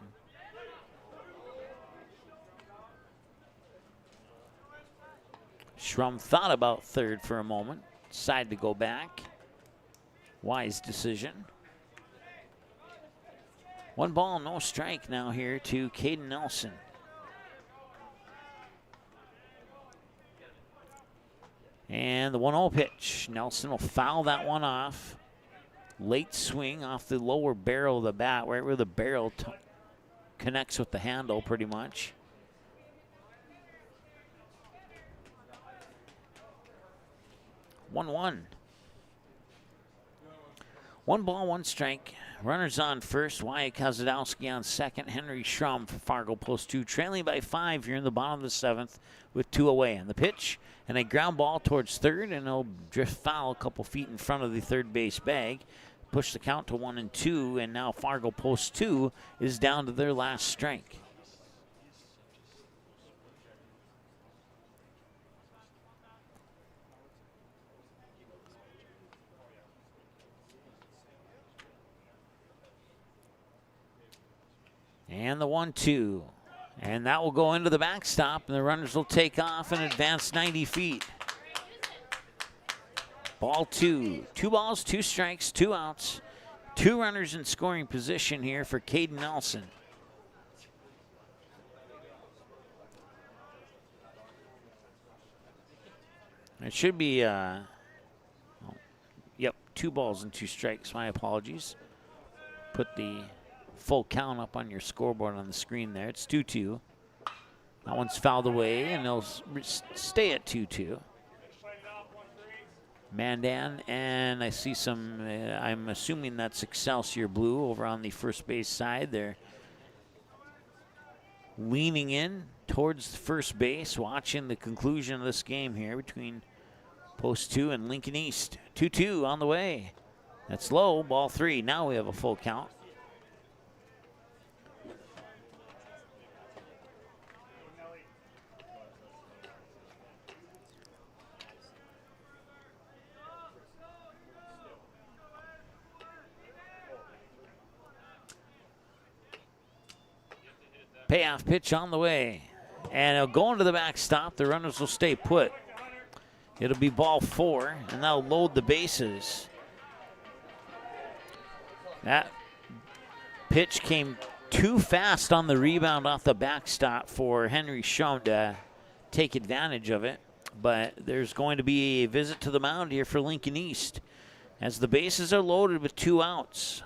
Speaker 2: Schrum thought about third for a moment, decided to go back. Wise decision. 1 ball, no strike now here to Caden Nelson. And the 1-0 pitch. Nelson will foul that one off. Late swing off the lower barrel of the bat, right where the barrel connects with the handle pretty much. 1-1. 1 ball, 1 strike. Runners on first. Wyatt Kozadowski on second. Henry Schrum for Fargo Post 2. Trailing by 5 here in the bottom of the 7th with 2 away. And the pitch and a ground ball towards third, and he'll drift foul a couple feet in front of the third base bag. Push the count to 1-2, and now Fargo Post 2 is down to their last strike. And the 1-2. And that will go into the backstop, and the runners will take off and advance 90 feet. Ball 2. 2 balls, 2 strikes, 2 outs. 2 runners in scoring position here for Caden Nelson. It should be, yep, 2 balls and 2 strikes. My apologies. Put the full count up on your scoreboard on the screen there. It's 2-2. That one's fouled away, and they'll stay at 2-2. Mandan, and I see some, I'm assuming that's Excelsior Blue over on the first base side. They're leaning in towards first base, watching the conclusion of this game here between Post 2 and Lincoln East. 2-2 on the way. That's low, ball 3. Now we have a full count. Payoff pitch on the way. And it'll go into the backstop. The runners will stay put. It'll be ball 4, and that'll load the bases. That pitch came too fast on the rebound off the backstop for Henry Schrum to take advantage of it. But there's going to be a visit to the mound here for Lincoln East as the bases are loaded with 2 outs.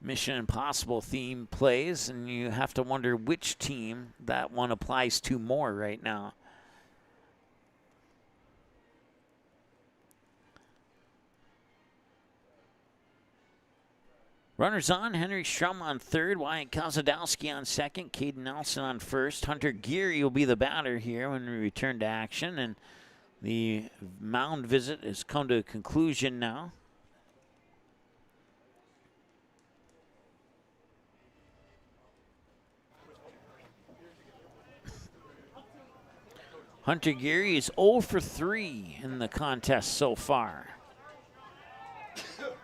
Speaker 2: Mission Impossible theme plays, and you have to wonder which team that one applies to more right now. Runners on, Henry Schrum on third, Wyatt Kozadowski on second, Caden Nelson on first. Hunter Geary will be the batter here when we return to action, and the mound visit has come to a conclusion now. Hunter Geary is 0 for 3 in the contest so far.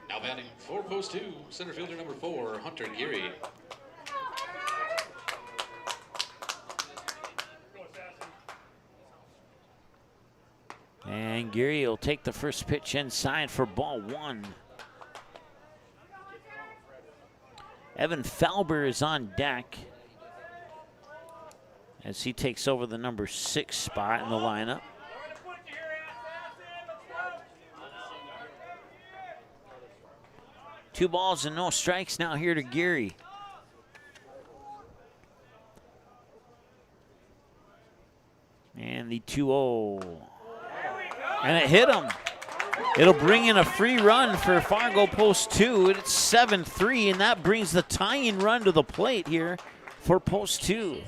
Speaker 6: Now batting for Post 2, center fielder number 4, Hunter Geary.
Speaker 2: And Geary will take the first pitch inside for ball 1. Evan Falber is on deck as he takes over the number 6 spot in the lineup. Two balls and no strikes now here to Geary. And the 2-0. And it hit him. It'll bring in a free run for Fargo Post 2. It's 7-3, and that brings the tying run to the plate here for Post 2.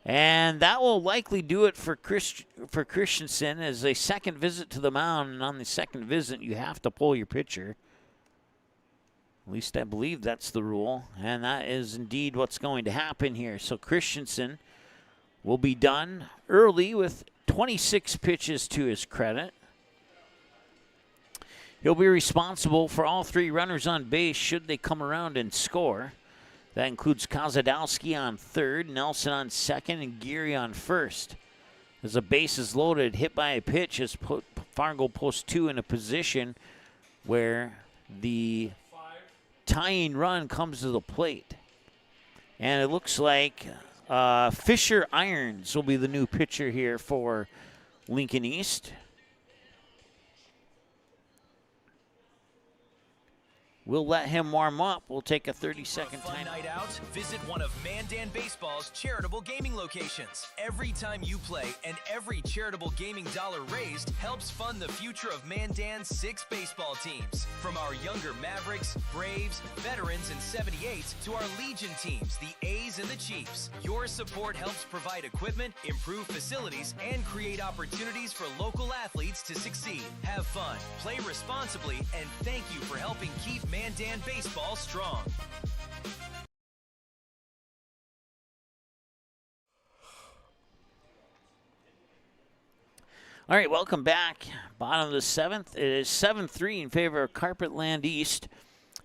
Speaker 2: And that will likely do it for Christensen as a second visit to the mound. And on the second visit, you have to pull your pitcher. At least I believe that's the rule. And that is indeed what's going to happen here. So Christensen will be done early with 26 pitches to his credit. He'll be responsible for all 3 runners on base should they come around and score. That includes Kozadowski on third, Nelson on second, and Geary on first. As the base is loaded, hit by a pitch has put Fargo post 2 in a position where the tying run comes to the plate. And it looks like Fisher Irons will be the new pitcher here for Lincoln East. We'll let him warm up. We'll take a 30-second time.
Speaker 8: Night out? Visit one of Mandan Baseball's charitable gaming locations. Every time you play and every charitable gaming dollar raised helps fund the future of Mandan's 6 baseball teams. From our younger Mavericks, Braves, Veterans, and 78s to our Legion teams, the A's and the Chiefs. Your support helps provide equipment, improve facilities, and create opportunities for local athletes to succeed. Have fun, play responsibly, and thank you for helping keep Mandan baseball strong.
Speaker 2: All right, welcome back. Bottom of the 7th. It is 7-3 in favor of Carpetland East.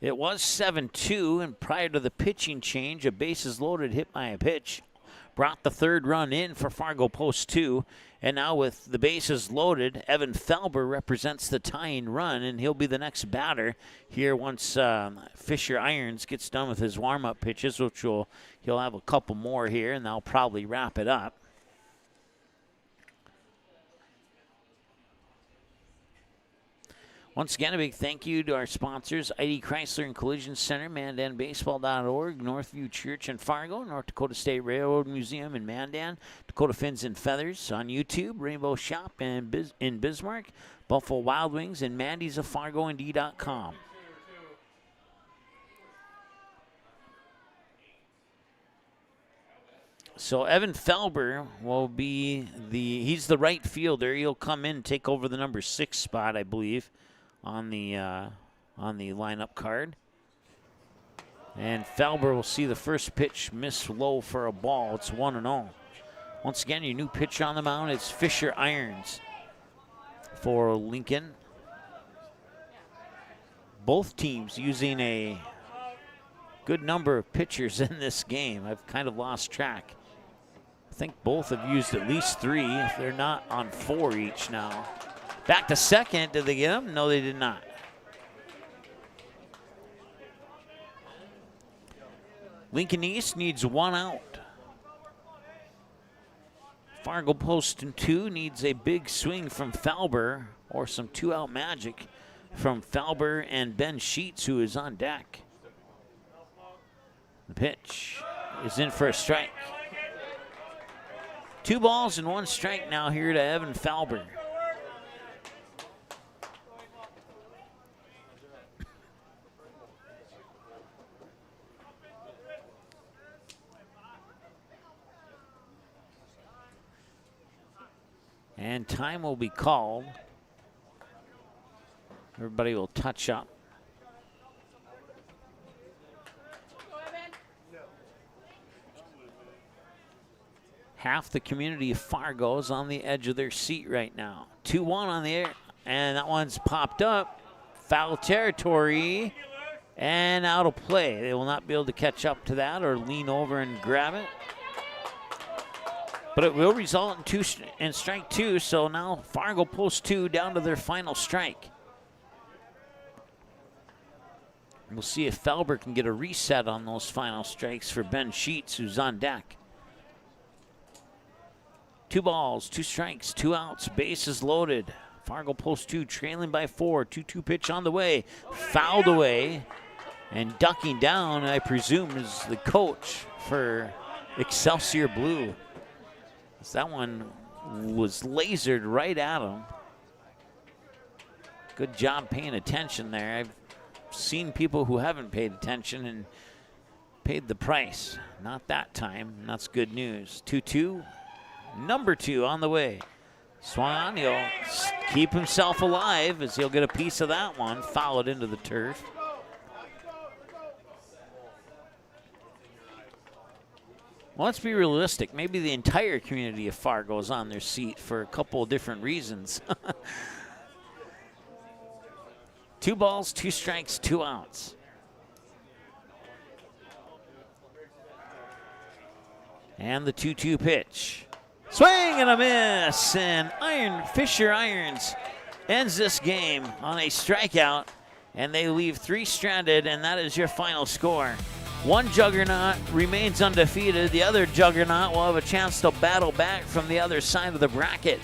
Speaker 2: It was 7-2, and prior to the pitching change, a bases loaded hit by a pitch brought the third run in for Fargo post 2. And now with the bases loaded, Evan Felber represents the tying run, and he'll be the next batter here once Fisher Irons gets done with his warm-up pitches, which he'll have a couple more here, and they'll probably wrap it up. Once again, a big thank you to our sponsors, ID Chrysler and Collision Center, MandanBaseball.org, Northview Church in Fargo, North Dakota State Railroad Museum in Mandan, Dakota Fins and Feathers on YouTube, Rainbow Shop in Bismarck, Buffalo Wild Wings, and Mandy's of FargoND.com. So Evan Felber will be he's the right fielder. He'll come in and take over the number 6 spot, I believe, on the lineup card. And Felber will see the first pitch miss low for a ball. It's 1-0. Once again, your new pitcher on the mound is Fisher Irons for Lincoln. Both teams using a good number of pitchers in this game. I've kind of lost track. I think both have used at least 3, if they're not on 4 each now. Back to second. Did they get him? No, they did not. Lincoln East needs 1 out. Fargo post 2 needs a big swing from Felber or some 2-out magic from Felber and Ben Sheets, who is on deck. The pitch is in for a strike. 2 balls and 1 strike now here to Evan Felber. And time will be called. Everybody will touch up. Half the community of Fargo is on the edge of their seat right now. 2-1 on the air, and that one's popped up. Foul territory, and out of play. They will not be able to catch up to that or lean over and grab it. But it will result in strike 2, so now Fargo post 2 down to their final strike. We'll see if Felber can get a reset on those final strikes for Ben Sheets, who's on deck. 2 balls, 2 strikes, 2 outs, bases loaded. Fargo post 2 trailing by 4, 2-2 pitch on the way, fouled away, and ducking down, I presume, is the coach for Excelsior Blue. That one was lasered right at him. Good job paying attention there. I've seen people who haven't paid attention and paid the price. Not that time. That's good news. 2-2. Number 2 on the way. Swung on. He'll keep himself alive as he'll get a piece of that one. Foul it into the turf. Well, let's be realistic. Maybe the entire community of Fargo is on their seat for a couple of different reasons. 2 balls, 2 strikes, 2 outs. And the 2-2 pitch. Swing and a miss. And Fisher Irons ends this game on a strikeout. And they leave 3 stranded, and that is your final score. One juggernaut remains undefeated. The other juggernaut will have a chance to battle back from the other side of the bracket.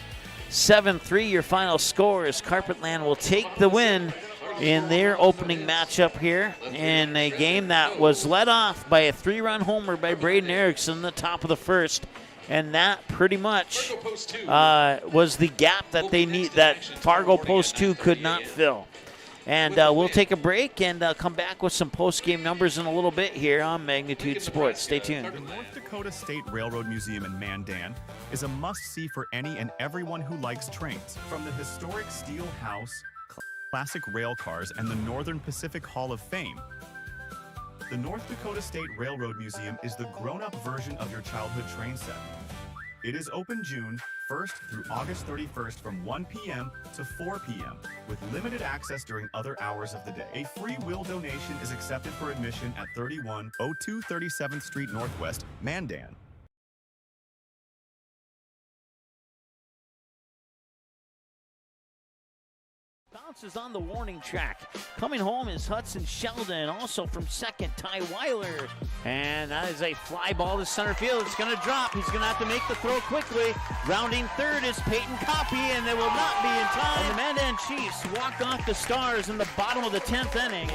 Speaker 2: 7-3 your final score as Carpetland will take the win in their opening matchup here in a game that was led off by a 3-run homer by Braden Erickson in the top of the first. And that pretty much was the gap that Fargo Post 2 could not fill. And we'll take a break and come back with some post-game numbers in a little bit here on Magnitude Sports. Stay tuned.
Speaker 9: The North Dakota State Railroad Museum in Mandan is a must-see for any and everyone who likes trains. From the historic steel house, classic rail cars, and the Northern Pacific Hall of Fame, the North Dakota State Railroad Museum is the grown-up version of your childhood train set. It is open June 1st through August 31st from 1 p.m. to 4 p.m. with limited access during other hours of the day. A free will donation is accepted for admission at 3102 37th Street Northwest, Mandan.
Speaker 2: Bounces on the warning track. Coming home is Hudson Sheldon, also from second, Ty Weiler. And that is a fly ball to center field. It's going to drop. He's going to have to make the throw quickly. Rounding third is Peyton Coffey, and it will not be in time. And the Mandan Chiefs walk off the Stars in the bottom of the 10th inning.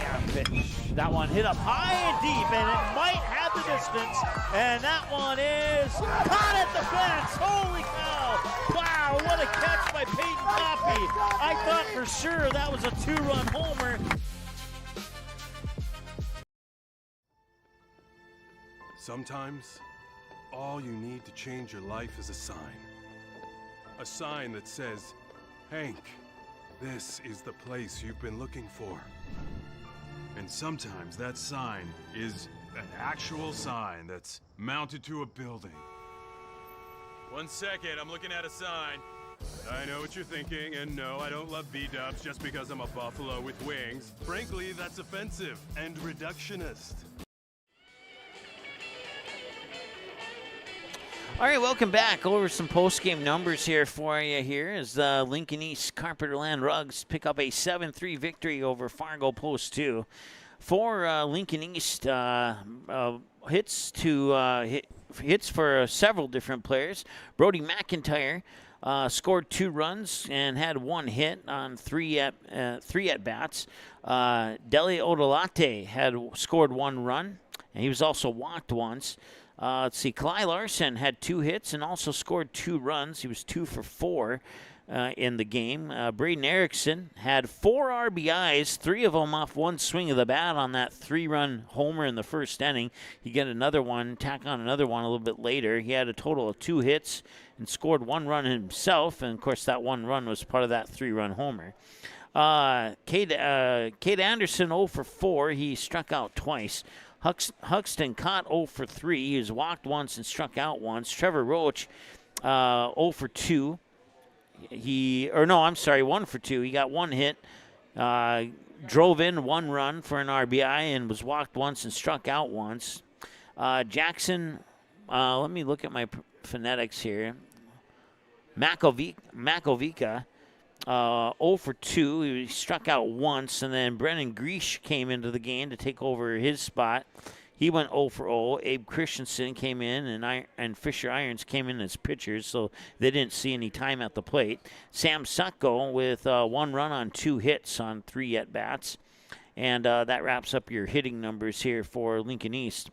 Speaker 2: That one hit up high and deep, and it might have the distance. And that one is caught at the fence. Holy cow. Wow, what a catch by Peyton Coffey. I thought for sure that was a 2-run homer.
Speaker 7: Sometimes, all you need to change your life is a sign. A sign that says, Hank, this is the place you've been looking for. And sometimes that sign is an actual sign that's mounted to a building. 1 second, I'm looking at a sign. I know what you're thinking, and no, I don't love B-dubs just because I'm a buffalo with wings. Frankly, that's offensive and reductionist.
Speaker 2: All right, welcome back. Over some post-game numbers here for you here as the Lincoln East Carpenterland Rugs pick up a 7-3 victory over Fargo Post 2. For Lincoln East, hits for several different players. Brody McIntyre scored 2 runs and had 1 hit on 3 at-bats. Deli Odolate had scored 1 run, and he was also walked once. Let's see, Cly Larson had 2 hits and also scored 2 runs. He was 2 for 4 in the game. Braden Erickson had 4 RBIs, 3 of them off 1 swing of the bat on that 3-run homer in the first inning. He got another one, tack on another one a little bit later. He had a total of 2 hits and scored 1 run himself, and of course that 1 run was part of that 3-run homer. Cade Anderson 0 for 4. He struck out twice. Huxton caught 0 for 3. He was walked once and struck out once. Trevor Roach 0 for 2. 1 for 2. He got 1 hit. Drove in 1 run for an RBI and was walked once and struck out once. Jackson, let me look at my phonetics here. Makovica, 0 for 2. He struck out once, and then Brennan Greesh came into the game to take over his spot. He went 0 for 0. Abe Christensen came in, and Fisher Irons came in as pitchers, so they didn't see any time at the plate. Sam Sutko with 1 run on 2 hits on 3 at-bats. And that wraps up your hitting numbers here for Lincoln East.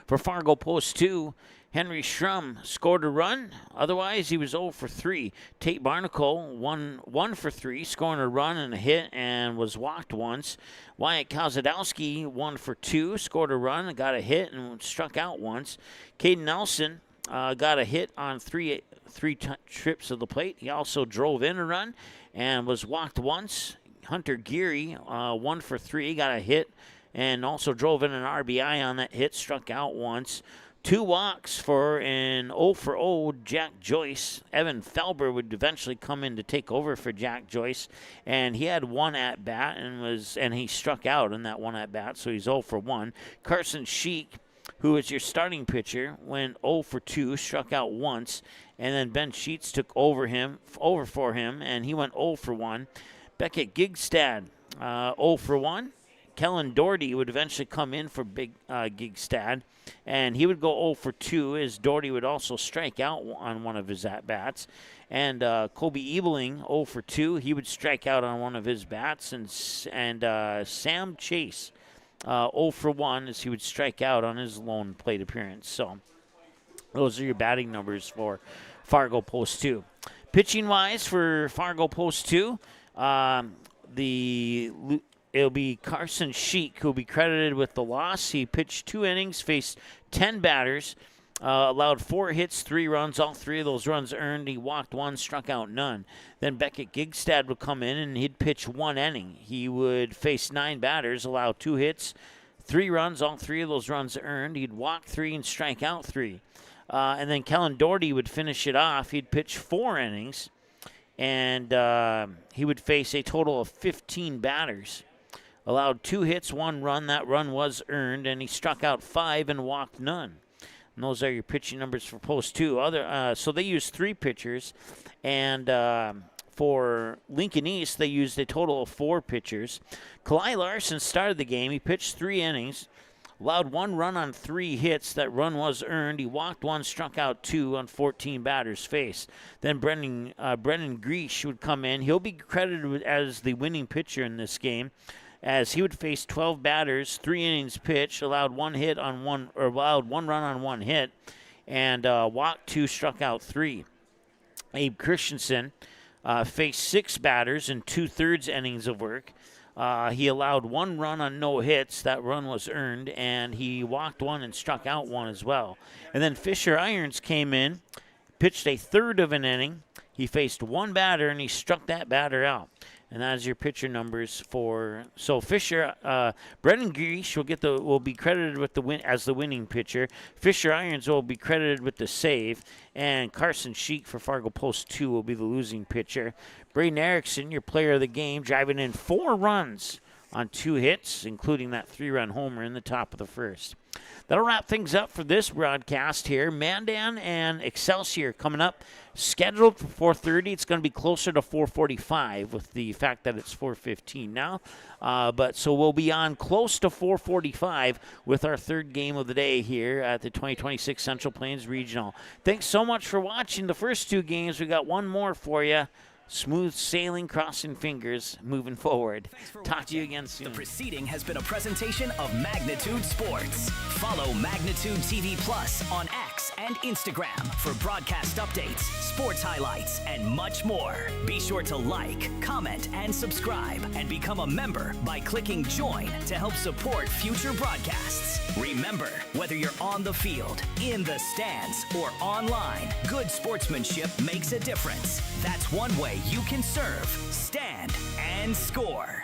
Speaker 2: For Fargo Post 2, Henry Schrum scored a run. Otherwise, he was 0 for 3. Tate Barnacle, 1 for 3, scoring a run and a hit and was walked once. Wyatt Kozadowski, 1 for 2, scored a run and got a hit and struck out once. Caden Nelson got a hit on three trips of the plate. He also drove in a run and was walked once. Hunter Geary, 1 for 3, got a hit and also drove in an RBI on that hit, struck out once. 2 walks for an 0 for 0 Jack Joyce. Evan Felber would eventually come in to take over for Jack Joyce, and he had 1 at bat and he struck out in that 1 at bat, so he's 0 for 1. Carson Sheik who was your starting pitcher, went 0 for 2, struck out once, and then Ben Sheets took over for him, and he went 0 for 1. Beckett Gigstad, 0 for 1. Kellen Doherty would eventually come in for Big Gigstad, and he would go 0 for 2, as Doherty would also strike out on one of his at-bats. And Kobe Ebeling, 0 for 2, he would strike out on one of his bats. And Sam Chase, 0 for 1, as he would strike out on his lone plate appearance. So those are your batting numbers for Fargo Post 2. Pitching-wise for Fargo Post 2, it'll be Carson Sheik who will be credited with the loss. He pitched 2 innings, faced 10 batters, allowed 4 hits, 3 runs. All 3 of those runs earned. He walked 1, struck out none. Then Beckett Gigstad would come in, and he'd pitch 1 inning. He would face 9 batters, allow 2 hits, 3 runs. All 3 of those runs earned. He'd walk 3 and strike out 3. And then Kellen Doherty would finish it off. He'd pitch 4 innings, and he would face a total of 15 batters. Allowed 2 hits, 1 run. That run was earned, and he struck out 5 and walked none. And those are your pitching numbers for Post 2. So they used 3 pitchers, and for Lincoln East, they used a total of 4 pitchers. Kalai Larson started the game. He pitched 3 innings, allowed 1 run on 3 hits. That run was earned. He walked 1, struck out 2 on 14 batters faced. Then Brendan Greesh would come in. He'll be credited as the winning pitcher in this game, as he would face 12 batters, 3 innings pitched, allowed 1 run on 1 hit, and walked 2, struck out 3. Abe Christensen faced 6 batters in 2/3 innings of work. He allowed 1 run on no hits. That run was earned, and he walked 1 and struck out 1 as well. And then Fisher Irons came in, pitched a 1/3 of an inning. He faced 1 batter, and he struck that batter out. And that is your pitcher numbers for. So Fisher, Brendan Greesh will be credited with the win as the winning pitcher. Fisher Irons will be credited with the save, and Carson Sheik for Fargo Post 2 will be the losing pitcher. Braden Erickson, your player of the game, driving in 4 runs on 2 hits, including that 3-run homer in the top of the first. That'll wrap things up for this broadcast here. Mandan and Excelsior coming up, scheduled for 4:30. It's going to be closer to 4:45 with the fact that it's 4:15 now. So we'll be on close to 4:45 with our 3rd game of the day here at the 2026 Central Plains Regional. Thanks so much for watching the first 2 games. We got one more for you. Smooth sailing, crossing fingers, moving forward. Talk to you again soon.
Speaker 8: The proceeding has been a presentation of Magnitude Sports. Follow Magnitude TV Plus on X and Instagram for broadcast updates, sports highlights, and much more. Be sure to like, comment, and subscribe, and become a member by clicking join to help support future broadcasts. Remember, whether you're on the field, in the stands, or online, good sportsmanship makes a difference. That's one way you can serve, stand, and score.